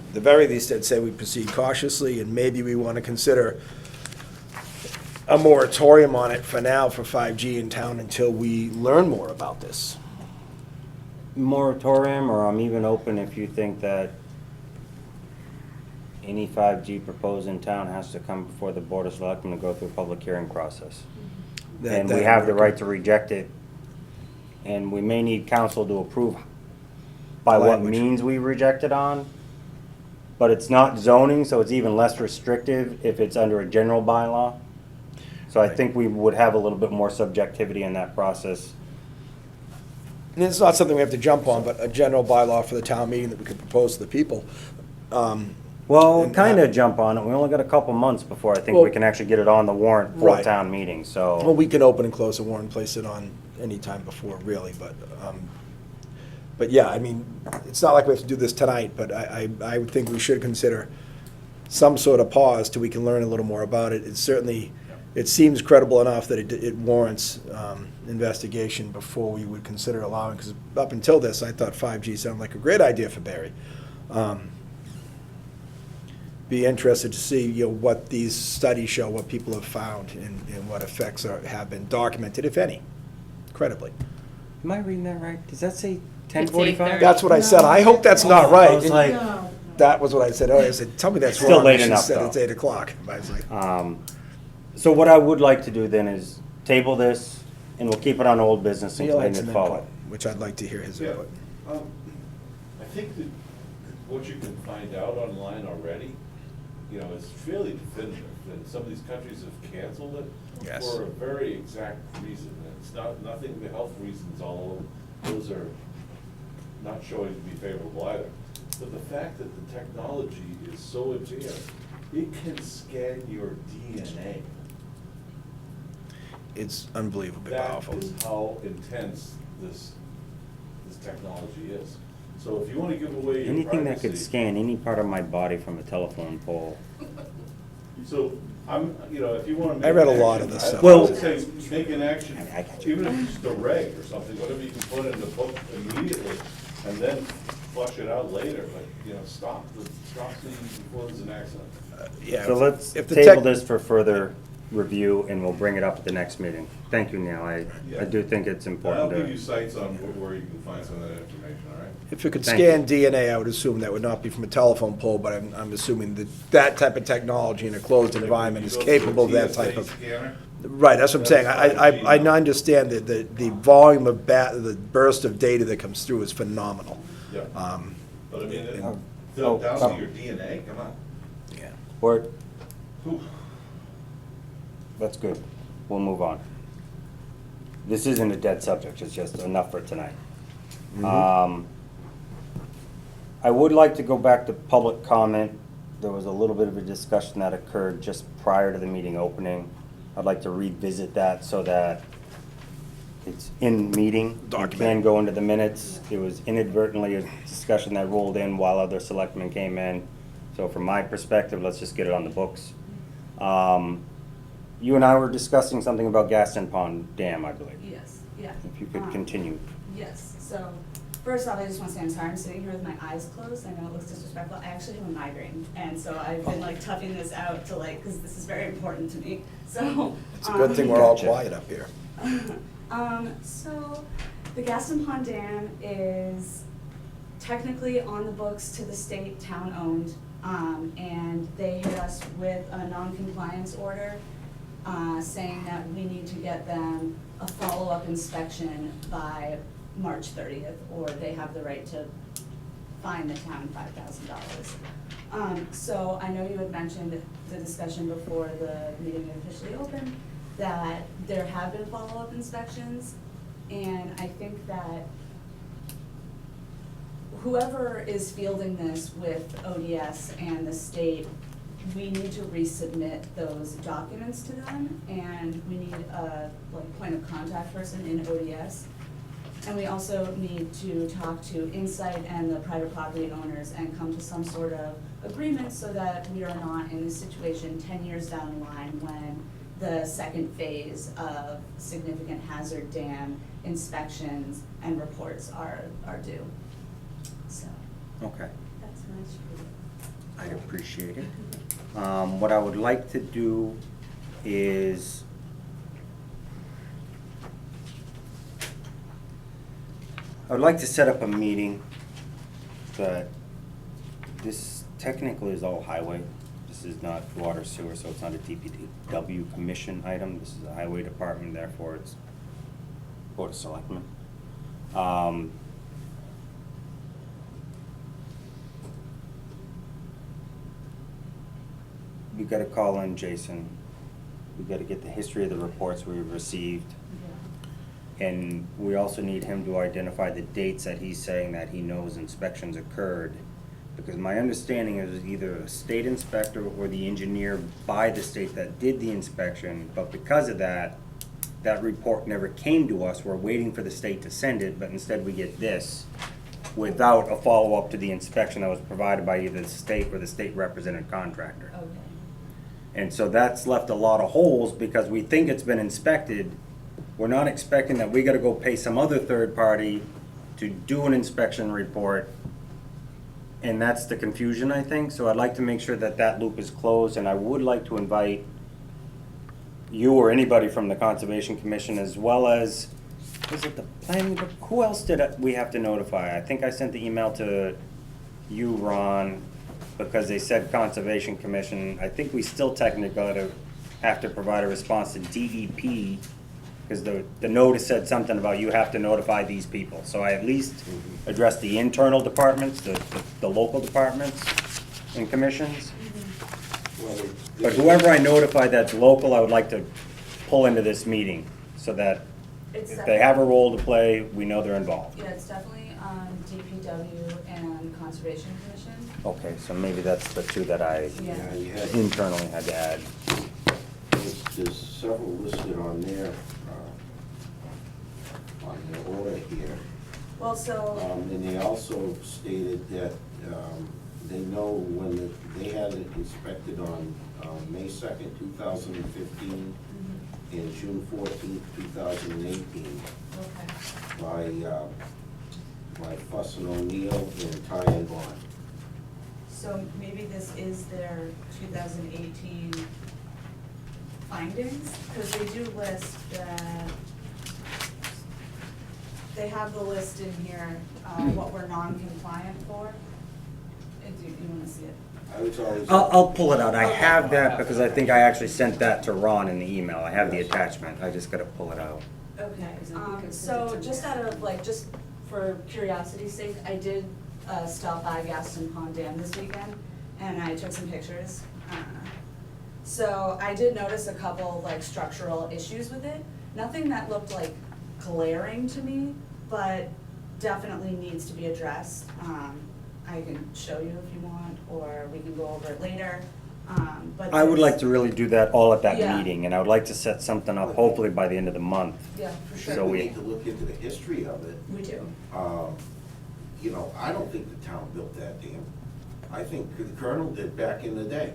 At the very least, I'd say we proceed cautiously, and maybe we want to consider a moratorium on it for now for 5G in town until we learn more about this. Moratorium, or I'm even open if you think that any 5G proposed in town has to come before the Board of Selectmen to go through a public hearing process. And we have the right to reject it, and we may need council to approve by what Language. means we reject it on. But it's not zoning, so it's even less restrictive if it's under a general bylaw. So I think we would have a little bit more subjectivity in that process. And it's not something we have to jump on, but a general bylaw for the town meeting that we could propose to the people. Well, And kind have- of jump on it. We only got a couple months before I think Well- we can actually get it on the warrant for Right. town meeting, Well, so. we can open and close the warrant and place it on any time before, really, but yeah, I mean, it's not like we have to do this tonight, but I would think we should consider some sort of pause till we can learn a little more about it. It certainly, it seems credible enough that it warrants investigation before we would consider allowing, because up until this, I thought 5G sounded like a great idea for Barre. Be interested to see, you know, what these studies show, what people have found, and what effects have been documented, if any, credibly. Am I reading that right? Does that say It's 10:45? 8:30. That's what I said. I hope that's not I right. was like, No. That was what I said. Oh, I said, tell me that's Still wrong. late She enough, said though. it's 8 o'clock. I was like, so what I would like to do then is table this, and we'll keep it on old business and Neil continue had to some follow. input, which I'd like to hear his Yeah, input. I think that what you can find out online already, you know, is fairly definitive. And some of these countries have canceled it Yes. for a very exact reason. And it's nothing, the health reasons, all of those are not showing to be favorable either. But the fact that the technology is so advanced, it can scan your DNA. It's unbelievably That powerful. is how intense this technology is. So if you want to give away your Anything that could privacy- scan any part of my body from a telephone pole. So, you know, if you want to. I read a lot of this stuff. Well- I would say, make an action, I got you. even if it's just a reg or something, whatever you can put in the book immediately, and then flush it out later, but, you know, stop the before there's an accident. Yeah. So let's if the table tech- this for further review, and we'll bring it up at the next meeting. Thank you, Neil. I do think it's I'll important give you to. sites on where you can find some of that information, all right? If it could Thank scan you. DNA, I would assume that would not be from a telephone pole, but I'm assuming that that type of technology in a closed environment is You go through a capable of that type TSA of. scanner, Right, that's what I'm saying. That's I 5G. understand that the volume of the burst of data that comes through is phenomenal. yeah, but I mean, Oh, down oh. to your DNA, come on. Yeah. Or, Whew. that's good. We'll move on. This isn't a dead subject, it's just enough for tonight. I would like to go back to public comment. There was a little bit of a discussion that occurred just prior to the meeting opening. I'd like to revisit that so that it's in meeting. It can Documented. go into the minutes. It was inadvertently a discussion that rolled in while other selectmen came in. So from my perspective, let's just get it on the books. You and I were discussing something about Gaston Pond Dam, I believe. Yes, yeah. If you could continue. Yes, so, first off, I just wanna say I'm sorry, I'm sitting here with my eyes closed, I know it looks disrespectful, I actually have a migraine, and so I've been like toughing this out to like, cause this is very important to me, so. It's a good thing we're all Gotcha. quiet up here. So, the Gaston Pond Dam is technically on the books to the state, town-owned, and they hit us with a non-compliance order saying that we need to get them a follow-up inspection by March 30th, or they have the right to fine the town $5,000. So I know you had mentioned the discussion before the meeting officially opened, that there have been follow-up inspections, and I think that whoever is fielding this with ODS and the state, we need to resubmit those documents to them, and we need a point of contact person in ODS. And we also need to talk to Insight and the private property owners and come to some sort of agreement so that we are not in this situation 10 years down the line when the second phase of significant hazard dam inspections and reports are due. So, Okay, that's my spiel. I appreciate it. What I would like to do is I would like to set up a meeting that this technically is all highway. This is not water sewer, so it's not a DPW commission item. This is a highway department, therefore it's Board of Selectmen. We gotta call in Jason. We gotta get the history of the reports we've received. And we also need him to identify the dates that he's saying that he knows inspections occurred. Because my understanding is either a state inspector or the engineer by the state that did the inspection, but because of that, that report never came to us. We're waiting for the state to send it, but instead we get this without a follow-up to the inspection that was provided by either the state or the state represented contractor. Okay. And so that's left a lot of holes because we think it's been inspected. We're not expecting that we gotta go pay some other third party to do an inspection report. And that's the confusion, I think. So I'd like to make sure that that loop is closed, and I would like to invite you or anybody from the Conservation Commission, as well as, is it the planning, who else did we have to notify? I think I sent the email to you, Ron, because they said Conservation Commission. I think we still technically have to provide a response to DEP, because the notice said something about you have to notify these people. So I at least addressed the internal departments, the local departments and commissions. But whoever I notify that's local, I would like to pull into this meeting, so that if they have a role to play, we know they're involved. Yeah, it's definitely DPW and Conservation Commission. Okay, so maybe that's the two that I Yeah. You had, internally had to add. there's several listed on there, on the order here. Well, so, And they also stated that they know when they had it inspected on May 2nd, 2015, and June 14th, 2018, okay. by Fuss and O'Neill and Ty and Bond. So maybe this is their 2018 findings, because they do list that, they have the list in here, what we're non-compliant for. Do you wanna see it? I was always. I'll pull it out. I have that because I think I actually sent that to Ron in the email. I have the attachment. I just gotta pull it out. Okay, so just out of, just for curiosity's sake, I did stop by Gaston Pond Dam this weekend, and I took some pictures. So I did notice a couple, structural issues with it. Nothing that looked glaring to me, but definitely needs to be addressed. I can show you if you want, or we can go over it later. But I would like to really do that all at that Yeah. meeting, and I would like to set something up hopefully by the end of the month. Yeah, for I sure. So think we we- need to look into the history of it. We do. I don't think the town built that dam. I think the colonel did back in the day.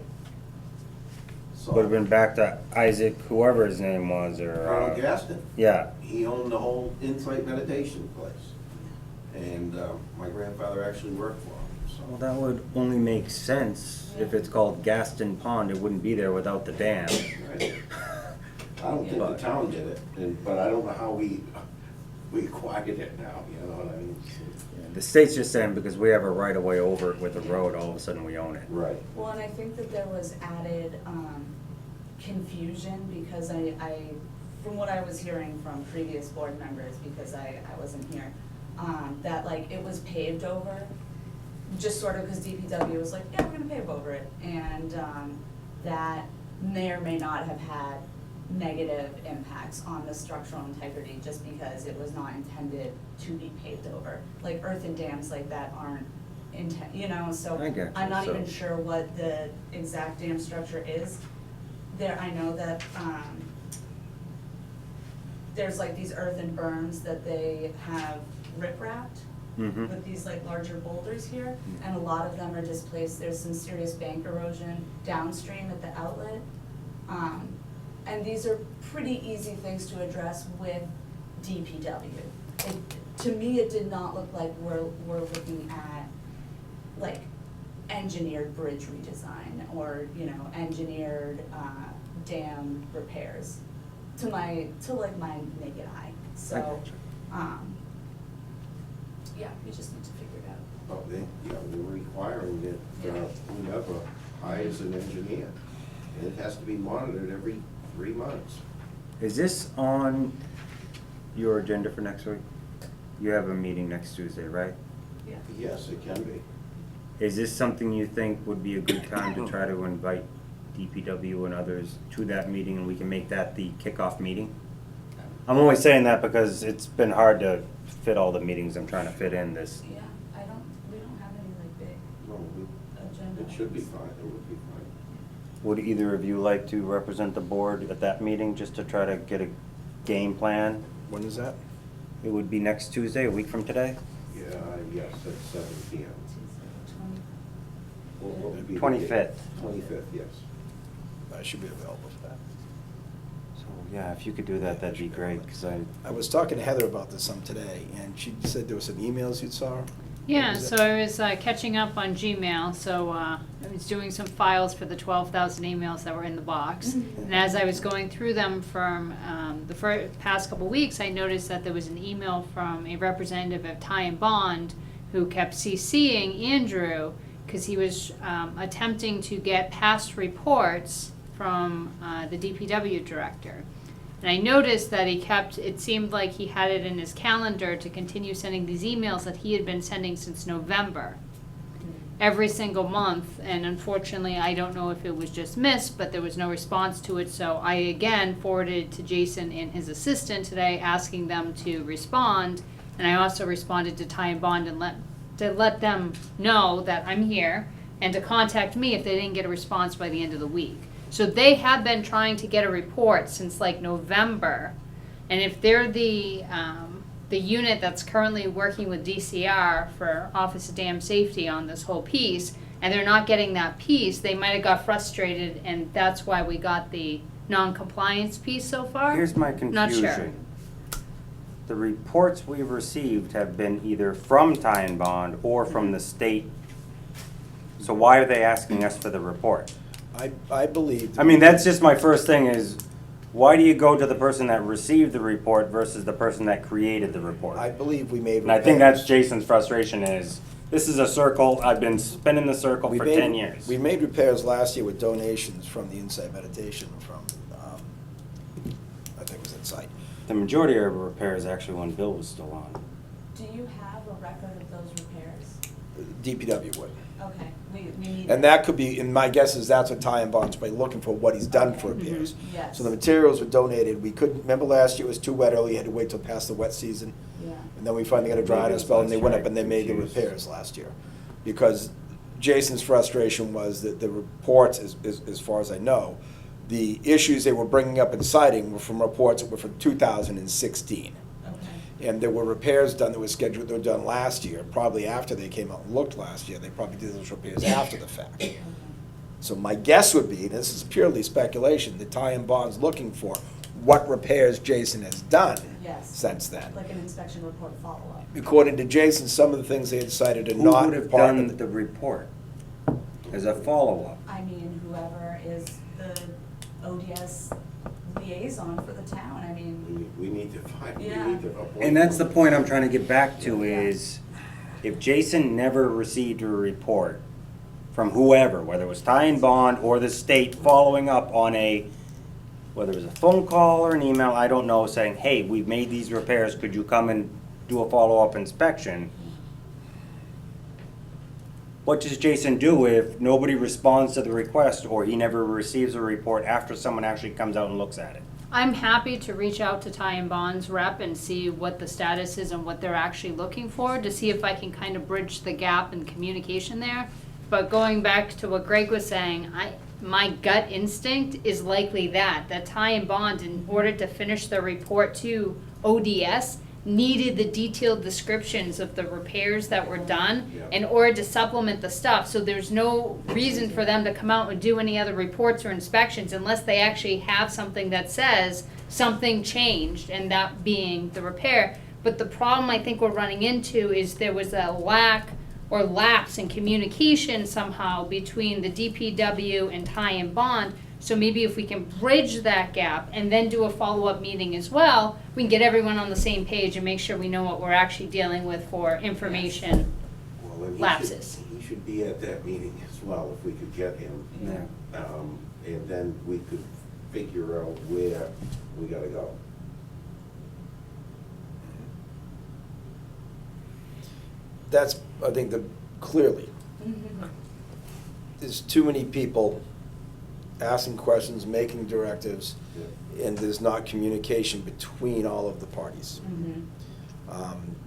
So, Would have been back to Isaac, whoever his name was, or, Colonel Gaston, yeah. he owned the whole Insight meditation place. And my grandfather actually worked for him, Well, so. that would only make sense if it's called Gaston Pond. It wouldn't be there without the dam. Right. I don't think the town did it, but I don't know how we acquired it now, you know what I mean? The state's just saying because we have a right of way over it with the road, all of a sudden we own it. Right. Well, and I think that there was added confusion because I, from what I was hearing from previous board members, because I wasn't here, that like it was paved over, just sort of because DPW was like, yeah, we're gonna pave over it. And that may or may not have had negative impacts on the structural integrity just because it was not intended to be paved over. Like earthen dams like that aren't so I get you. I'm not So- even sure what the exact dam structure is. There, I know that, there's like these earthen berms that they have rip-wrapped Mhm. with these like larger boulders here, and a lot of them are displaced. There's some serious bank erosion downstream at the outlet. And these are pretty easy things to address with DPW. To me, it did not look like we're looking at like engineered bridge redesign or, engineered dam repairs to like my naked eye. So, yeah, we just need to figure it out. Well, we're requiring that whomever hires an engineer, and it has to be monitored every 3 months. Is this on your agenda for next week? You have a meeting next Tuesday, right? Yeah. Yes, it can be. Is this something you think would be a good time to try to invite DPW and others to that meeting, and we can make that the kickoff meeting? I'm only saying that because it's been hard to fit all the meetings I'm trying to fit in this. Yeah, we don't have any like big No, agenda. it should be items. fine, it would be fine. Would either of you like to represent the board at that meeting, just to try to get a game plan? When is that? It would be next Tuesday, a week from today? Yeah, yes, at 7 PM. Tuesday, What would be the 25th. 25th, yes. I should be available for that. So, yeah, if you could do that, that'd be great, because I was talking to Heather about this some today, and she said there were some emails you saw. Yeah, What was so it? I was catching up on Gmail, so I was doing some files for the 12,000 emails that were in the box. And as I was going through them from the past couple weeks, I noticed that there was an email from a representative of Ty and Bond who kept CCing Andrew because he was attempting to get past reports from the DPW director. And I noticed that it seemed like he had it in his calendar to continue sending these emails that he had been sending since November, every single month. And unfortunately, I don't know if it was just missed, but there was no response to it. So I again forwarded to Jason and his assistant today, asking them to respond. And I also responded to Ty and Bond and let them know that I'm here and to contact me if they didn't get a response by the end of the week. So they have been trying to get a report since like November, and if they're the unit that's currently working with DCR for Office of Dam Safety on this whole piece, and they're not getting that piece, they might have got frustrated, and that's why we got the non-compliance piece so far. here's my Not sure. confusion. The reports we've received have been either from Ty and Bond or from the state. So why are they asking us for the report? I believe. I mean, that's just my first thing is, why do you go to the person that received the report versus the person that created the report? I believe we made. And I think that's repairs. Jason's frustration is, this is a circle, I've been spinning the circle We for made- 10 years. We made repairs last year with donations from the Inside Meditation from, I think it was Inside. The majority of our repairs actually when Bill was still on. Do you have a record of those repairs? DPW would. Okay, we need. And that could be, and my guess is that's what Ty and Bond's probably looking for, what he's done for repairs. Yes. So the materials were donated, we couldn't, remember last year it was too wet early, you had to wait till past the wet season. Yeah. And then we finally got a dry Maybe it out was spell, and they last went year, up and they made the confused. repairs last year. Because Jason's frustration was that the reports, as far as I know, the issues they were bringing up in citing were from reports that were from 2016. Okay. And there were repairs done that were scheduled, they were done last year, probably after they came out and looked last year, they probably did those repairs after the fact. So my guess would be, and this is purely speculation, that Ty and Bond's looking for what repairs Jason has done Yes. since then. Like an inspection report follow-up. According to Jason, some of the things they had decided are Who not would have part done of the report as a follow-up? I mean, whoever is the ODS liaison for the town, I mean, We need to find, we Yeah. need to appoint. And that's the one. point I'm trying to get back to is, if Jason never received a report from whoever, whether it was Ty and Bond or the state following up on a whether it was a phone call or an email, I don't know, saying, hey, we've made these repairs, could you come and do a follow-up inspection? What does Jason do if nobody responds to the request, or he never receives a report after someone actually comes out and looks at it? I'm happy to reach out to Ty and Bond's rep and see what the status is and what they're actually looking for, to see if I can kind of bridge the gap in communication there. But going back to what Greg was saying, my gut instinct is likely that Ty and Bond, in order to finish their report to ODS, needed the detailed descriptions of the repairs that were done in order to supplement the stuff. So there's no reason for them to come out and do any other reports or inspections unless they actually have something that says something changed, and that being the repair. But the problem I think we're running into is there was a lack or lapse in communication somehow between the DPW and Ty and Bond. So maybe if we can bridge that gap and then do a follow-up meeting as well, we can get everyone on the same page and make sure we know what we're actually dealing with for information Well, and lapses. He should be at that meeting as well, if we could get him. Yeah. And then we could figure out where we gotta go. That's, I think, clearly, there's too many people asking questions, making directives, and there's not communication between all of the parties.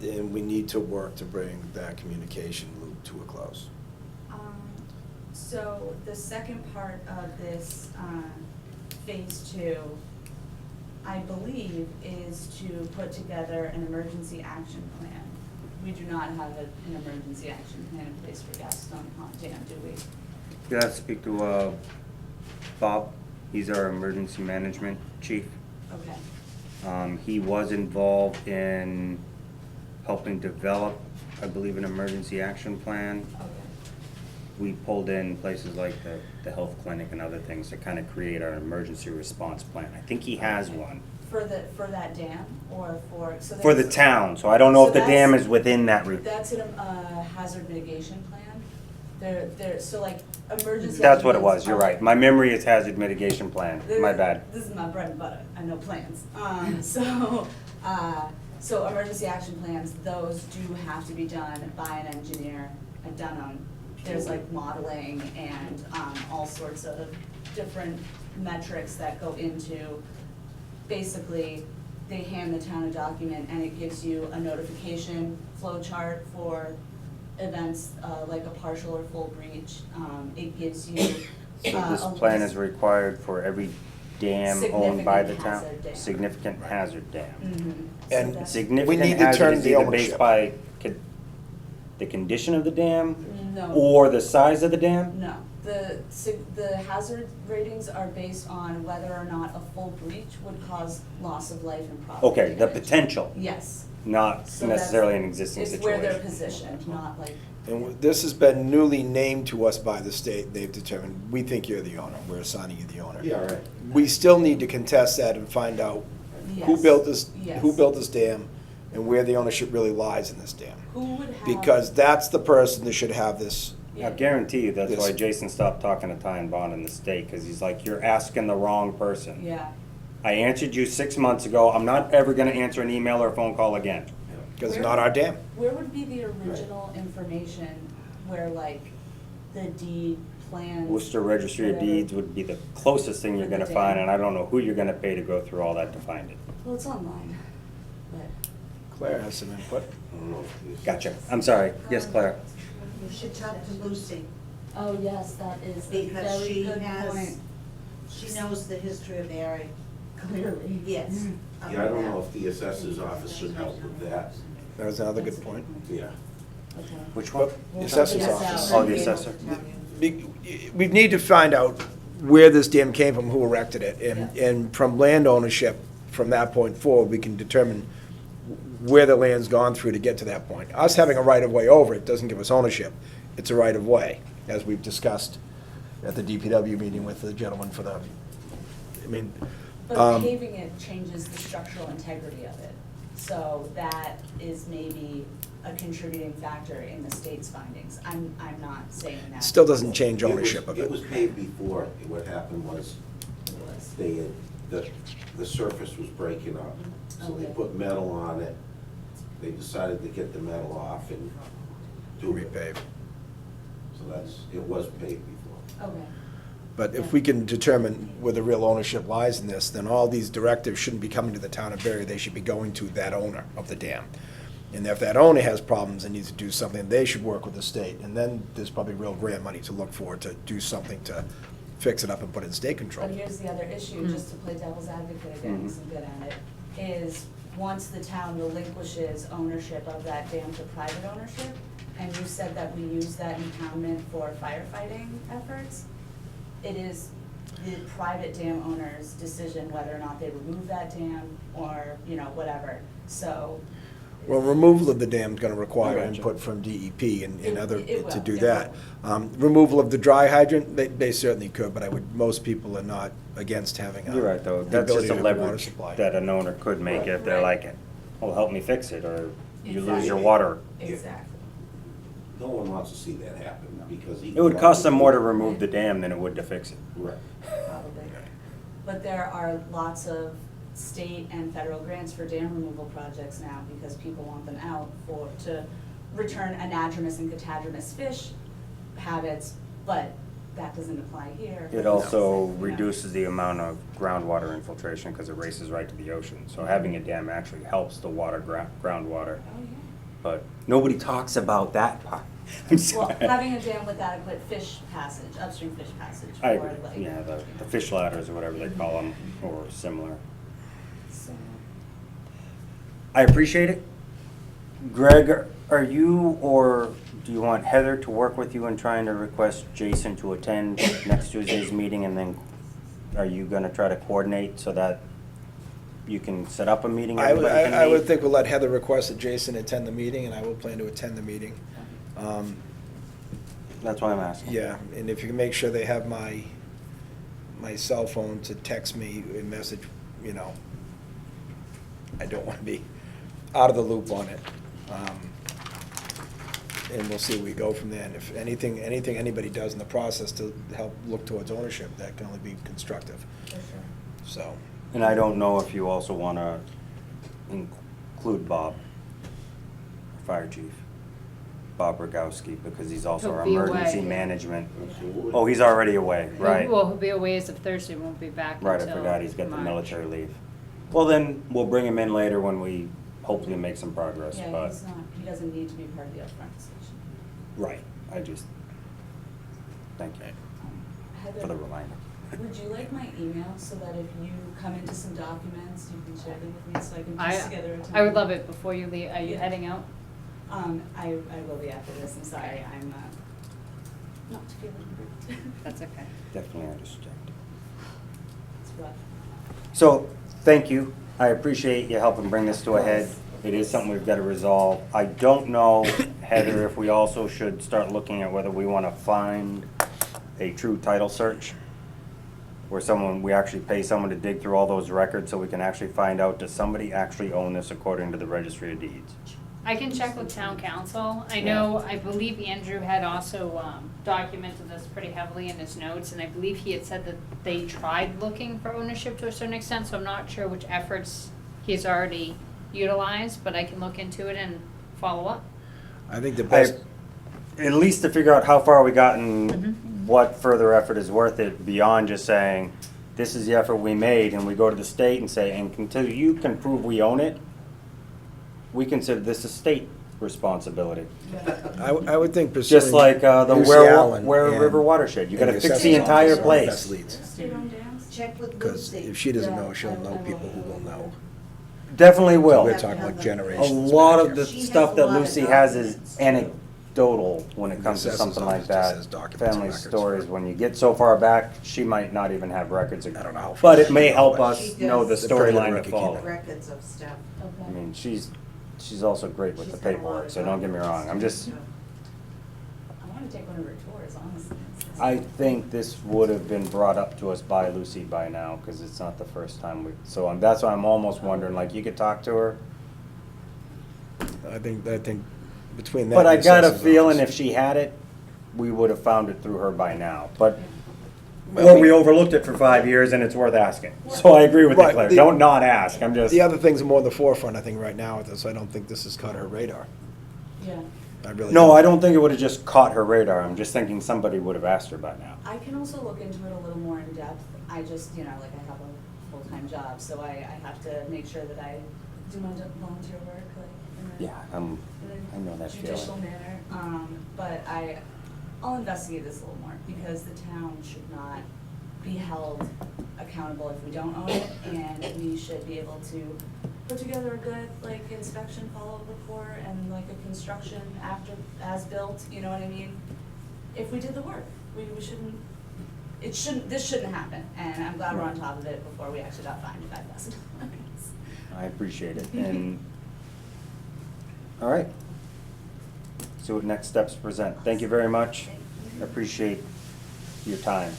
And we need to work to bring that communication loop to a close. So the second part of this, phase two, I believe, is to put together an emergency action plan. We do not have an emergency action plan in place for Gaston Pond Dam, do we? You have to speak to Bob. He's our emergency management chief. Okay. He was involved in helping develop, I believe, an emergency action plan. Okay. We pulled in places like the health clinic and other things to kind of create our emergency response plan. I think he has one. For that dam, or for, so For the there's- town, so I don't know So if the dam that's- is within that route. That's an, hazard mitigation plan. So like, emergency. That's action what it plans was, you're are right. like- My memory is hazard mitigation plan, my bad. This is my bread and butter, I know plans. So emergency action plans, those do have to be done by an engineer. I've done them. There's like modeling and, all sorts of different metrics that go into, basically, they hand the town a document and it gives you a notification flow chart for events, like a partial or full breach. It gives you, So this a plan list- is required for every dam owned by the town? Significant hazard dam. Significant hazard dam. So And that's- we Significant need to hazard turn is the either ownership. based by the condition of the dam No. or the size of the dam? No, the hazard ratings are based on whether or not a full breach would cause loss of life and property Okay, the damage. potential, Yes. not So that's- necessarily an existing It's where they're situation. positioned, not like, And this has been newly named to us by the state. They've determined, we think you're the owner, we're assigning you the owner. Yeah, right. We still need to contest that and find out who Yes. built this, Yes. who built this dam, and where the ownership really lies in this dam. who would have. Because that's the person that should have this. I guarantee you that's This- why Jason stopped talking to Ty and Bond in the state, because he's like, you're asking the wrong person. Yeah, I answered you 6 months ago, I'm not ever gonna answer an email or a phone call again. Because it's not our dam. where would be the original information where like the deed plans? Worcester Registry of whatever? Deeds would be the closest thing you're gonna find, and I don't know who you're gonna pay to go through all that to find it. Well, it's online, but. Claire has some input. I don't know if this- Gotcha, I'm sorry, yes, Claire? You should talk to Lucy, Oh, yes, that is a because very she good has, point. she knows the history of the area. Clearly. Yes. Yeah, I don't know if the assessor's office should help with that. That was another good point. Yeah. Okay. Which one? The assessor's Yes, office. Oh, the assessor. We need to find out where this dam came from, who erected it, and from land ownership, from that point forward, we can determine where the land's gone through to get to that point. Us having a right-of-way over it doesn't give us ownership. It's a right-of-way, as we've discussed at the DPW meeting with the gentleman for the, I mean, But paving it changes the structural integrity of it, so that is maybe a contributing factor in the state's findings. I'm not saying that. still doesn't change ownership of It it. was paved before. What happened was they had the surface was breaking up. So they Okay. put metal on it. They decided to get the metal off and do it. Repave. So it was paved before. Okay. But if we can determine where the real ownership lies in this, then all these directives shouldn't be coming to the town of Barre, they should be going to that owner of the dam. And if that owner has problems and needs to do something, they should work with the state, and then there's probably real grant money to look for to do something to fix it up and put it in state control. But here's the other issue, just to play devil's advocate again, because I'm good at it, is once the town relinquishes ownership of that dam to private ownership, and you said that we use that impoundment for firefighting efforts, it is the private dam owner's decision whether or not they remove that dam or, you know, whatever, so. Well, removal of the dam is gonna require Gotcha. input from DEP and It- other, it will, to do it that. Removal of the dry hydrant, they certainly could, but most people are not against having You're right, though. the That's ability just a to have water leverage supply. that an owner could make if they're Right. like, oh, help me fix it, or you lose your Exactly. water. Exactly. No one wants to see that happen because. It would cost them more to remove the dam than it would to fix it. Right. Probably. But there are lots of state and federal grants for dam removal projects now because people want them out to return anadromous and catadromous fish habits, but that doesn't apply here. It also Yeah. reduces the amount of groundwater infiltration because it races right to the ocean. So having a dam actually helps the groundwater. Oh, yeah. But nobody talks about that part. I'm Well, sorry. having a dam with adequate fish passage, upstream fish passage I for agree, like. yeah, the fish ladders or whatever they call them, or similar. So, I appreciate it. Greg, are you, or do you want Heather to work with you in trying to request Jason to attend next Tuesday's meeting? And then are you gonna try to coordinate so that you can set up a meeting? Everybody can I would meet? think we'll let Heather request that Jason attend the meeting, and I will plan to attend the meeting. That's why I'm asking. Yeah, and if you can make sure they have my cell phone to text me a message, you know, I don't want to be out of the loop on it. And we'll see where we go from there. And if anything anybody does in the process to help look towards ownership, that can only be constructive, for sure. so. And I don't know if you also wanna include Bob, fire chief, Bob Rogowski, because he's also our He'll be emergency away. management. Absolutely. Oh, he's already away, right? Well, he'll be away as of Thursday, won't be back until Right, I forgot, he's got the March. military leave. Well, then, we'll bring him in later when we hopefully make some progress, Yeah, but, he's not, he doesn't need to be part of the upfront decision. right, I just, thank you for the Heather, reminder. would you like my email so that if you come into some documents, you can share them with me so I can I, piece together a time? I would love it before you leave. Are you Yeah. heading out? I will be after this, I'm sorry, I'm, not feeling good. That's okay. Definitely understand. It's rough. So, thank you. I appreciate you helping bring this to a head. It is something we've got to resolve. I don't know, Heather, if we also should start looking at whether we want to find a true title search, where we actually pay someone to dig through all those records so we can actually find out, does somebody actually own this according to the registry of deeds? I can check with town council. I know, I believe Andrew had also documented this pretty heavily in his notes, and I believe he had said that they tried looking for ownership to a certain extent, so I'm not sure which efforts he's already utilized, but I can look into it and follow up. I think the best, At least to figure out how far we gotten, Mhm. what further effort is worth it beyond just saying, this is the effort we made, and we go to the state and say, and until you can prove we own it, we consider this a state responsibility. I would think pursuing. Just like the Lucy Ware Allen and- River watershed, you and gotta fix the assessment entire officer are place. best leads. State-owned dams? Check with Because Lucy. if she doesn't know, Yeah, she'll I know will. people who will know. Definitely So will. we're talking like A generations. lot back of here. the She has stuff a that lot of Lucy has is documents. anecdotal when it comes to Assessors something like office just that. says documents and Family records. stories, when you get so far back, she might not even have records. I don't know how far But it she may can help go, us She know the does. The further storyline to record follow. keeping. Records of stuff. I Okay. mean, she's also great with the She's got a lot paperwork, of so don't get me wrong, I'm just, I wanna take one of her tours, honestly. I think this would have been brought up to us by Lucy by now, cause it's not the first time that's why I'm almost wondering, like, you could talk to her, I think between that. but I and the got a assessor's feeling office. if she had it, we would have found it through her by now, but or we overlooked it for 5 years and it's worth asking. So I agree with you, Right, Claire. the- Don't not ask. I'm just. The other things are more in the forefront, I think, right now with this. I don't think this has caught her radar. Yeah. I really No, don't. I don't think it would have just caught her radar. I'm just thinking somebody would have asked her by now. I can also look into it a little more in depth. I just, like I have a full-time job, so I have to make sure that I do my volunteer work, like, in a, Yeah, I know that judicial feeling. manner. But I'll investigate this a little more, because the town should not be held accountable if we don't own it, and we should be able to put together a good, like, inspection follow-up report and like a construction after, as built, you know what I mean? If we did the work, we shouldn't, this shouldn't happen, and I'm glad we're on top of it before we actually got fined $5,000. I appreciate it. And, all right. See what next steps present. Thank you very much. I appreciate your time.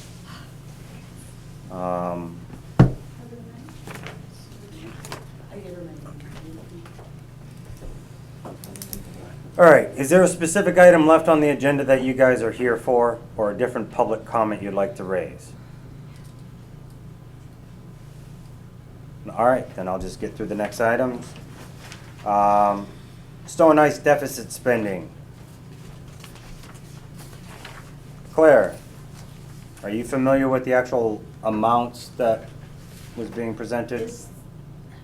All right, is there a specific item left on the agenda that you guys are here for, or a different public comment you'd like to raise? All right, then I'll just get through the next items. Snow and ice deficit spending. Claire, are you familiar with the actual amounts that was being presented?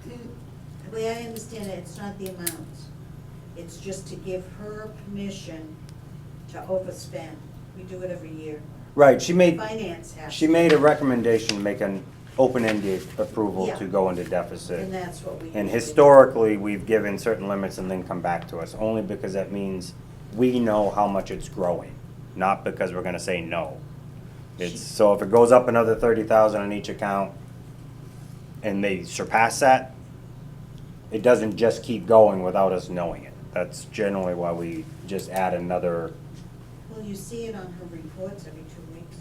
The way I understand it, it's not the amount. It's just to give her permission to overspend. We do it every year. Right, she made Finance a recommendation to make an open-ended approval Yeah. to go into deficit. And that's what we. And usually do. historically, we've given certain limits and then come back to us, only because that means we know how much it's growing, not because we're gonna say no. So if it goes up another 30,000 on each account and they surpass that, it doesn't just keep going without us knowing it. That's generally why we just add another. Well, you see it on her reports every 2 weeks.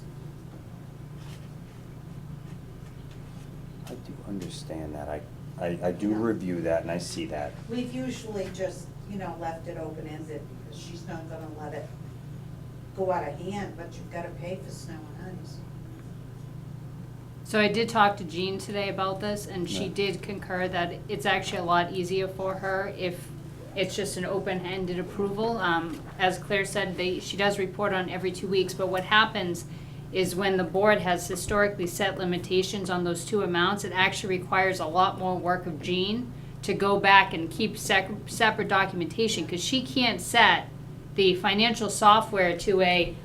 I do understand that. I do review that and I see that. We've usually just, left it open-ended because she's not gonna let it go out of hand, but you've gotta pay for snow and ice. So I did talk to Jean today about this, and she Yeah. did concur that it's actually a lot easier for her if it's just an open-ended approval. As Claire said, she does report on every 2 weeks, but what happens is when the board has historically set limitations on those two amounts, it actually requires a lot more work of Jean to go back and keep separate documentation, because she can't set the financial software to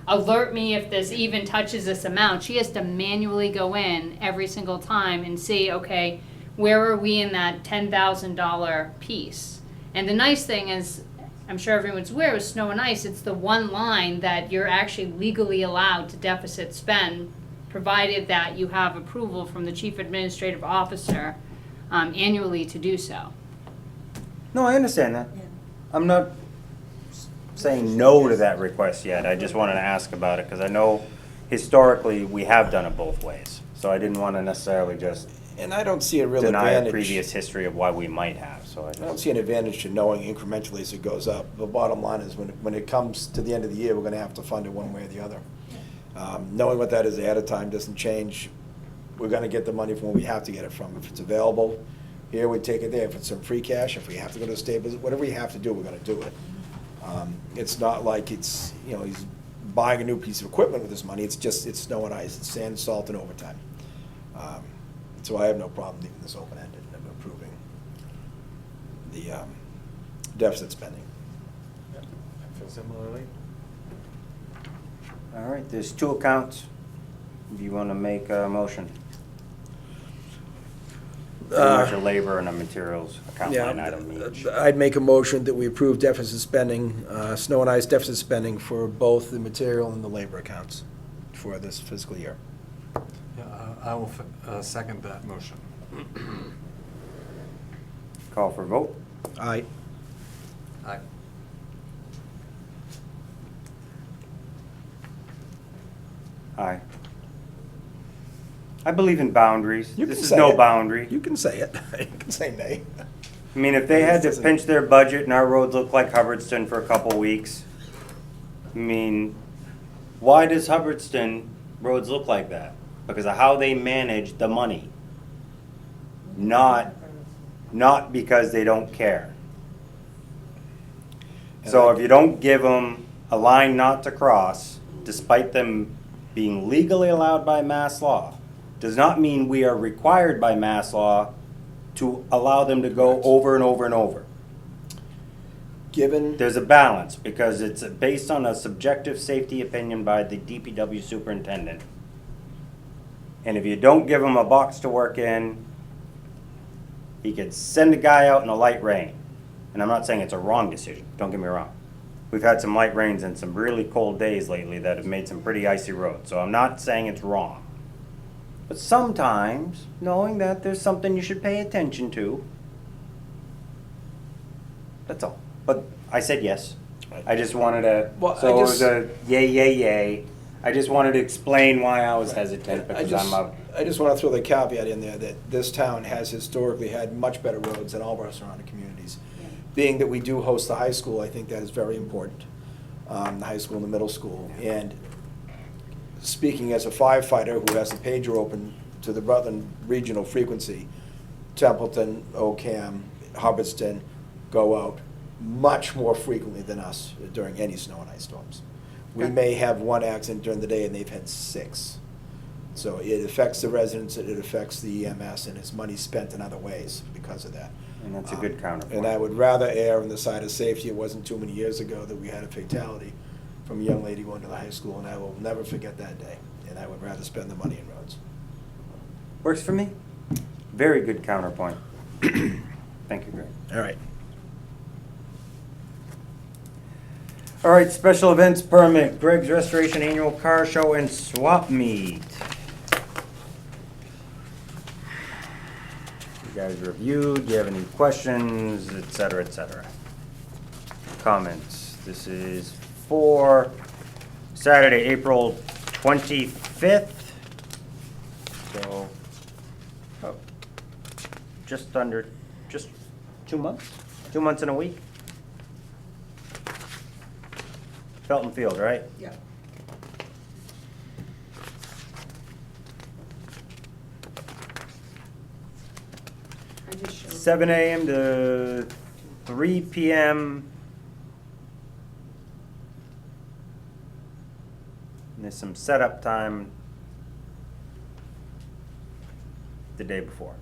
alert me if this even touches this amount. She has to manually go in every single time and see, okay, where are we in that $10,000 piece? And the nice thing is, I'm sure everyone's aware, with snow and ice, it's the one line that you're actually legally allowed to deficit spend, provided that you have approval from the chief administrative officer annually to do so. No, I understand that. Yeah. I'm not saying no to that request yet. I just wanted to ask about it because I know historically we have done it both ways. So I didn't want to necessarily just And I don't see a real deny a advantage. previous history of why we might have, so I I don't just. see an advantage to knowing incrementally as it goes up. The bottom line is when it comes to the end of the year, we're gonna have to fund it one way or the other. Knowing what that is ahead of time doesn't change. We're gonna get the money from where we have to get it from. If it's available, here, we take it there. If it's some free cash, if we have to go to stabilization, whatever we have to do, we're gonna do it. It's not like it's, he's buying a new piece of equipment with this money. It's snow and ice, it's sand, salt, and overtime. So I have no problem leaving this open-ended and approving the deficit spending. Yep, I feel similarly. All right, there's two accounts. Do you want to make a motion? Pretty much a labor and a materials account line item each. I'd make a motion that we approve deficit spending, snow and ice deficit spending for both the material and the labor accounts for this fiscal year. Yeah, I will second that motion. Call for vote. Aye. Aye. Aye. I believe in boundaries. You This can is say no it. boundary. You can say it. You can say nay. I mean, if they had to pinch their budget and our roads look like Hubbardston for a couple weeks, I mean, why does Hubbardston roads look like that? because of how they manage the money. Not because they don't care. So if you don't give them a line not to cross, despite them being legally allowed by mass law, does not mean we are required by mass law to allow them to go over and over and over. Given, There's a balance, because it's based on a subjective safety opinion by the DPW superintendent. And if you don't give him a box to work in, he could send a guy out in a light rain. And I'm not saying it's a wrong decision, don't get me wrong. We've had some light rains and some really cold days lately that have made some pretty icy roads, so I'm not saying it's wrong. But sometimes, knowing that there's something you should pay attention to, that's all. But I said yes. I just wanted to, Well, so it was a yay. I just wanted to explain why I was hesitant, because I just want to throw the caveat in there that this town has historically had much better roads than all of our surrounding communities. Being that we do host the high school, I think that is very important, the high school and the middle school. And speaking as a firefighter who has the pager open to the Rutland regional frequency, Templeton, Ocam, Hubbardston go out much more frequently than us during any snow and ice storms. We may have one accident during the day and they've had 6. So it affects the residents, it affects the EMS, and it's money spent in other ways because of that. And that's a good counterpoint. And I would rather err on the side of safety. It wasn't too many years ago that we had a fatality from a young lady going to the high school, and I will never forget that day. And I would rather spend the money in roads. Works for me. Very good counterpoint. Thank you, Greg. All right. All right, special events permit, Greg's Restoration Annual Car Show and Swap Meet. You guys reviewed, do you have any questions, et cetera, comments? This is for Saturday, April 25th. So, just 2 months? 2 months and a week? Felton Field, right? Yeah. I just showed. 7 a.m. to 3 p.m. And there's some setup time the day before.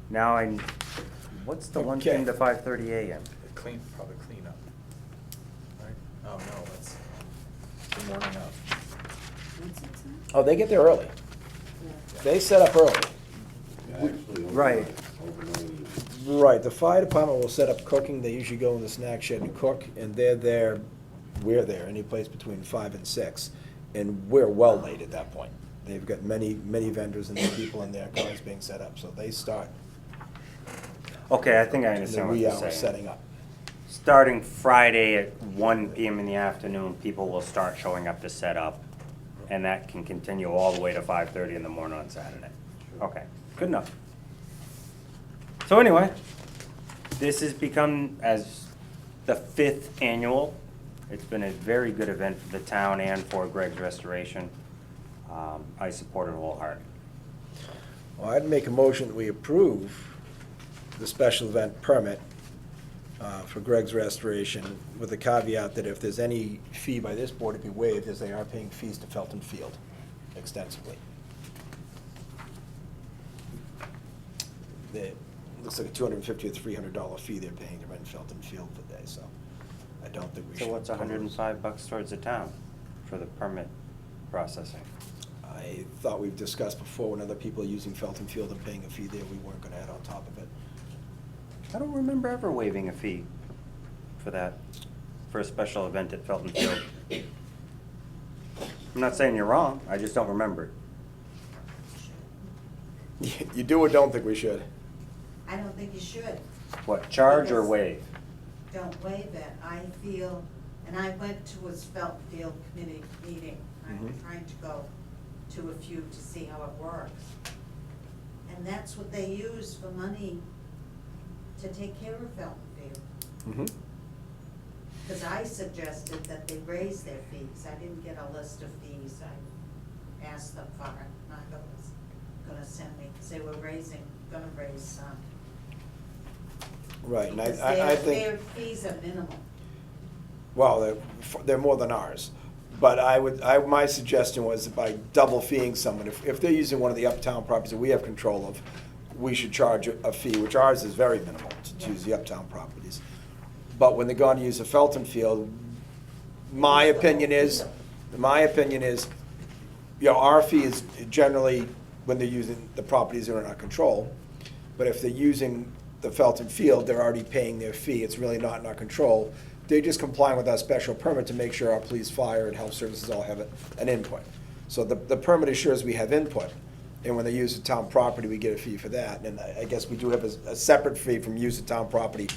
Now what's the 1 p.m. to 5:30 a.m.? Probably clean up. Right? Oh, no, that's the morning of. Oh, they get there early. They set up early. Actually, Right. overnight. Right, the fire department will set up cooking. They usually go in the snack shed and cook, and they're there, we're there, any place between 5 and 6. And we're well late at that point. They've got many vendors and people in there, cars being set up, so they start Okay, I think I in the understand what wee you're hours saying. setting up. Starting Friday at 1 p.m. in the afternoon, people will start showing up to set up, and that can continue all the way to 5:30 in the morning on Saturday. Okay, good enough. So anyway, this has become as the 5th annual. It's been a very good event for the town and for Greg's Restoration. I support it wholeheartedly. Well, I'd make a motion that we approve the special event permit for Greg's Restoration, with the caveat that if there's any fee by this board to be waived, as they are paying fees to Felton Field extensively. It looks like a $250 or $300 fee they're paying to rent Felton Field for the day, so I don't think we should. So what's $105 towards the town for the permit processing? I thought we've discussed before, when other people are using Felton Field and paying a fee there, we weren't gonna add on top of it. I don't remember ever waiving a fee for that, for a special event at Felton Field. I'm not saying you're wrong, I just don't remember it. You do or don't think we should? I don't think you should. What, charge or Because- waive? Don't waive it. I feel, and I went to a Felton Field committee meeting. I'm Mhm. trying to go to a few to see how it works. And that's what they use for money to take care of Felton Field. Mm-hmm. Because I suggested that they raise their fees. I didn't get a list of fees. asked them for it. Martha was gonna send me, because they were gonna raise some. Right, and Because I their think, fees are minimal. well, they're more than ours. But my suggestion was that by double feeing someone, if they're using one of the uptown properties that we have control of, we should charge a fee, which ours is very minimal to choose the uptown properties. But when they're going to use a Felton Field, my opinion is, you know, our fee is generally when they're using the properties that are in our control. But if they're using the Felton Field, they're already paying their fee. It's really not in our control. They're just complying with our special permit to make sure our police, fire, and health services all have an input. So the permit assures we have input. And when they use the town property, we get a fee for that. And I guess we do have a separate fee from use of town property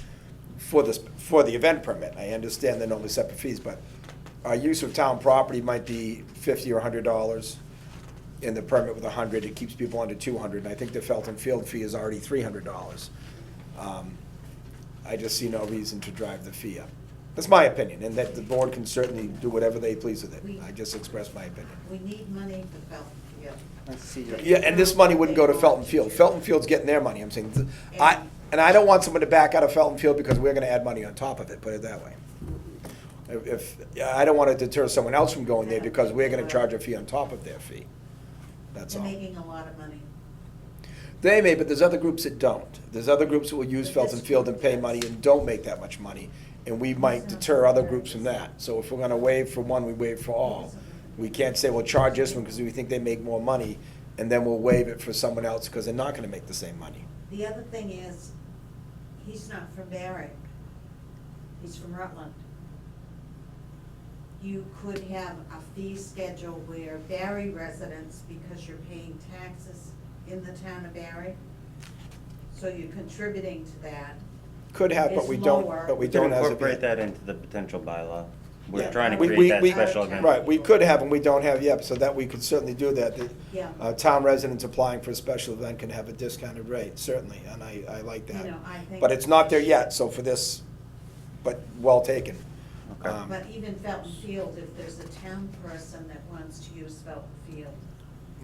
for the event permit. I understand they're normally separate fees, but our use of town property might be $50 or $100. In the permit with 100, it keeps people under 200. And I think the Felton Field fee is already $300. I just see no reason to drive the fee up. That's my opinion, and that the board can certainly do whatever they please with it. I just expressed my opinion. We need money for Felton Field. Let's see your- Yeah, and this money wouldn't go to Felton Field. Felton Field's getting their money, I'm saying. And I don't want someone to back out of Felton Field because we're gonna add money on top of it, put it that way. I don't wanna deter someone else from going there because we're gonna charge a fee on top of their fee. That's They're all. making a lot of money. They may, but there's other groups that don't. There's other groups that will use But Felton this Field and group pay does. money and don't make that much money. And we might deter other groups from that. So if we're gonna waive for one, we waive for all. We can't say we'll charge this one because we think they make more money, and then we'll waive it for someone else because they're not gonna make the same money. The other thing is, he's not from Barre. He's from Rutland. You could have a fee schedule where Barre residents, because you're paying taxes in the town of Barre, so you're contributing to that. Could have, but Is we don't, lower. but we We can don't as of incorporate yet. that into the potential bylaw. We're Yeah. trying to We- create that we- special event. Right, we could have and we don't have yet, so that we could certainly do that. Yeah. Town residents applying for a special event can have a discounted rate, certainly, and I like that. You know, I think. But it's not there yet, so for this, but well taken. Okay. But even Felton Field, if there's a town person that wants to use Felton Field.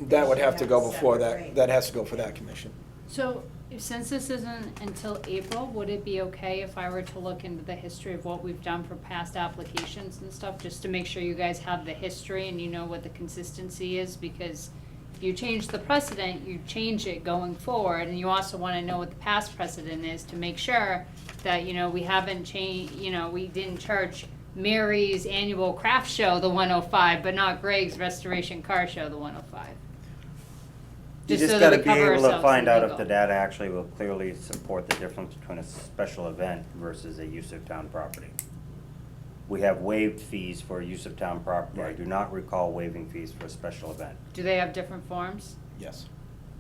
That would they have should to go a before separate that, rate. that has to go for that commission. So, since this isn't until April, would it be okay if I were to look into the history of what we've done for past applications and stuff, just to make sure you guys have the history and you know what the consistency is? Because if you change the precedent, you change it going forward, and you also wanna know what the past precedent is to make sure that, you know, we haven't changed, you know, we didn't charge Mary's annual craft show the 105, but not Greg's restoration car show the 105. You Just just so that gotta we be cover able to ourselves find in out if legal. the data actually will clearly support the difference between a special event versus a use of town property. We have waived fees for use of town property. I do not recall waiving fees for a special event. Do they have different forms? Yes.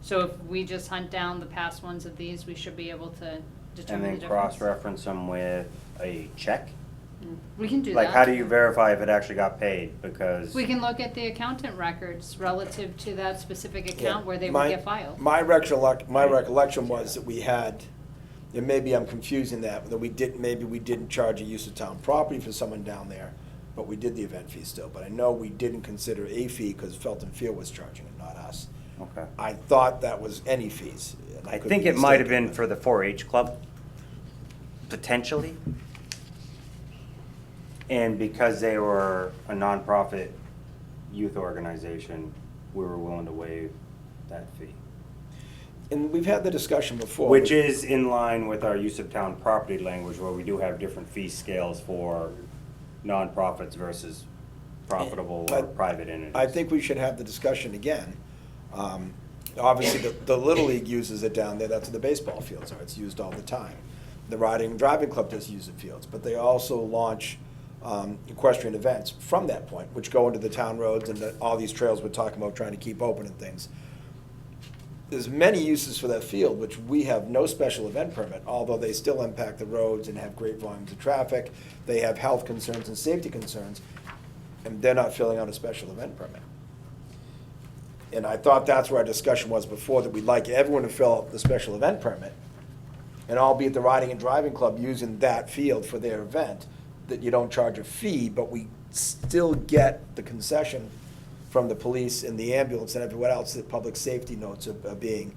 So if we just hunt down the past ones of these, we should be able to And determine then the difference? cross-reference them with a check? We can do that. Like, how do you verify if it actually got paid? Because We can look at the accountant records relative to that specific account where they would My- get filed. My recollection was that we had, and maybe I'm confusing that we didn't charge a use of town property for someone down there, but we did the event fee still. But I know we didn't consider a fee because Felton Field was charging it, not us. okay. I thought that was any fees. and I could think be it might have mistaken, been but- for the 4-H club, potentially. And because they were a nonprofit youth organization, we were willing to waive that fee. And we've had the discussion before. Which is in line with our use of town property language, where we do have different fee scales for nonprofits versus profitable or private entities. I think we should have the discussion again. Obviously, the Little League uses it down there, that's where the baseball fields are, it's used all the time. The riding and driving club does use the fields, but they also launch equestrian events from that point, which go into the town roads and all these trails we're talking about trying to keep open and things. There's many uses for that field, which we have no special event permit, although they still impact the roads and have great volumes of traffic. They have health concerns and safety concerns, and they're not filling out a special event permit. And I thought that's where our discussion was before, that we'd like everyone to fill out the special event permit, and albeit the riding and driving club using that field for their event, that you don't charge a fee, but we still get the concession from the police and the ambulance and everyone else, that public safety notes are being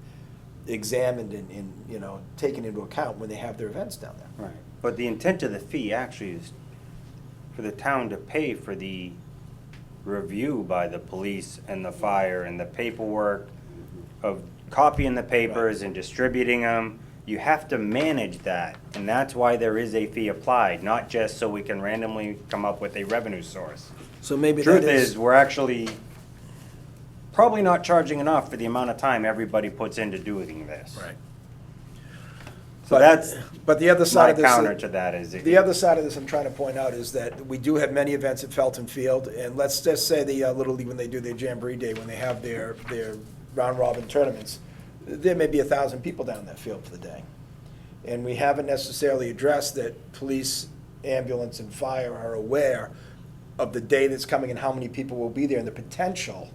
examined and, you know, taken into account when they have their events down there. Right. But the intent of the fee actually is for the town to pay for the review by the police and the fire and the paperwork of copying the papers and distributing them. You have to manage that, and that's why there is a fee applied, not just so we can randomly come up with a revenue source. So maybe that Truth is. is, we're actually probably not charging enough for the amount of time everybody puts into doing this. Right. So that's But the other my side of this. counter to that is. The other side of this I'm trying to point out is that we do have many events at Felton Field, and let's just say the Little League, when they do their Jamboree Day, when they have their round robin tournaments, there may be 1,000 people down that field for the day. And we haven't necessarily addressed that police, ambulance, and fire are aware of the day that's coming and how many people will be there and the potential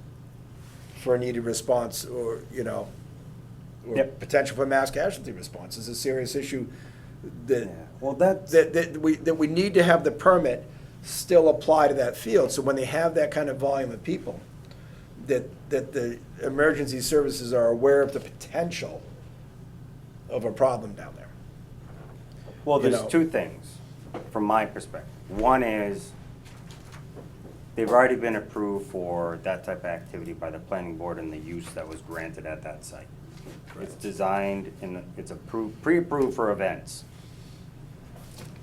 for a needed response or, you know, or Yep. potential for mass casualty response is a serious issue that Yeah. Well, that's. that we need to have the permit still apply to that field, so when they have that kind of volume of people, that the emergency services are aware of the potential of a problem down there. Well, You there's know. two things from my perspective. One is they've already been approved for that type of activity by the planning board and the use that was granted at that site. It's designed and it's approved, pre-approved for events.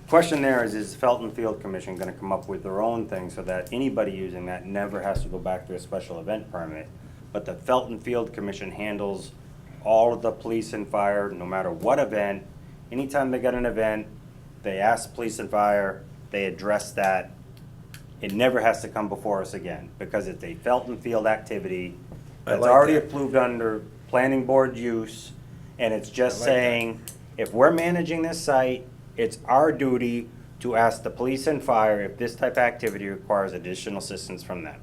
Question there is Felton Field Commission gonna come up with their own thing so that anybody using that never has to go back to a special event permit? But the Felton Field Commission handles all of the police and fire, no matter what event. Anytime they got an event, they ask police and fire, they address that. It never has to come before us again, because it's a Felton Field activity I that's like already that. approved under planning board use, and it's just I like that. saying, if we're managing this site, it's our duty to ask the police and fire if this type of activity requires additional assistance from them.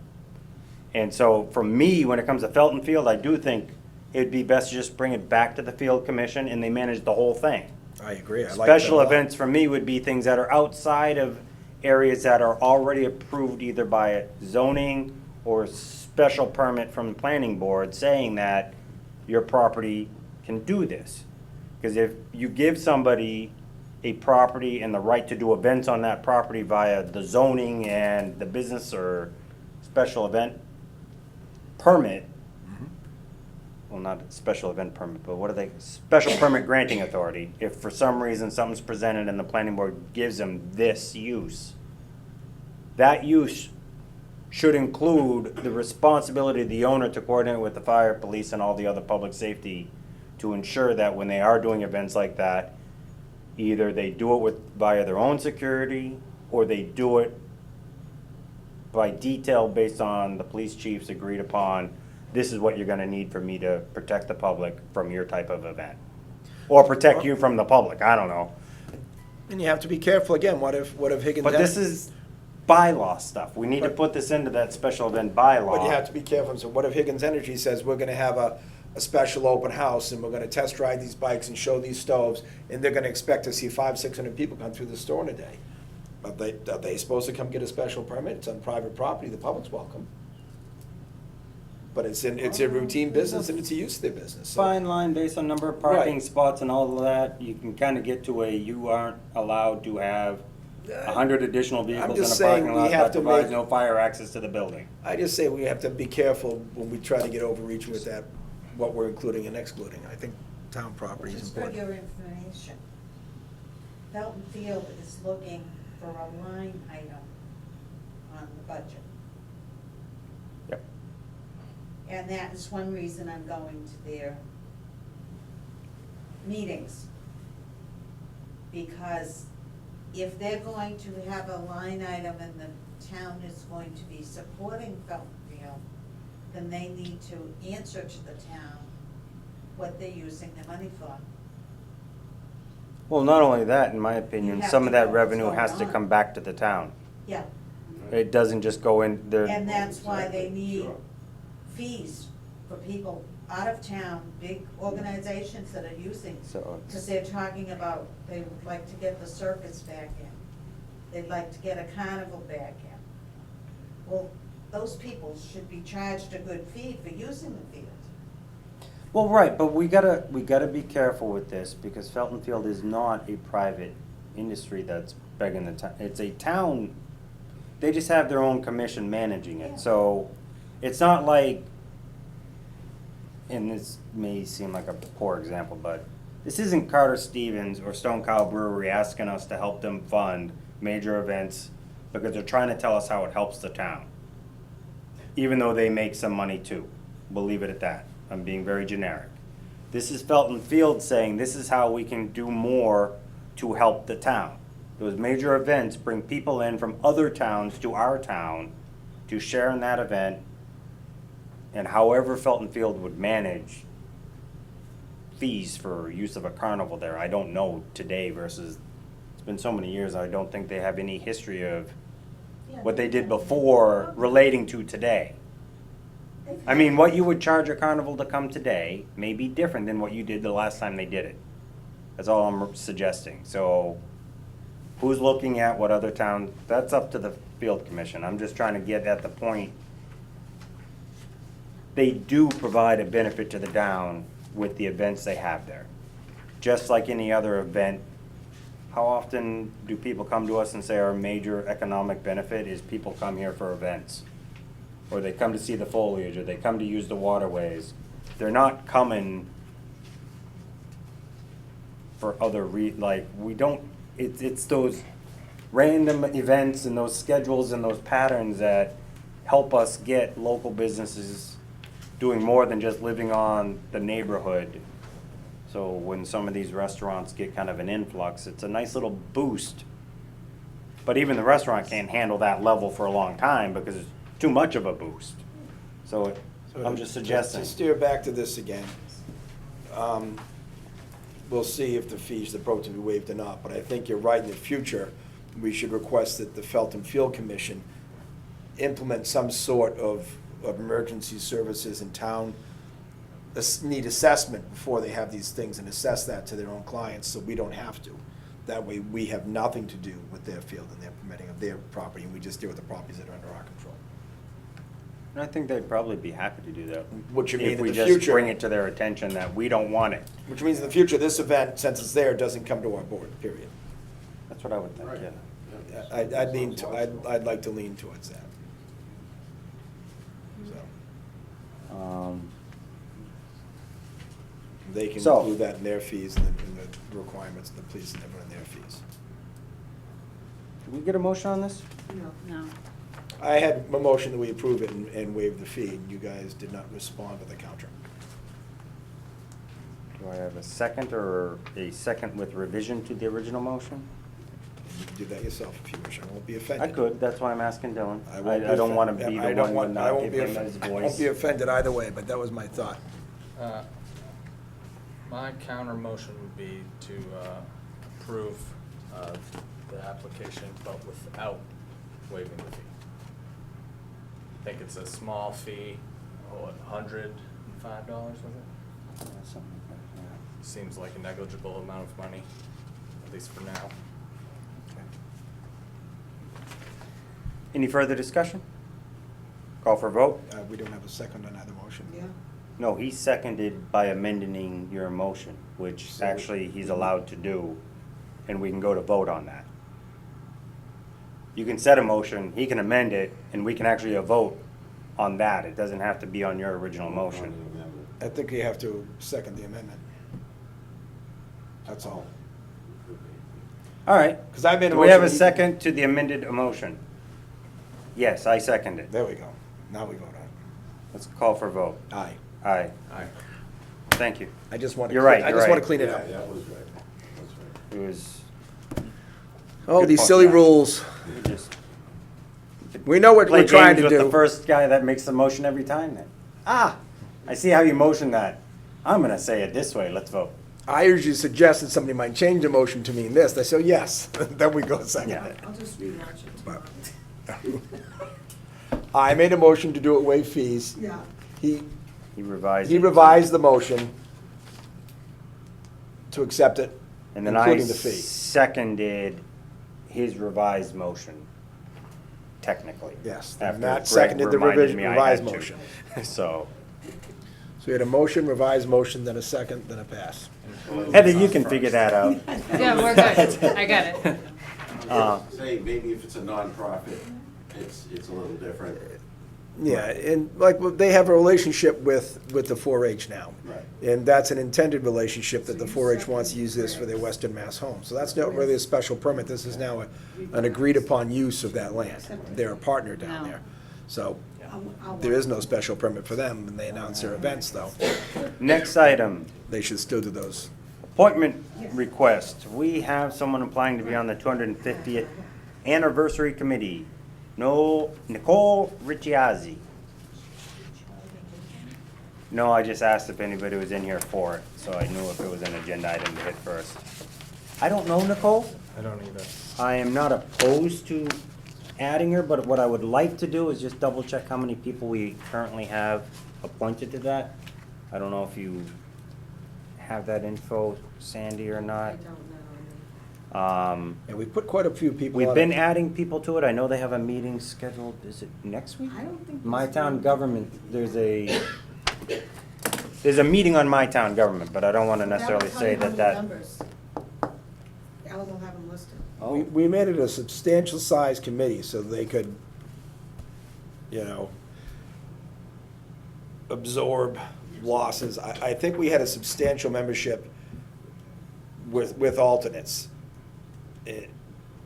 And so, for me, when it comes to Felton Field, I do think it'd be best to just bring it back to the field commission and they manage the whole thing. I agree, I like that a Special lot. events for me would be things that are outside of areas that are already approved either by zoning or special permit from the planning board saying that your property can do this. Because if you give somebody a property and the right to do events on that property via the zoning and the business or special event permit, well, not a special event permit, but what are they, special permit granting authority. If for some reason something's presented and the planning board gives them this use, that use should include the responsibility of the owner to coordinate with the fire, police, and all the other public safety to ensure that when they are doing events like that, either they do it with, via their own security, or they do it by detail based on the police chief's agreed upon, this is what you're gonna need for me to protect the public from your type of event. Or protect you from the public, I don't know. And you have to be careful, again, what if Higgins. But this is bylaw stuff. We need to put this into that special event bylaw. But you have to be careful, so what if Higgins Energy says, we're gonna have a special open house, and we're gonna test ride these bikes and show these stoves, and they're gonna expect to see 500-600 people come through the store in a day? Are they supposed to come get a special permit? It's on private property, the public's welcome. But it's a routine business, and it's a use of their business. so- Fine line based on number of parking Right. spots and all of that. You can kind of get to a, you aren't allowed to have 100 additional vehicles in a just saying parking we lot have that to provides make- no fire access to the building. I just say we have to be careful when we try to get overreach with that, what we're including and excluding. I think town property is Just for important. your information, Felton Field is looking for a line item on the budget. Yep. And that is one reason I'm going to their meetings. Because if they're going to have a line item and the town is going to be supporting Felton Field, then they need to answer to the town what they're using their money for. Well, not only that, in my opinion, You have some to of that know what's revenue going has to on. come back to the town. Yeah, It doesn't just go in there. and that's why they need Sure. fees for people out of town, big organizations that are using. So Because they're talking about, they would like to get the circus back in. They'd like to get a carnival back in. Well, those people should be charged a good fee for using the field. Well, right, but we gotta be careful with this, because Felton Field is not a private industry that's begging the town. It's a town, they just have their own commission managing Yeah. it, so it's not like, and this may seem like a poor example, but this isn't Carter Stevens or Stone Cow Brewery asking us to help them fund major events because they're trying to tell us how it helps the town. Even though they make some money too. We'll leave it at that. I'm being very generic. This is Felton Field saying this is how we can do more to help the town. Those major events bring people in from other towns to our town to share in that event. And however Felton Field would manage fees for use of a carnival there, I don't know today versus, it's been so many years, I don't think they have any history of what they did before relating to today. I mean, what you would charge a carnival to come today may be different than what you did the last time they did it. That's all I'm suggesting. So who's looking at what other towns, that's up to the field commission. I'm just trying to get at the point. They do provide a benefit to the town with the events they have there. Just like any other event, how often do people come to us and say our major economic benefit is people come here for events? Or they come to see the foliage, or they come to use the waterways. They're not coming for other it's those random events and those schedules and those patterns that help us get local businesses doing more than just living on the neighborhood. So when some of these restaurants get kind of an influx, it's a nice little boost. But even the restaurant can't handle that level for a long time because it's too much of a boost. So I'm just suggesting. To steer back to this again, we'll see if the fees are supposed to be waived or not, but I think you're right. In the future, we should request that the Felton Field Commission implement some sort of emergency services in town, need assessment before they have these things, and assess that to their own clients, so we don't have to. That way, we have nothing to do with their field and their permitting of their property, and we just deal with the properties that are under our control. And I think they'd probably be happy to do that. What you mean if in we the just future- bring it to their attention that we don't want it. Which means in the future, this event, since it's there, doesn't come to our board, period. That's what I would think, Right. yeah. I'd like to lean towards that. So, they can So- include that in their fees and the requirements of the police and everyone in their fees. Did we get a motion on this? No. I had a motion that we approve it and waive the fee, and you guys did not respond to the counter. Do I have a second or a second with revision to the original motion? You can do that yourself if you wish, I won't be I offended. could, that's why I'm asking Dylan. won't be I don't want to offended. be I the don't one to I not won't give be him his I won't voice. be offended either way, but that was my thought. My counter motion would be to approve the application, but without waiving the fee. I think it's a small fee, $105, was it? Something like that, yeah. Seems like a negligible amount of money, at least for now. Any further discussion? Call for a vote? We don't have a second on either motion. Yeah. No, he seconded by amending your motion, which So- actually he's allowed to do, and we can go to vote on that. You can set a motion, he can amend it, and we can actually vote on that. It doesn't have to be on your original motion. I think you have to second the amendment. That's all. All right. 'Cause I made a Do we have a motion. second to the amended motion? Yes, I second it. There we go. Now we vote on Let's call for a vote. it. Aye. Aye. Aye. Thank you. I just want to. You're right, I you're just want right. to clean it Yeah, up. that was right. That's right. It was, Oh, Good these point, silly Matt. rules. we just We know what play we're trying games to with the do. first guy that makes the motion every time then. Ah, I see how you motion that. I'm gonna say it this way, let's vote. I usually suggest that somebody might change the motion to mean this. They say, yes, then we go second Yeah. it. I'll just rewatch it tomorrow. I made a motion to do it waive fees. Yeah. He He revised He it. revised the motion to accept it, And then I including the fee. seconded his revised motion. technically. Yes, After Matt Greg seconded the reminded me I revised had to. motion. So, So we had a motion, revised motion, then a second, then a pass. Heather, you can figure that out. Yeah, we're good. I got it. Say, maybe if it's a nonprofit, it's a little different. Yeah, and like, well, they have a relationship with the 4-H now. Right. And that's an intended relationship that the 4-H wants to use this for their Western Mass home. So that's not really a special permit, this is now an agreed-upon use of that land. They're a partner down No. there. So there is no special permit for them when they announce their events, though. Next item, They should still do those. appointment request. We have someone applying to be on the 250th Anniversary Committee. Nicole Ricciazzi. No, I just asked if anybody was in here for it, so I knew if it was an agenda item to hit first. I don't know Nicole. I don't either. I am not opposed to adding her, but what I would like to do is just double check how many people we currently have appointed to that. I don't know if you have that info, Sandy, or not. And we put quite a few people on We've it. been adding people to it. I know they have a meeting scheduled, is it next week? I don't think. My Town Government, there's a meeting on My Town Government, but I don't wanna necessarily say that. Alan will have them listed. We made it a substantial size committee so they could, you know, absorb losses. I think we had a substantial membership with alternates.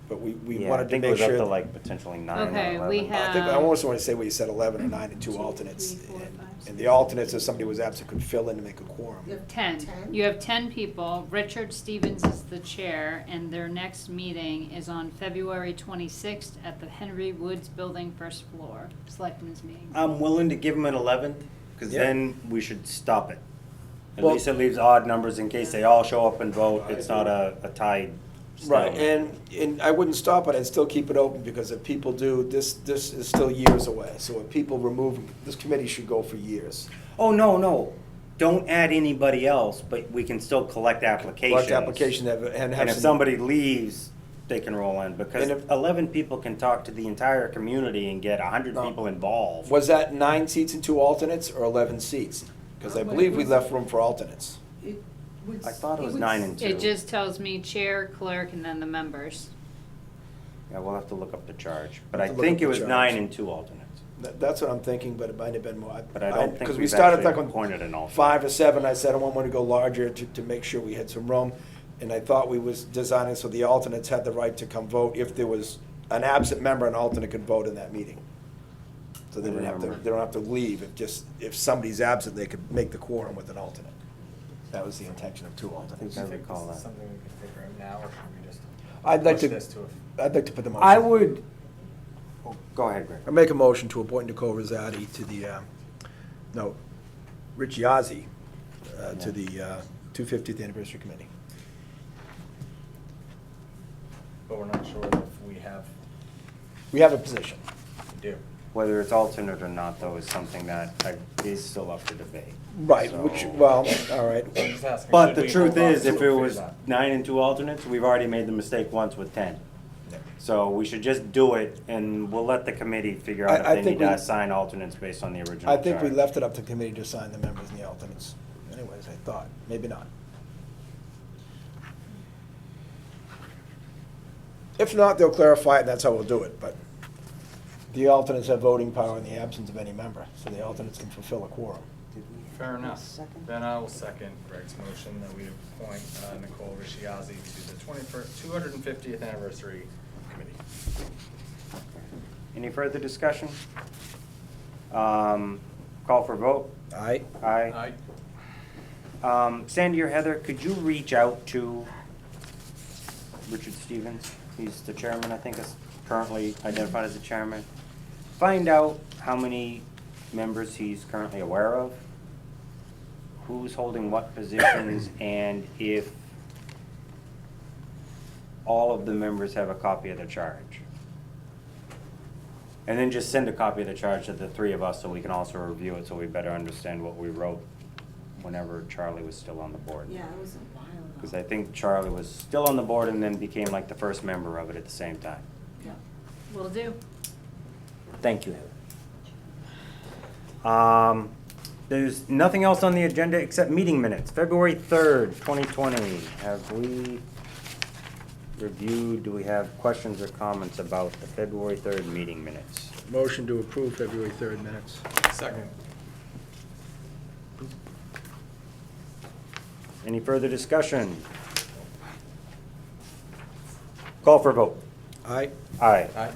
But we Yeah, I wanted to think it make was up sure. to like potentially 9 or Okay, 11. we I think, I have- almost want to say we said 11 or 9 and 2 alternates. 2, 3, 4, 5, And the alternates, if somebody was absent, could fill in to make a quorum. You have 10. 10? You have 10 people. Richard Stevens is the chair, and their next meeting is on February 26th at the Henry Woods Building, first floor, Selectmen's meeting. I'm willing to give them an 11th, because Yeah. then we should stop it. At Well- least it leaves odd numbers in case they all show up and vote. It's not a tied Right, stalemate. and I wouldn't stop it, I'd still keep it open, because if people do, this is still years away. So if people remove, this committee should go for years. Oh, no. Don't add anybody else, but we can still collect applications. Collect application and have And if some- somebody leaves, they can roll in, because And if- 11 people can talk to the entire community and get 100 No. people involved. Was that 9 seats and 2 alternates, or 11 seats? Because I believe we left room for alternates. It would- I thought it was would 9 and 2. It just tells me chair, clerk, and then the members. Yeah, we'll have to look up the charge, but We'll I have to look think up it the was charge. 9 and 2 alternates. That's what I'm thinking, but it might have been more. But I don't think Because we we've started actually like on appointed an alternate. 5 or 7, I said I want to go larger to make sure we had some room. And I thought we was designing so the alternates had the right to come vote. If there was an absent member, an alternate could vote in that meeting. So they Remember. don't have to leave. If somebody's absent, they could make the quorum with an alternate. That was the intention of 2 alternates. I recall that. Something we can figure out now, or should we just I'd like push to, this to a I'd like to put the motion. I would, oh, go ahead, Greg. I make a motion to appoint Nicole Rosati to the, Ricciazzi, to the 250th Anniversary Committee. But we're not sure if we have, We have a position. we do. Whether it's alternate or not, though, is something that is still up to debate. Right, So- which, well, all right. I'm just asking, But should the we truth hold off is, if to it was figure that? 9 and 2 alternates, we've already made the mistake once with 10. Yeah. So we should just do it, and we'll let the committee figure out if I they think need to we- assign alternates based on the original I think we charge. left it up to the committee to assign the members and the alternates. Anyways, I thought, maybe not. If not, they'll clarify it, and that's how we'll do it, but the alternates have voting power in the absence of any member, so the alternates can fulfill a quorum. Fair enough. Then I will second Greg's motion that we appoint Nicole Ricciazzi to the 250th Anniversary Committee. Any further discussion? Call for vote? Aye? Aye. Aye. Sandy or Heather, could you reach out to Richard Stevens? He's the chairman, I think, is currently identified as the chairman. Find out how many members he's currently aware of, who's holding what positions, and if all of the members have a copy of the charge. And then just send a copy of the charge to the 3 of us so we can also review it, so we better understand what we wrote whenever Charlie was still on the board. Yeah, it was a while ago. Because I think Charlie was still on the board and then became like the first member of it at the same time. Yeah. Will do. Thank you, Heather. There's nothing else on the agenda except meeting minutes. February 3rd, 2020. Have we reviewed, do we have questions or comments about the February 3rd meeting minutes? Motion to approve February 3rd minutes. Second. Any further discussion? Call for vote. Aye. Aye. Aye.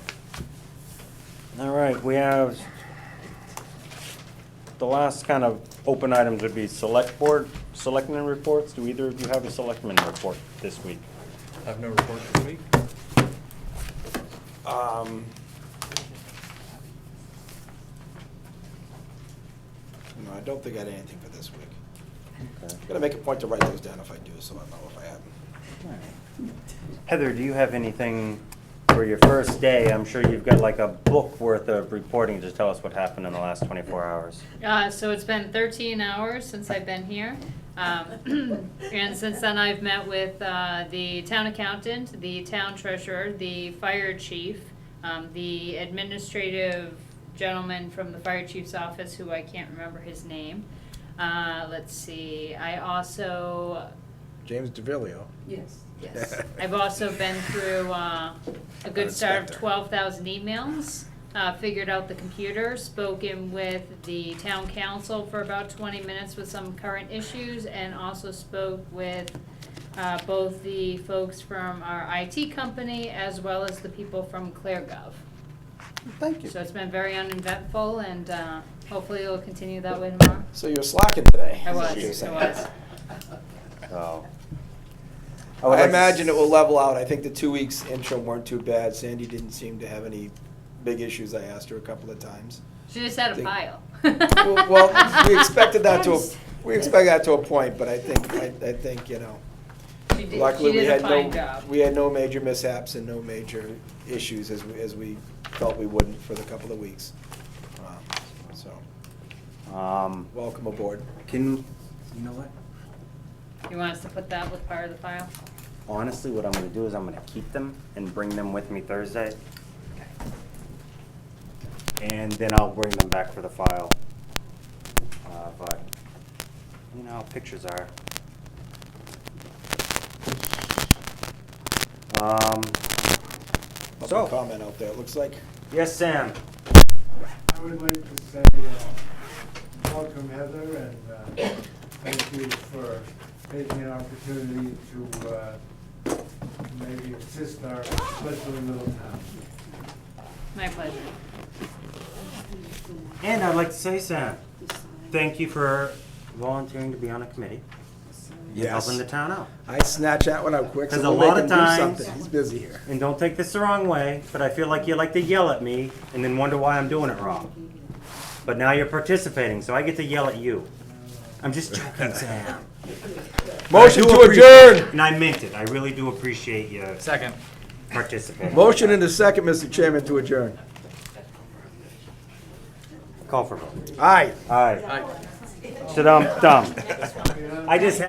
All right, we have, the last kind of open items would be selectmen reports. Do either of you have a selectmen report this week? I have no report this week. No, I don't think I had anything for this week. Okay. Gotta make a point to write those down if I do, so I know if I haven't. Heather, do you have anything for your first day? I'm sure you've got like a book worth of reporting to tell us what happened in the last 24 hours. So it's been 13 hours since I've been here. And since then, I've met with the town accountant, the town treasurer, the fire chief, the administrative gentleman from the fire chief's office, who I can't remember his name. Let's see, I also, James DeVillio. Yes. yes, I've also been through a good start of Inspector. 12,000 emails. Figured out the computer, spoken with the town council for about 20 minutes with some current issues, and also spoke with both the folks from our IT company as well as the people from ClearGov. Thank you. So it's been very uneventful, and hopefully it'll continue that way tomorrow. So you're slacking today. I is what was, you're I saying. was. So. I imagine it will level out. I think the 2 weeks interim weren't too bad. Sandy didn't seem to have any big issues. I asked her a couple of times. She just had a Think- pile. Well, we expected that to a point, but I think, you know, She did, luckily she we did a had fine job. we had no major mishaps and no major issues as we felt we wouldn't for the couple of weeks. So, welcome aboard. Can, you know what? You want us to put that with part of the file? Honestly, what I'm gonna do is I'm gonna keep them and bring them with me Thursday. And then I'll bring them back for the file. But, you know how pictures are. Public So, comment out there, it looks like. yes, Sam? I would like to say, welcome Heather, and thank you for taking an opportunity to maybe assist our little town. My pleasure. And I'd like to say, Sam, thank you for volunteering to be on a committee. And Yes. helping the town out. I snatch that one out quick, so 'Cause we'll a make lot him of do times- something. He's busy here. And don't take this the wrong way, but I feel like you like to yell at me and then wonder why I'm doing it wrong. But now you're participating, so I get to yell at you. I'm just joking, Sam. Motion I do to appreciate- adjourn. And I meant it. I really do appreciate you Second. participating. Motion and a second, Mr. Chairman, to adjourn. Call for vote. Aye. Aye. Aye. Shadum, dum. I just.